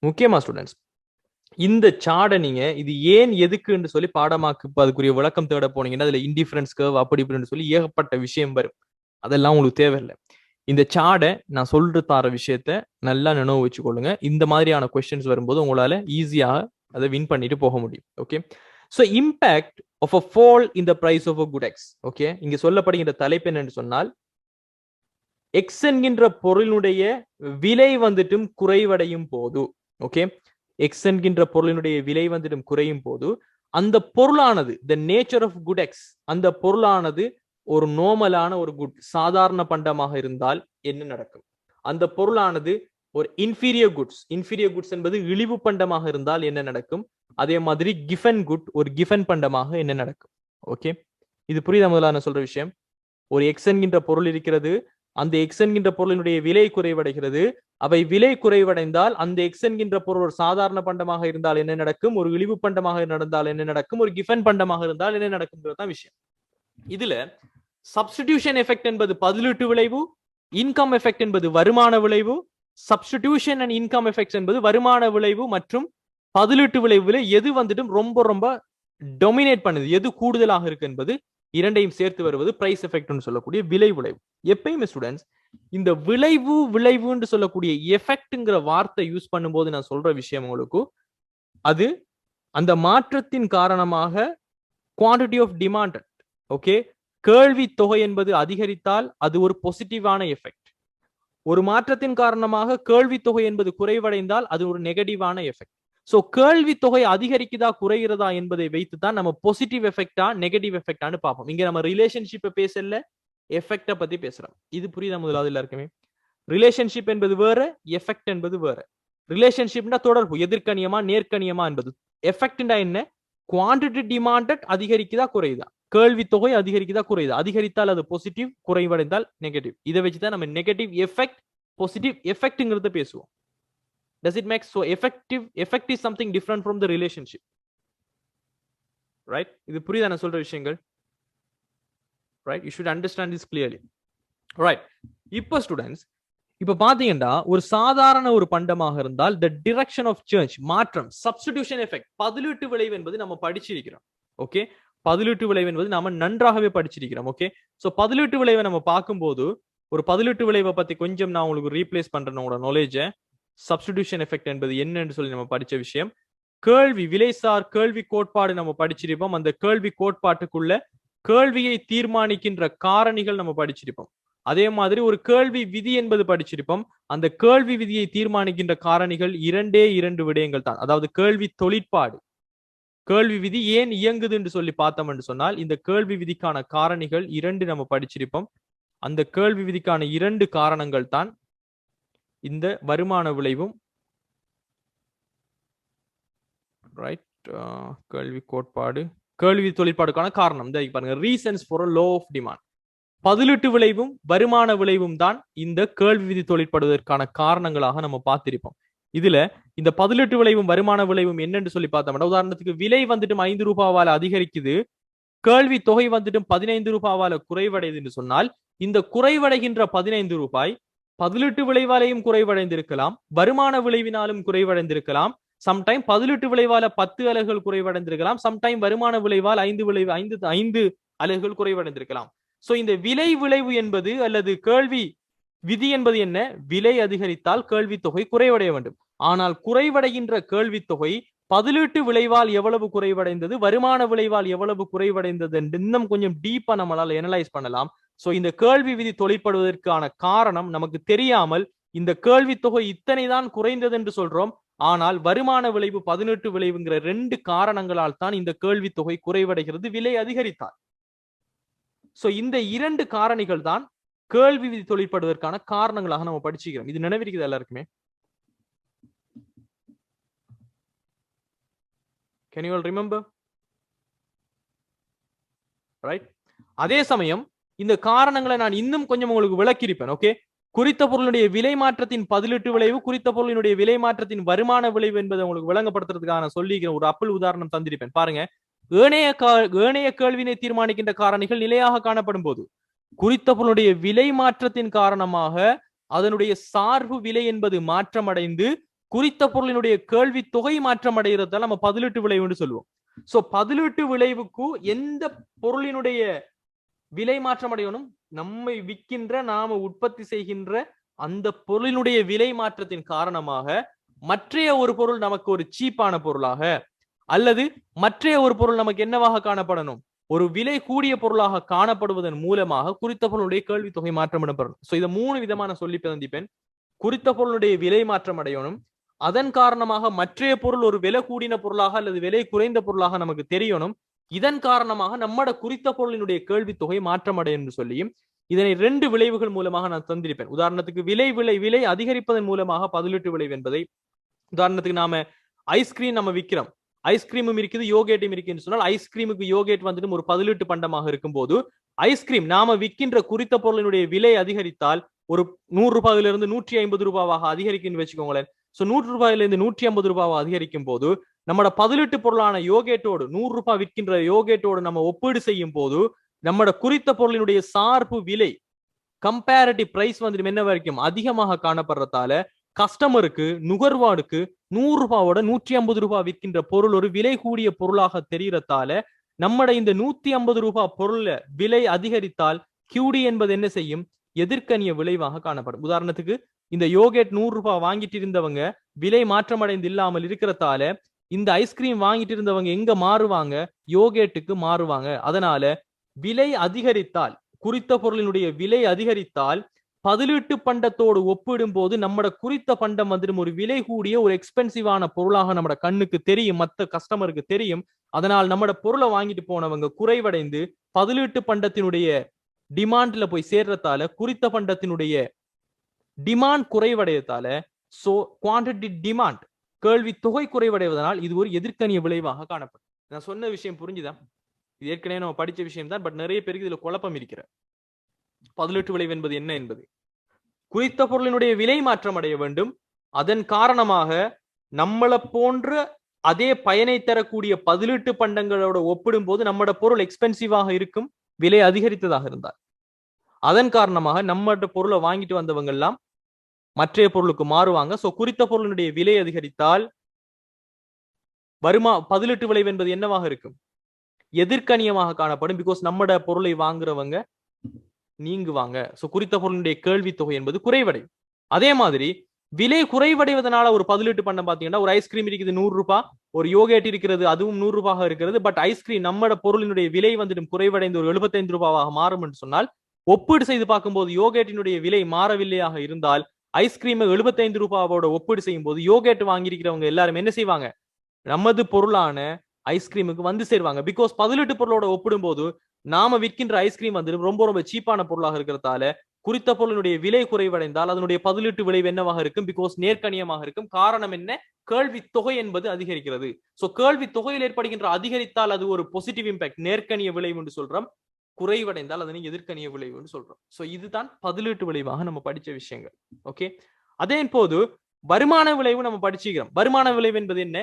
முக்கியமா ஸ்டூடெண்ட்ஸ், இந்த சார்ட்டை நீங்க இது ஏன் எதுக்குன்னு சொல்லி பாடமாக்கு அதுக்குரிய விளக்கம் தேட போனீங்கன்னா அதுல இன்டிஃபரன்ஸ் கர்வ் அப்படி இப்படின்னு சொல்லி ஏகப்பட்ட விஷயம் வரும். அதெல்லாம் உங்களுக்கு தேவையில்லை. இந்த சார்ட்டை நான் சொல்ற தர விஷயத்த நல்லா நினைவு வச்சுக்கொள்ளுங்க. இந்த மாதிரியான கொஸ்டின்ஸ் வரும்போது உங்களால ஈஸியாக அதை வின் பண்ணிட்டு போக முடியும். Okay, so impact of a fall in the price of a good X. Okay, இங்க சொல்லப்படுகின்ற தலைப்பு என்னன்னு சொன்னால், எக்ஸ் என்கின்ற பொருளினுடைய விலை வந்துட்டும் குறைவடையும் போது, ஓகே, எக்ஸ் என்கின்ற பொருளினுடைய விலை வந்துட்டும் குறையும் போது அந்த பொருளானது the nature of good X, அந்த பொருளானது ஒரு நோமலான ஒரு குட் சாதாரண பண்டமாக இருந்தால் என்ன நடக்கும்? அந்த பொருளானது ஒரு இன்ஃபீரியர் குட்ஸ் என்பது இழிவு பண்டமாக இருந்தால் என்ன நடக்கும்? அதே மாதிரி கிஃபன் குட் ஒரு கிஃபன் பண்டமாக என்ன நடக்கும்? ஓகே, இது புரியுதா? முதல்ல நான் சொல்ற விஷயம், ஒரு எக்ஸ் என்கின்ற பொருள் இருக்கிறது, அந்த எக்ஸ் என்கின்ற பொருளினுடைய விலை குறைவடைகிறது. அவை விலை குறைவடைந்தால் அந்த எக்ஸ் என்கின்ற பொருள் ஒரு சாதாரண பண்டமாக இருந்தால் என்ன நடக்கும்? ஒரு இழிவு பண்டமாக நடந்தால் என்ன நடக்கும்? ஒரு கிஃபன் பண்டமாக இருந்தால் என்ன நடக்கும்ன்றதுதான் விஷயம். இதுல சப்ஸ்டிடியூஷன் எஃபெக்ட் என்பது பதிலீட்டு விளைவு, இன்கம் எஃபெக்ட் என்பது வருமான விளைவு. சப்ஸ்டிடியூஷன் அண்ட் இன்கம் எஃபெக்ட் என்பது வருமான விளைவு மற்றும் பதிலீட்டு விளைவுல எது வந்துட்டு ரொம்ப ரொம்ப டொமினேட் பண்ணுது, எது கூடுதலாக இருக்கு என்பது இரண்டையும் சேர்த்து வருவது பிரைஸ் எஃபெக்ட்னு சொல்லக்கூடிய விலை விளைவு. எப்பயுமே ஸ்டூடெண்ட்ஸ் இந்த விளைவுன்னு சொல்லக்கூடிய எஃபெக்ட்ங்கிற வார்த்தை யூஸ் பண்ணும்போது நான் சொல்ற விஷயம் உங்களுக்கு, அது அந்த மாற்றத்தின் காரணமாக குவான்டிட்டி ஆஃப் டிமாண்ட், ஓகே, கேள்வி தொகை என்பது அதிகரித்தால் அது ஒரு பாசிட்டிவான எஃபெக்ட். ஒரு மாற்றத்தின் காரணமாக கேள்வி தொகை என்பது குறைவடைந்தால் அது ஒரு நெகட்டிவான எஃபெக்ட். சோ கேள்வி தொகை அதிகரிக்குதா குறைகிறதா என்பதை வைத்து தான் நம்ம பாசிட்டிவ் எஃபெக்டா நெகட்டிவ் எஃபெக்டான்னு பார்ப்போம். இங்க நம்ம ரிலேஷன்ஷிப்பை பேசல, எஃபெக்டை பத்தி பேசுறோம். இது புரியுதா? முதலாவது எல்லாருக்குமே ரிலேஷன்ஷிப் என்பது வேற, எஃபெக்ட் என்பது வேற. ரிலேஷன்ஷிப்னா தொடர்பு, எதிர்க்கணியமா நேர்க்கணியமா என்பது. எஃபெக்ட்னா என்ன? குவான்டிட்டி டிமாண்டட் அதிகரிக்குதா குறையுதா, கேள்வி தொகை அதிகரிக்குதா குறையுதா, அதிகரித்தால் அது பாசிட்டிவ், குறைவடைந்தால் நெகட்டிவ். இதை வச்சுதான் நம்ம நெகட்டிவ் எஃபெக்ட் பாசிட்டிவ் எஃபெக்ட்ங்கிறத பேசுவோம். Does it make so effect is something different from the relationship, right? இது புரியுதா நான் சொல்ற விஷயங்கள்? right, you should understand this clearly, right? இப்போ ஸ்டூடெண்ட்ஸ், இப்ப பாத்தீங்கன்னா ஒரு சாதாரண ஒரு பண்டமாக இருந்தால் the direction of change மாற்றம், substitution effect, பதிலீட்டு விளைவு என்பது நம்ம படிச்சிருக்கிறோம். ஓகே, பதிலீட்டு விளைவு என்பது நாம நன்றாகவே படிச்சிருக்கிறோம். ஓகே, சோ பதிலீட்டு விளைவை நம்ம பார்க்கும்போது ஒரு பதிலீட்டு விளைவை பத்தி கொஞ்சம் நான் உங்களுக்கு ரீப்ளேஸ் பண்றேன் உங்களோட நாலேஜை. சப்ஸ்டிடியூஷன் எஃபெக்ட் என்பது என்னன்னு சொல்லி நம்ம படிச்ச விஷயம். கேள்வி விலைசார் கேள்வி கோட்பாடு நம்ம படிச்சிருப்போம். அந்த கேள்வி கோட்பாட்டுக்குள்ள கேள்வியை தீர்மானிக்கின்ற காரணிகள் நம்ம படிச்சிருப்போம். அதே மாதிரி ஒரு கேள்வி விதி என்பது படிச்சிருப்போம். அந்த கேள்வி விதியை தீர்மானிக்கின்ற காரணிகள் இரண்டு விடயங்கள் தான். அதாவது கேள்வி தொழிற்பாடு, கேள்வி விதி ஏன் இயங்குது என்று சொல்லி பார்த்தோம் என்று சொன்னால் இந்த கேள்வி விதிக்கான காரணிகள் இரண்டு நம்ம படிச்சிருப்போம். அந்த கேள்வி விதிக்கான இரண்டு காரணங்கள் தான் இந்த வருமான விளைவும் ரைட். கேள்வி கோட்பாடு, கேள்வி தொழிற்பாடுக்கான காரணம் இந்த பாருங்க, reasons for law of demand. பதிலீட்டு விளைவும் வருமான விளைவும் தான் இந்த கேள்வி விதி தொழிற்படுவதற்கான காரணங்களாக நம்ம பார்த்திருப்போம். இதுல இந்த பதிலீட்டு விளைவும் வருமான விளைவும் என்னன்னு சொல்லி பார்த்தோம்னா, உதாரணத்துக்கு விலை வந்துட்டு 5 ரூபாவால அதிகரிக்குது, கேள்வி தொகை வந்துட்டு 15 ரூபாவால குறைவடையுதுன்னு சொன்னால், இந்த குறைவடைகின்ற 15 ரூபாய் பதிலீட்டு விளைவாலையும் குறைவடைந்திருக்கலாம், வருமான விளைவினாலும் குறைவடைந்திருக்கலாம், சம்டைம் பதிலீட்டு விளைவால 10 அலகுகள் குறைவடைந்திருக்கலாம், சம்டைம் வருமான விளைவால் 5 அலகுகள் குறைவடைந்திருக்கலாம். சோ இந்த விலை விளைவு என்பது அல்லது கேள்வி விதி என்பது என்ன? விலை அதிகரித்தால் கேள்வி தொகை குறைவடைய வேண்டும். ஆனால் குறைவடைகின்ற கேள்வி தொகை பதிலீட்டு விளைவால் எவ்வளவு குறைவடைந்தது, வருமான விளைவால் எவ்வளவு குறைவடைந்தது என்று இன்னும் கொஞ்சம் டீப்பா நம்மளால அனலைஸ் பண்ணலாம். சோ இந்த கேள்வி விதி தொழிற்படுவதற்கான காரணம் நமக்கு தெரியாமல் இந்த கேள்வி தொகை இத்தனை தான் குறைந்தது என்று சொல்றோம். ஆனால் வருமான விளைவு, பதிலீட்டு விளைவுங்கிற 2 காரணங்களால் தான் இந்த கேள்வி தொகை குறைவடைகிறது விலை அதிகரித்தால். சோ இந்த 2 காரணிகள் தான் கேள்வி விதி தொழிற்படுவதற்கான காரணங்களாக நம்ம படிச்சுக்கிறோம். இது நினைவிருக்குது எல்லாருக்குமே? Can you all remember? Right? அதே சமயம் இந்த காரணங்களை நான் இன்னும் கொஞ்சம் உங்களுக்கு விளக்கியிருப்பேன். ஓகே, குறித்த பொருளுடைய விலை மாற்றத்தின் பதிலீட்டு விளைவு, குறித்த பொருளினுடைய விலை மாற்றத்தின் வருமான விளைவு என்பதை உங்களுக்கு விளங்கப்படுத்துறதுக்காக நான் சொல்லிக்கிறேன். ஒரு அப்பிள் உதாரணம் தந்திருப்பேன் பாருங்க. ஏனைய கேள்வினை தீர்மானிக்கின்ற காரணிகள் நிலையாக காணப்படும் போது குறித்த பொருளுடைய விலை மாற்றத்தின் காரணமாக அதனுடைய சார்பு விலை என்பது மாற்றமடைந்து குறித்த பொருளினுடைய கேள்வி தொகை மாற்றம் அடைகிறதால நம்ம பதிலீட்டு விளைவுன்னு சொல்லுவோம். சோ பதிலீட்டு விளைவுக்கு எந்த பொருளினுடைய விலை மாற்றம் அடையணும்? நம்மை விற்கின்ற, நாம உற்பத்தி செய்கின்ற அந்த பொருளினுடைய விலை மாற்றத்தின் காரணமாக மற்றைய ஒரு பொருள் நமக்கு ஒரு சீப்பான பொருளாக, அல்லது மற்றைய ஒரு பொருள் நமக்கு என்னவாக காணப்படணும்? ஒரு விலை கூடிய பொருளாக காணப்படுவதன் மூலமாக குறித்த பொருளுடைய கேள்வி தொகை மாற்றம் இடம்பெறணும். சோ இதை 3 விதமான சொல்லி சந்திப்பேன். குறித்த பொருளுடைய விலை மாற்றம் அடையணும், அதன் காரணமாக மற்றைய பொருள் ஒரு விலை கூடின பொருளாக அல்லது விலை குறைந்த பொருளாக நமக்கு தெரியணும், இதன் காரணமாக நம்மட குறித்த பொருளினுடைய கேள்வி தொகை மாற்றம் அடையும் சொல்லியும் இதனை 2 விளைவுகள் மூலமாக நான் தந்திருப்பேன். உதாரணத்துக்கு விலை அதிகரிப்பதன் மூலமாக பதிலீட்டு விளைவு என்பதை, உதாரணத்துக்கு நாம ஐஸ்கிரீம் நம்ம விற்கிறோம், ஐஸ்கிரீமும் இருக்குது யோகேட்டும் இருக்குன்னு சொன்னால் ஐஸ்கிரீமுக்கு யோகேட் வந்துட்டு ஒரு பதிலீட்டு பண்டமாக இருக்கும் போது ஐஸ்கிரீம் நாம விற்கின்ற குறித்த பொருளினுடைய விலை அதிகரித்தால் ஒரு 100 ரூபாயிலிருந்து 150 ரூபாவாக அதிகரிக்குன்னு வச்சுக்கோங்களேன். சோ 100 ரூபாயிலிருந்து 150 ரூபாவை அதிகரிக்கும் போது நம்மட பதிலீட்டு பொருளான யோகேட்டோடு 100 ரூபாய் விற்கின்ற யோகேட்டோடு நம்ம ஒப்பீடு செய்யும் போது நம்மட குறித்த பொருளினுடைய சார்பு விலை, கம்பேரிட்டிவ் பிரைஸ் வந்துட்டு என்ன வரைக்கும் அதிகமாக காணப்படுறதால கஸ்டமருக்கு, நுகர்வாருக்கு 100 ரூபாவோட 150 ரூபாய் விற்கின்ற பொருள் ஒரு விலை கூடிய பொருளாக தெரியறதால நம்மட இந்த 150 ரூபாய் பொருள்ல விலை அதிகரித்தால் கியூடி என்பது என்ன செய்யும்? எதிர்க்கணிய விளைவாக காணப்படும். உதாரணத்துக்கு இந்த யோகேட் 100 ரூபாய் வாங்கிட்டு இருந்தவங்க விலை மாற்றமடைந்து இல்லாமல் இருக்கிறதால இந்த ஐஸ்கிரீம் வாங்கிட்டு இருந்தவங்க எங்க மாறுவாங்க? யோகேட்டுக்கு மாறுவாங்க. அதனால விலை அதிகரித்தால், குறித்த பொருளினுடைய விலை அதிகரித்தால் பதிலீட்டு பண்டத்தோடு ஒப்பிடும் போது நம்மட குறித்த பண்டம் வந்துடும் ஒரு விலை கூடிய ஒரு எக்ஸ்பென்சிவான பொருளாக நம்மட கண்ணுக்கு தெரியும், மற்ற கஸ்டமருக்கு தெரியும். அதனால் நம்மட பொருளை வாங்கிட்டு போனவங்க குறைவடைந்து பதிலீட்டு பண்டத்தினுடைய டிமாண்ட்ல போய் சேர்றதால குறித்த பண்டத்தினுடைய டிமாண்ட் குறைவடையதால, சோ குவான்டிட்டி டிமாண்ட் கேள்வி தொகை குறைவடைவதனால் இது ஒரு எதிர்க்கணிய விளைவாக காணப்படும். நான் சொன்ன விஷயம் புரிஞ்சுதான்? இது ஏற்கனவே நம்ம படிச்ச விஷயம் தான், பட் நிறைய பேருக்கு இதுல குழப்பம் இருக்கிற. பதிலீட்டு விளைவு என்பது என்ன என்பது, குறித்த பொருளினுடைய விலை மாற்றம் அடைய வேண்டும், அதன் காரணமாக நம்மளை போன்ற அதே பயனை தரக்கூடிய பதிலீட்டு பண்டங்களோட ஒப்பிடும் போது நம்மட பொருள் எக்ஸ்பென்சிவாக இருக்கும் விலை அதிகரித்ததாக இருந்தால், அதன் காரணமாக நம்மட பொருளை வாங்கிட்டு வந்தவங்க எல்லாம் மற்றைய பொருளுக்கு மாறுவாங்க. சோ குறித்த பொருளினுடைய விலை அதிகரித்தால் பதிலீட்டு விளைவு என்பது என்னவாக இருக்கும்? எதிர்க்கணியமாக காணப்படும். பிகாஸ் நம்மட பொருளை வாங்குறவங்க நீங்குவாங்க. சோ குறித்த பொருளுடைய கேள்வி தொகை என்பது குறைவடையும். அதே மாதிரி விலை குறைவடைவதனால ஒரு பதிலீட்டு பண்டம் பாத்தீங்கன்னா, ஒரு ஐஸ்கிரீம் இருக்குது 100 ரூபாய், ஒரு யோகேட் இருக்கிறது அதுவும் 100 ரூபாய் இருக்கிறது. பட் ஐஸ்கிரீம் நம்மட பொருளினுடைய விலை வந்துட்டு குறைவடைந்து ஒரு 75 ரூபாவாக மாறும் என்று சொன்னால், ஒப்பீடு செய்து பார்க்கும்போது யோகேட்டினுடைய விலை மாறவில்லையாக இருந்தால் ஐஸ்கிரீமை 75 ரூபாவோட ஒப்பீடு செய்யும் போது யோகேட் வாங்கியிருக்கிறவங்க எல்லாரும் என்ன செய்வாங்க? நமது பொருளான ஐஸ்கிரீமுக்கு வந்து சேருவாங்க. பிகாஸ் பதிலீட்டு பொருளோட ஒப்பிடும் போது நாம விற்கின்ற ஐஸ்கிரீம் வந்து ரொம்ப ரொம்ப சீப்பான பொருளாக இருக்கிறதால குறித்த பொருளினுடைய விலை குறைவடைந்தால் அதனுடைய பதிலீட்டு விளைவு என்னவாக இருக்கும்? பிகாஸ் நேர்கணியமாக இருக்கும். காரணம் என்ன? கேள்வி தொகை என்பது அதிகரிக்கிறது. சோ கேள்வி தொகையில் ஏற்படுகின்ற அதிகரித்தால் அது ஒரு பாசிட்டிவ் இம்பாக்ட், நேர்கணிய விளைவு என்று சொல்றோம். குறைவடைந்தால் அதனை எதிர்கணிய விளைவு என்று சொல்றோம். சோ இதுதான் பதிலீட்டு விளைவாக நம்ம படிச்ச விஷயங்கள். ஓகே, அதே போது வருமான விளைவு நம்ம படிச்சுக்கிறோம். வருமான விளைவு என்பது என்ன?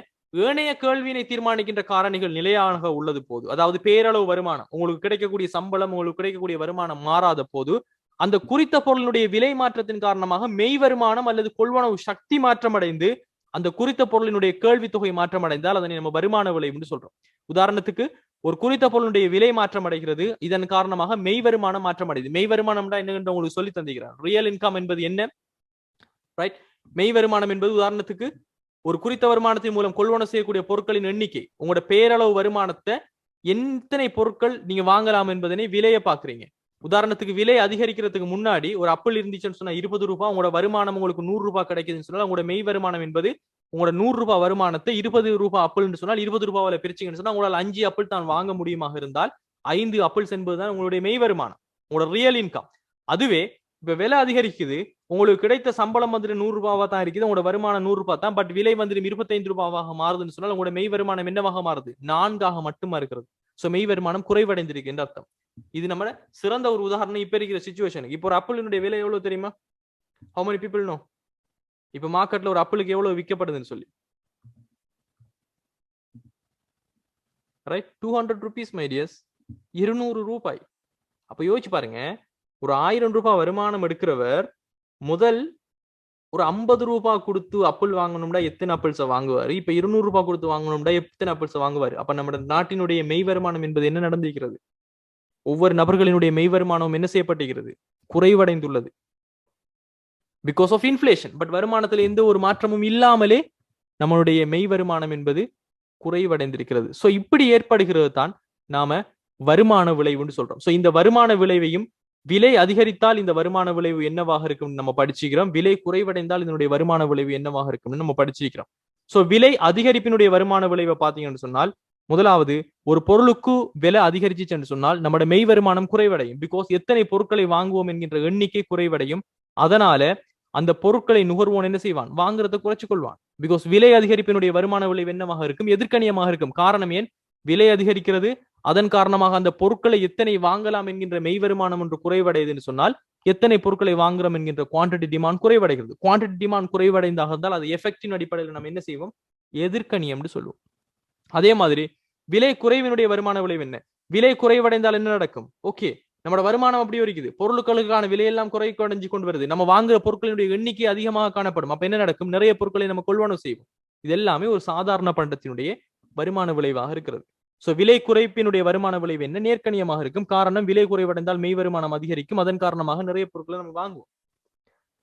ஏனைய கேள்வியினை தீர்மானிக்கின்ற காரணிகள் நிலையாக உள்ளது போது, அதாவது பேரளவு வருமானம், உங்களுக்கு கிடைக்கக்கூடிய சம்பளம், உங்களுக்கு கிடைக்கக்கூடிய வருமானம் மாறாத போது, அந்த குறித்த பொருளினுடைய விலை மாற்றத்தின் காரணமாக மெய் வருமானம் அல்லது கொள்வனவு சக்தி மாற்றம் அடைந்து அந்த குறித்த பொருளினுடைய கேள்வி தொகை மாற்றம் அடைந்தால் அதனை நம்ம வருமான விளைவு என்று சொல்றோம். உதாரணத்துக்கு ஒரு குறித்த பொருளுடைய விலை மாற்றம் அடைகிறது, இதன் காரணமாக மெய் வருமானம் மாற்றம் அடையுது. மெய் வருமானம் என்ன உங்களுக்கு சொல்லி தந்திருக்கிறார். ரியல் இன்கம் என்பது என்ன? ரைட், மெய் வருமானம் என்பது உதாரணத்துக்கு ஒரு குறித்த வருமானத்தின் மூலம் கொள்வனவு செய்யக்கூடிய பொருட்களின் எண்ணிக்கை, உங்களோட பேரளவு வருமானத்தை எத்தனை பொருட்கள் நீங்க வாங்கலாம் என்பதனை விலையை பாக்குறீங்க. உதாரணத்துக்கு விலை அதிகரிக்கிறதுக்கு முன்னாடி ஒரு ஆப்பிள் இருந்துச்சுன்னு சொன்னா 20 ரூபாய், உங்களோட வருமானம் உங்களுக்கு 100 ரூபாய் கிடைக்குதுன்னு சொன்னா உங்களோட மெய் வருமானம் என்பது உங்களோட 100 ரூபாய் வருமானத்தை 20 ரூபாய் ஆப்பிள்னு சொன்னால் 20 ரூபாயில பிரிச்சிங்கன்னு சொன்னா உங்களால் 5 ஆப்பிள் தான் வாங்க முடியுமாக இருந்தால் 5 ஆப்பிள்ஸ் என்பதுதான் உங்களுடைய மெய் வருமானம், உங்களோட ரியல் இன்கம். அதுவே இப்ப விலை அதிகரிக்குது, உங்களுக்கு கிடைத்த சம்பளம் வந்துட்டு 100 ரூபாவா தான் இருக்குது, உங்களோட வருமானம் 100 ரூபாய் தான், பட் விலை வந்துட்டு 25 ரூபாவாக மாறுதுன்னு சொன்னால் உங்களோட மெய் வருமானம் என்னவாக மாறுது? 4 மட்டுமா இருக்கிறது. சோ மெய் வருமானம் குறைவடைந்திருக்கு என்று அர்த்தம். இது நம்ம சிறந்த ஒரு உதாரணம் இப்ப இருக்கிற சிச்சுவேஷனுக்கு. இப்போ ஒரு ஆப்பிளினுடைய விலை எவ்வளவு தெரியுமா? how many people know? இப்ப மார்க்கெட்ல ஒரு ஆப்பிளுக்கு எவ்வளவு விற்கப்படுதுன்னு சொல்லி, ரைட், 200 rupees மை டியர்ஸ், 200 ரூபாய். அப்ப யோசிச்சு பாருங்க, ஒரு 1000 ரூபாய் வருமானம் எடுக்கிறவர் முதல் ஒரு 50 ரூபாய் கொடுத்து ஆப்பிள் வாங்கணும்னா எத்தனை ஆப்பிள்ஸை வாங்குவாரு? இப்ப 200 ரூபாய் கொடுத்து வாங்கணும்னா எத்தனை ஆப்பிள்ஸை வாங்குவாரு? அப்ப நம்ம நாட்டினுடைய மெய் வருமானம் என்பது என்ன நடந்திருக்கிறது? ஒவ்வொரு நபர்களினுடைய மெய் வருமானம் என்ன செய்யப்பட்டிருக்கிறது? குறைவடைந்துள்ளது. Because of inflation. பட் வருமானத்தில் எந்த ஒரு மாற்றமும் இல்லாமலே நம்மளுடைய மெய் வருமானம் என்பது குறைவடைந்திருக்கிறது. சோ இப்படி ஏற்படுகிறது தான் நாம வருமான விளைவுன்னு சொல்றோம். சோ இந்த வருமான விளைவையும், விலை அதிகரித்தால் இந்த வருமான விளைவு என்னவாக இருக்கும் நம்ம படிச்சுக்கிறோம், விலை குறைவடைந்தால் இதனுடைய வருமான விளைவு என்னவாக இருக்கும்னு நம்ம படிச்சுக்கிறோம். சோ விலை அதிகரிப்பினுடைய வருமான விளைவை பாத்தீங்கன்னு சொன்னால், முதலாவது ஒரு பொருளுக்கு விலை அதிகரிச்சுன்னு சொன்னால் நம்மளோட மெய் வருமானம் குறைவடையும். பிகாஸ் எத்தனை பொருட்களை வாங்குவோம் என்கின்ற எண்ணிக்கை குறைவடையும். அதனால அந்த பொருட்களை நுகர்வோன் என்ன செய்வான்? வாங்குறதை குறைச்சு கொள்வான். பிகாஸ் விலை அதிகரிப்பினுடைய வருமான விளைவு என்னவாக இருக்கும்? எதிர்கணியமாக இருக்கும். காரணம் ஏன்? விலை அதிகரிக்கிறது, அதன் காரணமாக அந்த பொருட்களை எத்தனை வாங்கலாம் என்கின்ற மெய் வருமானம் ஒன்று குறைவடையுதுன்னு சொன்னால் எத்தனை பொருட்களை வாங்குறோம் என்கின்ற குவான்டிட்டி டிமாண்ட் குறைவடைகிறது. குவான்டிட்டி டிமாண்ட் குறைவடைந்தாக இருந்தால் அது எஃபெக்டின் அடிப்படையில் நம்ம என்ன செய்வோம்? எதிர்கணியம்னு சொல்லுவோம். அதே மாதிரி விலை குறைவினுடைய வருமான விளைவு என்ன? விலை குறைவடைந்தால் என்ன நடக்கும்? ஓகே, நம்மளோட வருமானம் அப்படி இருக்குது, பொருட்களுக்கான விலையெல்லாம் குறைவடைஞ்சு கொண்டு வருது, நம்ம வாங்குற பொருட்களினுடைய எண்ணிக்கை அதிகமாக காணப்படும். அப்ப என்ன நடக்கும்? நிறைய பொருட்களை நம்ம கொள்வனவு செய்வோம். இது எல்லாமே ஒரு சாதாரண பண்டத்தினுடைய வருமான விளைவாக இருக்கிறது. சோ விலை குறைப்பினுடைய வருமான விளைவு என்ன? நேர்கணியமாக இருக்கும். காரணம், விலை குறைவடைந்தால் மெய் வருமானம் அதிகரிக்கும், அதன் காரணமாக நிறைய பொருட்களை நம்ம வாங்குவோம்.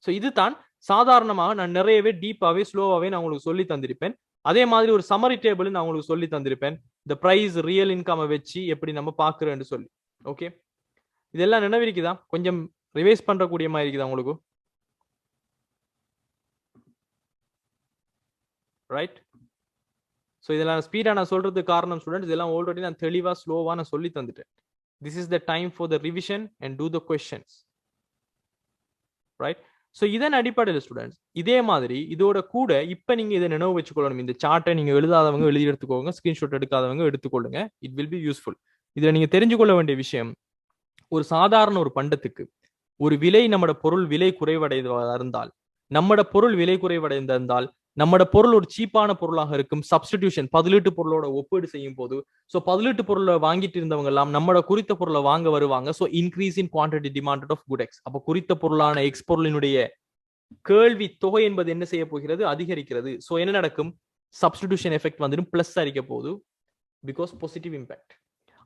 சோ இதுதான் சாதாரணமாக நான் நிறையவே டீப்பாவே ஸ்லோவாவே நான் உங்களுக்கு சொல்லி தந்திருப்பேன். அதே மாதிரி ஒரு சமரி டேபிள் நான் உங்களுக்கு சொல்லி தந்திருப்பேன், இந்த பிரைஸ் ரியல் இன்கம் வச்சு எப்படி நம்ம பாக்குறேன்னு சொல்லி. ஓகே, இதெல்லாம் நினைவிருக்குதா? கொஞ்சம் ரிவைஸ் பண்றக்கூடிய மாதிரி இருக்குதா உங்களுக்கு? ரைட். ஸோ இதெல்லாம் ஸ்பீடா நான் சொல்றதுக்கு காரணம் ஸ்டூடெண்ட்ஸ், இதெல்லாம் ஆல்ரெடி நான் தெளிவா ஸ்லோவா நான் சொல்லி தந்துட்டேன். This is the time for the revision and do the questions. Right. So இதன் அடிப்படையில் ஸ்டூடெண்ட்ஸ் இதே மாதிரி இதோட கூட இப்ப நீங்க இதை நினைவு வச்சுக்கொள்ளணும். இந்த சார்ட்டை நீங்க எழுதாதவங்க எழுதி எடுத்துக்கோங்க, ஸ்கிரீன்ஷாட் எடுக்காதவங்க எடுத்துக்கொள்ளுங்க. It will be useful. இதுல நீங்க தெரிஞ்சு கொள்ள வேண்டிய விஷயம், ஒரு சாதாரண ஒரு பண்டத்துக்கு ஒரு விலை, நம்மட பொருள் விலை குறைவடைவதாக இருந்தால், நம்மட பொருள் விலை குறைவடைந்திருந்தால் நம்மட பொருள் ஒரு சீப்பான பொருளாக இருக்கும். சப்ஸ்டிடியூஷன், பதிலீட்டு பொருளோட ஒப்பீடு செய்யும் போது, ஸோ பதிலீட்டு பொருளை வாங்கிட்டு இருந்தவங்க எல்லாம் நம்மட குறித்த பொருளை வாங்க வருவாங்க. So increase in quantity demanded of good X. அப்போ குறித்த பொருளான எக்ஸ் பொருளினுடைய கேள்வி தொகை என்பது என்ன செய்ய போகிறது? அதிகரிக்கிறது. ஸோ என்ன நடக்கும்? சப்ஸ்டிடியூஷன் எஃபெக்ட் வந்துடும், பிளஸ் அடிக்க போகுது, பிகாஸ் பாசிட்டிவ் இம்பாக்ட்.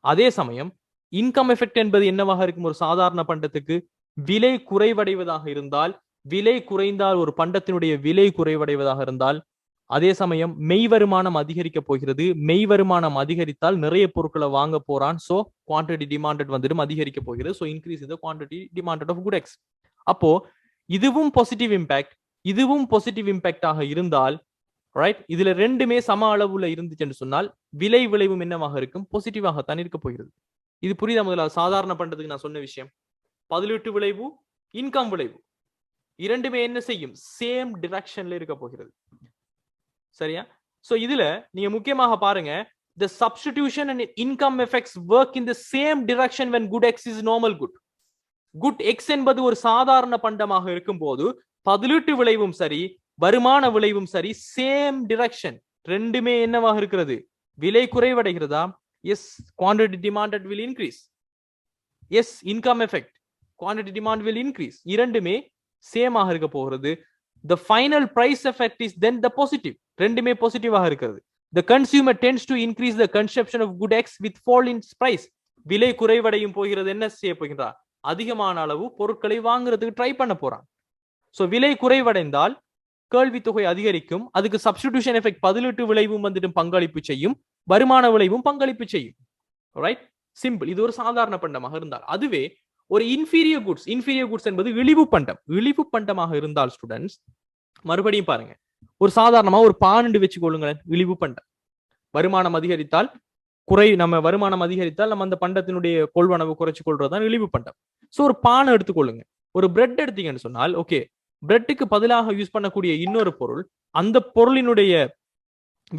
அதே சமயம் இன்கம் எஃபெக்ட் என்பது என்னவாக இருக்கும்? ஒரு சாதாரண பண்டத்துக்கு விலை குறைவடைவதாக இருந்தால், விலை குறைந்தால் ஒரு பண்டத்தினுடைய விலை குறைவடைவதாக இருந்தால், அதே சமயம் மெய் வருமானம் அதிகரிக்க போகிறது. மெய் வருமானம் அதிகரித்தால் நிறைய பொருட்களை வாங்க போறான். சோ குவான்டிட்டி டிமாண்டட் வந்துடும், அதிகரிக்க போகிறது. சோ இன்க்ரீஸ் இந்த quantity demanded of good X. அப்போ இதுவும் பாசிட்டிவ் இம்பாக்ட், இதுவும் பாசிட்டிவ் இம்பாக்ட் ஆக இருந்தால், ரைட், இதுல ரெண்டுமே சம அளவுல இருந்துச்சுன்னு சொன்னால் விலை விளைவும் என்னவாக இருக்கும்? பாசிட்டிவாகத்தான் இருக்க போகிறது. இது புரியுதா? முதல்ல சாதாரண பண்டத்துக்கு நான் சொன்ன விஷயம், பதிலீட்டு விளைவு இன்கம் விளைவு இரண்டுமே என்ன செய்யும்? சேம் டிரெக்ஷன்ல இருக்க போகிறது. சரியா? சோ இதுல நீங்க முக்கியமாக பாருங்க, the substitution and income effects work in the same direction when good x is normal good. good x என்பது ஒரு சாதாரண பண்டமாக இருக்கும்போது பதிலீட்டு விளைவும் சரி வருமான விளைவும் சரி சேம் டிரெக்ஷன், ரெண்டுமே என்னவாக இருக்கிறது? விலை குறைவடைகிறதா? Yes, quantity demanded will increase. Yes, income effect, quantity demand will increase. இரண்டுமே சேம் ஆக இருக்க போகிறது. the final price effect is then the positive. ரெண்டுமே பாசிட்டிவாக இருக்கிறது. the consumer tends to increase the consumption of good x with fall in price. விலை குறைவடையும் போகிறது, என்ன செய்ய போகின்றார்? அதிகமான அளவு பொருட்களை வாங்குறதுக்கு ட்ரை பண்ண போறான். சோ விலை குறைவடைந்தால் கேள்வி தொகை அதிகரிக்கும், அதுக்கு சப்ஸ்டிடியூஷன் எஃபெக்ட் பதிலீட்டு விளைவும் வந்துட்டு பங்களிப்பு செய்யும், வருமான விளைவும் பங்களிப்பு செய்யும். Right, simple. இது ஒரு சாதாரண பண்டமாக இருந்தால். அதுவே ஒரு இன்ஃபீரியர் குட்ஸ் என்பது இழிவு பண்டமாக இருந்தால் ஸ்டூடெண்ட்ஸ் மறுபடியும் பாருங்க, ஒரு சாதாரணமா ஒரு 12 வச்சுக்கொள்ளுங்களேன், இழிவு பண்டம். வருமானம் அதிகரித்தால் வருமானம் அதிகரித்தால் நம்ம அந்த பண்டத்தினுடைய கொள்வனவு குறைச்சு கொள்றதுதான் இழிவு பண்டம். சோ ஒரு பானை எடுத்துக்கொள்ளுங்க, ஒரு பிரெட் எடுத்தீங்கன்னு சொன்னால், ஓகே, பிரெட்டுக்கு பதிலாக யூஸ் பண்ணக்கூடிய இன்னொரு பொருள், அந்த பொருளினுடைய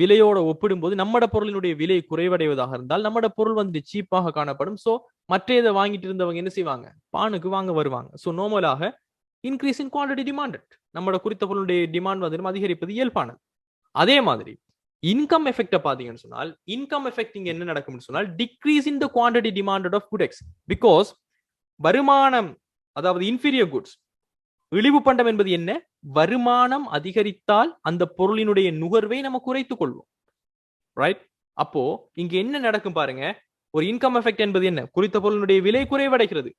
விலையோட ஒப்பிடும்போது நம்மட பொருளினுடைய விலை குறைவடைவதாக இருந்தால் நம்மட பொருள் வந்து சீப்பாக காணப்படும். சோ மற்ற இதை வாங்கிட்டு இருந்தவங்க என்ன செய்வாங்க? பானுக்கு வாங்க வருவாங்க. சோ நார்மலாக இன்க்ரீஸ் இன் குவாண்டிட்டி டிமாண்டட், நம்மட குறித்த பொருளுடைய டிமாண்ட் வந்து அதிகரிப்பது இயல்பானது. அதே மாதிரி இன்கம் எஃபெக்ட பாத்தீங்கன்னு சொன்னால், இன்கம் எஃபெக்ட் இங்க என்ன நடக்கும்னு சொன்னால், decrease in the quantity demanded of good X. Because வருமானம், அதாவது இன்ஃபீரியர் குட்ஸ், இழிவு பண்டம் என்பது என்ன? வருமானம் அதிகரித்தால் அந்த பொருளினுடைய நுகர்வை நம்ம குறைத்துக் கொள்வோம். ரைட், அப்போ இங்க என்ன நடக்கும் பாருங்க, ஒரு இன்கம் எஃபெக்ட் என்பது என்ன? குறித்த பொருளினுடைய விலை குறைவடைகிறது,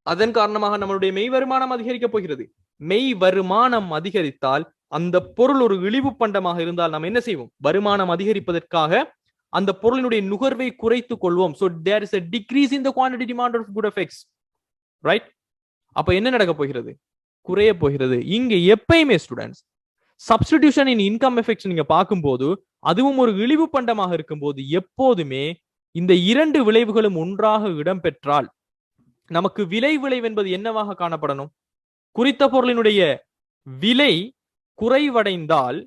அதன் காரணமாக நம்மளுடைய மெய் வருமானம் அதிகரிக்க போகிறது. மெய் வருமானம் அதிகரித்தால் அந்த பொருள் ஒரு இழிவு பண்டமாக இருந்தால் நம்ம என்ன செய்வோம்? வருமானம் அதிகரிப்பதற்காக அந்த பொருளினுடைய நுகர்வை குறைத்துக் கொள்வோம். So there is a decrease in the quantity demand of good effects. Right, அப்ப என்ன நடக்க போகிறது? குறைய போகிறது. இங்க எப்பயுமே students substitution in income effects நீங்க பார்க்கும்போது, அதுவும் ஒரு இழிவு பண்டமாக இருக்கும்போது, எப்போதுமே இந்த இரண்டு விளைவுகளும் ஒன்றாக இடம்பெற்றால் நமக்கு விளைவு என்பது என்னவாக காணப்படணும்? குறித்த பொருளினுடைய விலை குறைவடைந்தால்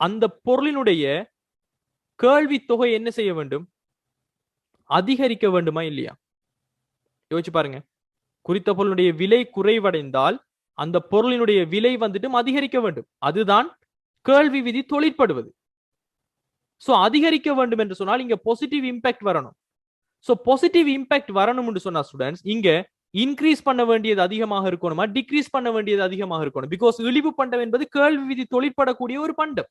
அந்த பொருளினுடைய கேள்வி தொகை என்ன செய்ய வேண்டும்? அதிகரிக்க வேண்டுமா இல்லையா? யோசிச்சு பாருங்க. குறித்த பொருளுடைய விலை குறைவடைந்தால் அந்த பொருளினுடைய விலை வந்துட்டு அதிகரிக்க வேண்டும். அதுதான் கேள்வி விதி தொழிற்படுவது. சோ அதிகரிக்க வேண்டும் என்று சொன்னால் இங்க பாசிட்டிவ் இம்பாக்ட் வரணும். சோ பாசிட்டிவ் இம்பாக்ட் வரணும் என்று சொன்னா ஸ்டூடெண்ட்ஸ், இங்க இன்க்ரீஸ் பண்ண வேண்டியது அதிகமாக இருக்கணுமா, டிக்ரீஸ் பண்ண வேண்டியது அதிகமாக இருக்கணும்? பிகாஸ் இழிவு பண்டம் என்பது கேள்வி விதி தொழிற்படக்கூடிய ஒரு பண்டம்.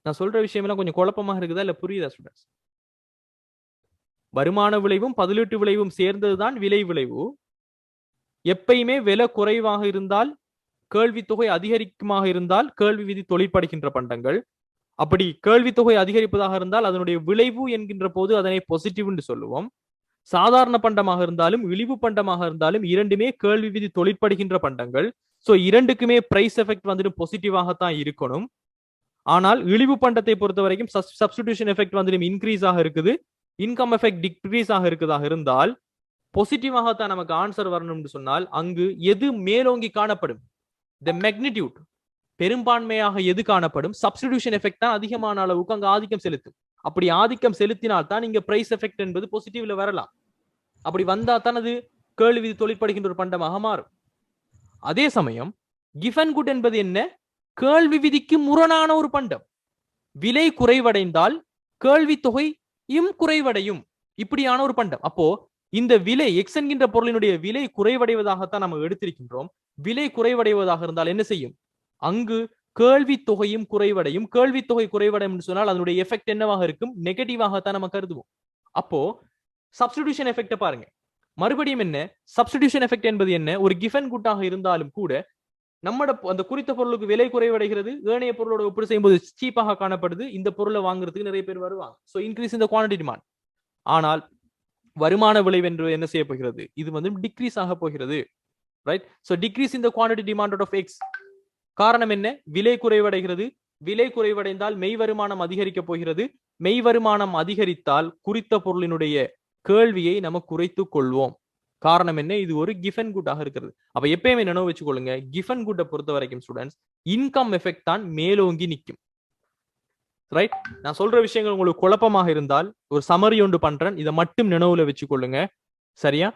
நான் சொல்ற விஷயம் எல்லாம் கொஞ்சம் குழப்பமாக இருக்குதா இல்ல புரியுதா ஸ்டூடெண்ட்ஸ்? வருமான விளைவும் பதிலீட்டு விளைவும் சேர்ந்ததுதான் விலை விளைவு. எப்பயுமே விலை குறைவாக இருந்தால் கேள்வி தொகை அதிகரிக்குமாக இருந்தால் கேள்வி விதி தொழிற்படுகின்ற பண்டங்கள். அப்படி கேள்வி தொகை அதிகரிப்பதாக இருந்தால் அதனுடைய விளைவு என்கின்ற போது அதனை பாசிட்டிவ் என்று சொல்லுவோம். சாதாரண பண்டமாக இருந்தாலும் இழிவு பண்டமாக இருந்தாலும் இரண்டுமே கேள்வி விதி தொழிற்படுகின்ற பண்டங்கள். சோ இரண்டுக்குமே பிரைஸ் எஃபெக்ட் வந்துட்டு பாசிட்டிவாகத்தான் இருக்கணும். ஆனால் இழிவு பண்டத்தை பொறுத்த வரைக்கும் சப்ஸ்டிடியூஷன் எஃபெக்ட் வந்துட்டு இன்க்ரீஸ் ஆக இருக்குது, இன்கம் எஃபெக்ட் டிக்ரீஸ் ஆக இருக்குதாக இருந்தால் பாசிட்டிவாகத்தான் நமக்கு ஆன்சர் வரணும்னு சொன்னால் அங்கு எது மேலோங்கி காணப்படும்? த மேக்னிடியூட், பெரும்பான்மையாக எது காணப்படும்? சப்ஸ்டிடியூஷன் எஃபெக்ட் தான் அதிகமான அளவுக்கு அங்கு ஆதிக்கம் செலுத்தும். அப்படி ஆதிக்கம் செலுத்தினால் தான் இங்க பிரைஸ் எஃபெக்ட் என்பது பாசிட்டிவ்ல வரலாம். அப்படி வந்தா தான் அது கேள்வி விதி தொழிற்படுகின்ற ஒரு பண்டமாக மாறும். அதே சமயம் கிவன் குட் என்பது என்ன? கேள்வி விதிக்கு முரணான ஒரு பண்டம். விலை குறைவடைந்தால் கேள்வி தொகையும் குறைவடையும், இப்படியான ஒரு பண்டம். அப்போ இந்த விலை எக்ஸ் என்கின்ற பொருளினுடைய விலை குறைவடைவதாகத்தான் நம்ம எடுத்திருக்கின்றோம். விலை குறைவடைவதாக இருந்தால் என்ன செய்யும்? அங்கு கேள்வி தொகையும் குறைவடையும். கேள்வி தொகை குறைவடையும் சொன்னால் அதனுடைய எஃபெக்ட் என்னவாக இருக்கும்? நெகட்டிவாகத்தான் நம்ம கருதுவோம். அப்போ சப்ஸ்டிடியூஷன் எஃபெக்ட் பாருங்க. மறுபடியும் என்ன சப்ஸ்டிடியூஷன் எஃபெக்ட் என்பது என்ன? ஒரு கிவன் குட்டாக இருந்தாலும் கூட நம்மட அந்த குறித்த பொருளுக்கு விலை குறைவடைகிறது, ஏனைய பொருளோட ஒப்பீடு செய்யும்போது சீப்பாக காணப்படுது, இந்த பொருளை வாங்குறதுக்கு நிறைய பேர் வருவாங்க. சோ இன்க்ரீஸ் இந்த குவாண்டிட்டி டிமாண்ட். ஆனால் வருமான விளைவு என்று என்ன செய்ய போகிறது? இது வந்து டிக்ரீஸ் ஆக போகிறது. Right, so decrease in the quantity demanded of X. காரணம் என்ன? விலை குறைவடைகிறது. விலை குறைவடைந்தால் மெய் வருமானம் அதிகரிக்க போகிறது. மெய் வருமானம் அதிகரித்தால் குறித்த பொருளினுடைய கேள்வியை நம்ம குறைத்துக் கொள்வோம். காரணம் என்ன? இது ஒரு கிஃபன் குட்டாக இருக்கிறது. அப்ப எப்பயுமே நினைவு வச்சுக்கொள்ளுங்க, கிஃபன் குட்டை பொறுத்த வரைக்கும் ஸ்டூடெண்ட்ஸ் இன்கம் எஃபெக்ட் தான் மேலோங்கி நிற்கும். ரைட்? நான் சொல்ற விஷயங்கள் உங்களுக்கு குழப்பமாக இருந்தால் ஒரு சமரி ஒன்று பண்றேன், இதை மட்டும் நினைவுல வச்சுக்கொள்ளுங்க. சரியா?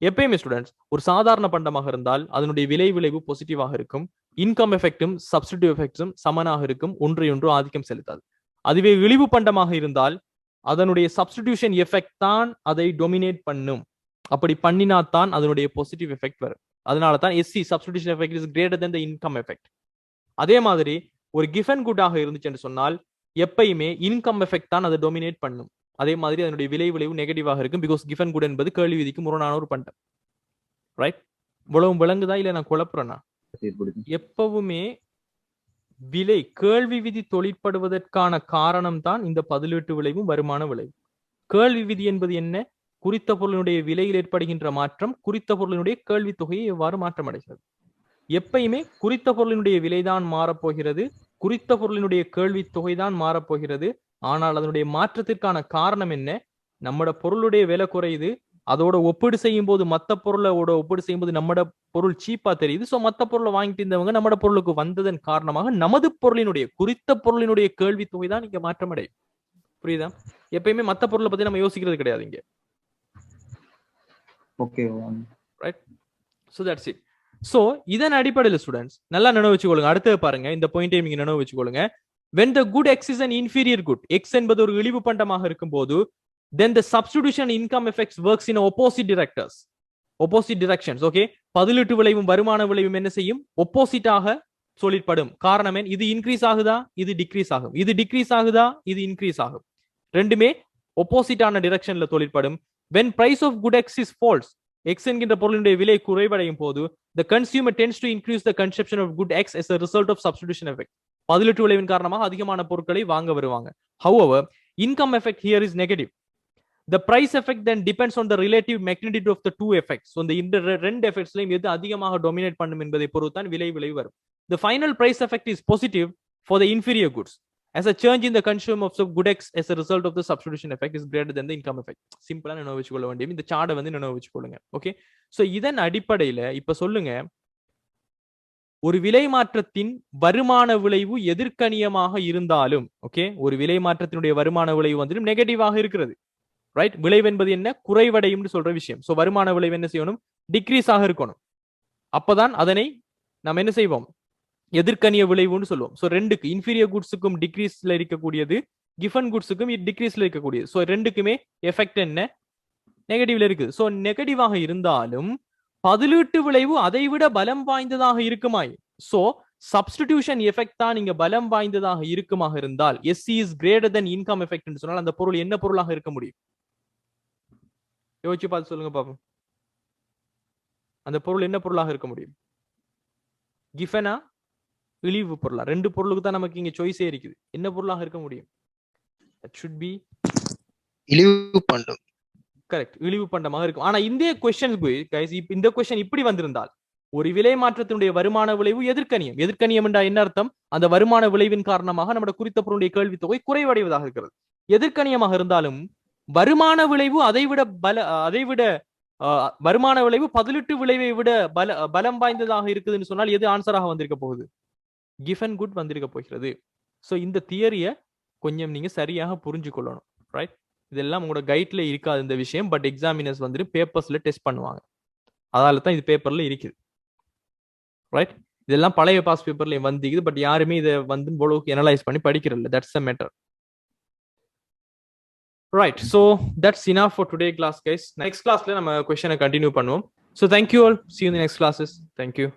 எப்பயுமே ஸ்டூடெண்ட்ஸ் ஒரு சாதாரண பண்டமாக இருந்தால் அதனுடைய விளைவு பாசிட்டிவாக இருக்கும். இன்கம் எஃபெக்டும் சப்ஸ்டிடியூட் எஃபெக்ட்ஸும் சமனாக இருக்கும், ஒன்றையொன்று ஆதிக்கம் செலுத்தாது. அதுவே இழிவு பண்டமாக இருந்தால் அதனுடைய சப்ஸ்டிடியூஷன் எஃபெக்ட் தான் அதை டொமினேட் பண்ணும். அப்படி பண்ணினாத்தான் அதனுடைய பாசிட்டிவ் எஃபெக்ட் வரும். அதனால தான் SC substitution effect is greater than the income effect. அதே மாதிரி ஒரு கிஃபன் குட்டாக இருந்துச்சுன்னு சொன்னால் எப்பயுமே இன்கம் எஃபெக்ட் தான் அதை டொமினேட் பண்ணும். அதே மாதிரி அதனுடைய விளைவு நெகட்டிவாக இருக்கும். பிகாஸ் கிஃபன் குட் என்பது கேள்வி விதிக்கு முரணான ஒரு பண்டம். ரைட்? இவ்வளவு விளங்குதா இல்ல நான் குழப்புறேன்னா? எப்பவுமே கேள்வி விதி தொழிற்படுவதற்கான காரணம் தான் இந்த பதிலீட்டு விளைவும் வருமான விளைவு. கேள்வி விதி என்பது என்ன? குறித்த பொருளினுடைய விலையில் ஏற்படுகின்ற மாற்றம் குறித்த பொருளினுடைய கேள்வி தொகையை எவ்வாறு மாற்றம் அடைகிறது. எப்பயுமே குறித்த பொருளினுடைய விலைதான் மாறப்போகிறது, குறித்த பொருளினுடைய கேள்வி தொகைதான் மாறப்போகிறது. ஆனால் அதனுடைய மாற்றத்திற்கான காரணம் என்ன? நம்மட பொருளுடைய விலை குறையுது, அதோட ஒப்பீடு செய்யும் போது மற்ற பொருளோட ஒப்பீடு செய்யும் போது நம்மட பொருள் சீப்பா தெரியுது. சோ மற்ற பொருளை வாங்கிட்டு இருந்தவங்க நம்மட பொருளுக்கு வந்ததன் காரணமாக நமது பொருளினுடைய குறித்த பொருளினுடைய கேள்வி தொகை தான் இங்க மாற்றம் அடையும். புரியுதா? எப்பயுமே மற்ற பொருளை பத்தி நம்ம யோசிக்கிறது கிடையாது இங்க. Okay, right? So that's it. So இதன் அடிப்படையில் ஸ்டூடெண்ட்ஸ் நல்லா நினைவு வச்சுக்கொள்ளுங்க. அடுத்து பாருங்க, இந்த பாயிண்டை நீங்க நினைவு வச்சுக்கொள்ளுங்க. when the good x is an inferior good, x என்பது ஒரு இழிவு பண்டமாக இருக்கும் போது then the substitution income effects works in opposite directions. Okay, பதிலீட்டு விளைவும் வருமான விளைவும் என்ன செய்யும்? ஒப்போசிட்டாக தொழிற்படும். காரணம் என்ன? இது இன்க்ரீஸ் ஆகுதா, இது டிக்ரீஸ் ஆகும். இது டிக்ரீஸ் ஆகுதா, இது இன்க்ரீஸ் ஆகும். ரெண்டுமே ஒப்போசிட்டான டிரெக்ஷன்ல தொழிற்படும். when price of good x is false, x என்கின்ற பொருளினுடைய விலை குறைவடையும் போது the consumer tends to increase the consumption of good x as a result of substitution effect. பதிலீட்டு விளைவின் காரணமாக அதிகமான பொருட்களை வாங்க வருவாங்க. however income effect here is negative. the price effect then depends on the relative magnitude of the two effects. so இந்த ரெண்டு எஃபெக்ட்ஸ்லயும் எது அதிகமாக டாமினேட் பண்ணும் என்பதை பொறுத்தான் விளைவு வரும். the final price effect is positive for the inferior goods as a change in the consumption of good x as a result of the substitution effect is greater than the income effect. சிம்பிளா நினைவு வச்சுக்கொள்ள வேண்டிய இந்த சார்ட்டை நினைவு வச்சுக்கொள்ளுங்க. ஓகே, சோ இதன் அடிப்படையில இப்ப சொல்லுங்க, ஒரு விலை மாற்றத்தின் வருமான விளைவு எதிர்கணியமாக இருந்தாலும், ஓகே, ஒரு விலை மாற்றத்தினுடைய வருமான விளைவு நெகட்டிவாக இருக்கிறது. ரைட்? விளைவு என்பது என்ன? குறைவடையும் சொல்ற விஷயம். சோ வருமான விளைவு என்ன செய்யணும்? டிக்ரீஸ் ஆக இருக்கணும். அப்பதான் அதனை நாம் என்ன செய்வோம்? எதிர்கணிய விளைவுன்னு சொல்லுவோம். சோ ரெண்டுக்கு, இன்ஃபீரியர் குட்ஸுக்கும் டிக்ரீஸ்ல இருக்கக்கூடியது, கிஃபன் குட்ஸுக்கும் டிக்ரீஸ்ல இருக்கக்கூடியது. சோ ரெண்டுக்குமே எஃபெக்ட் என்ன? நெகட்டிவ்ல இருக்குது. சோ நெகட்டிவாக இருந்தாலும் பதிலீட்டு விளைவு அதை விட பலம் வாய்ந்ததாக இருக்குமாய், சோ சப்ஸ்டிடியூஷன் எஃபெக்ட் தான் இங்க பலம் வாய்ந்ததாக இருக்குமாக இருந்தால் SC is greater than income effect சொன்னால் அந்த பொருள் என்ன பொருளாக இருக்க முடியும்? யோசிச்சு பார்த்து சொல்லுங்க பாப்போம். அந்த பொருள் என்ன பொருளாக இருக்க முடியும்? கிஃபனா, இழிவு பொருளா? ரெண்டு பொருளுக்கு தான் நமக்கு இங்க சாய்ஸே இருக்குது. என்ன பொருளாக இருக்க முடியும்? தட் ஷுட் பி இழிவு பண்டம். கரெக்ட், இழிவு பண்டமாக இருக்கும். ஆனா இந்த இந்த क्वेश्चन இப்படி வந்திருந்தால் ஒரு விலை மாற்றத்தினுடைய வருமான விளைவு எதிர்கணியம். எதிர்கணியம் என்றால் என்ன அர்த்தம்? அந்த வருமான விளைவின் காரணமாக நம்முடைய குறித்த பொருளுடைய கேள்வி தொகை குறைவடைவதாக இருக்கிறது. எதிர்கணியமாக இருந்தாலும் வருமான விளைவு அதைவிட வருமான விளைவு பதிலீட்டு விளைவை விட பலம் வாய்ந்ததாக இருக்குதுன்னு சொன்னால் எது ஆன்சராக வந்திருக்க போகுது? கிஃபன் குட் வந்திருக்க போகிறது. சோ இந்த தியரிய கொஞ்சம் நீங்க சரியாக புரிஞ்சு கொள்ளணும். ரைட்? இதெல்லாம் உங்களோட கைட்ல இருக்காது இந்த விஷயம், பட் எக்ஸாமினர்ஸ் பேப்பர்ஸ்ல டெஸ்ட் பண்ணுவாங்க. அதனால தான் இது பேப்பர்ல இருக்குது. ரைட்? இதெல்லாம் பழைய பாஸ் பேப்பர்ல வந்திக்குது, பட் யாருமே இதை இவ்வளவுக்கு அனலைஸ் பண்ணி படிக்கிறதில்ல. That's a matter. Right, so that's enough for today class guys. Next classல நம்ம question continue பண்ணுவோம். So thank you all. See you in the next classes. Thank you.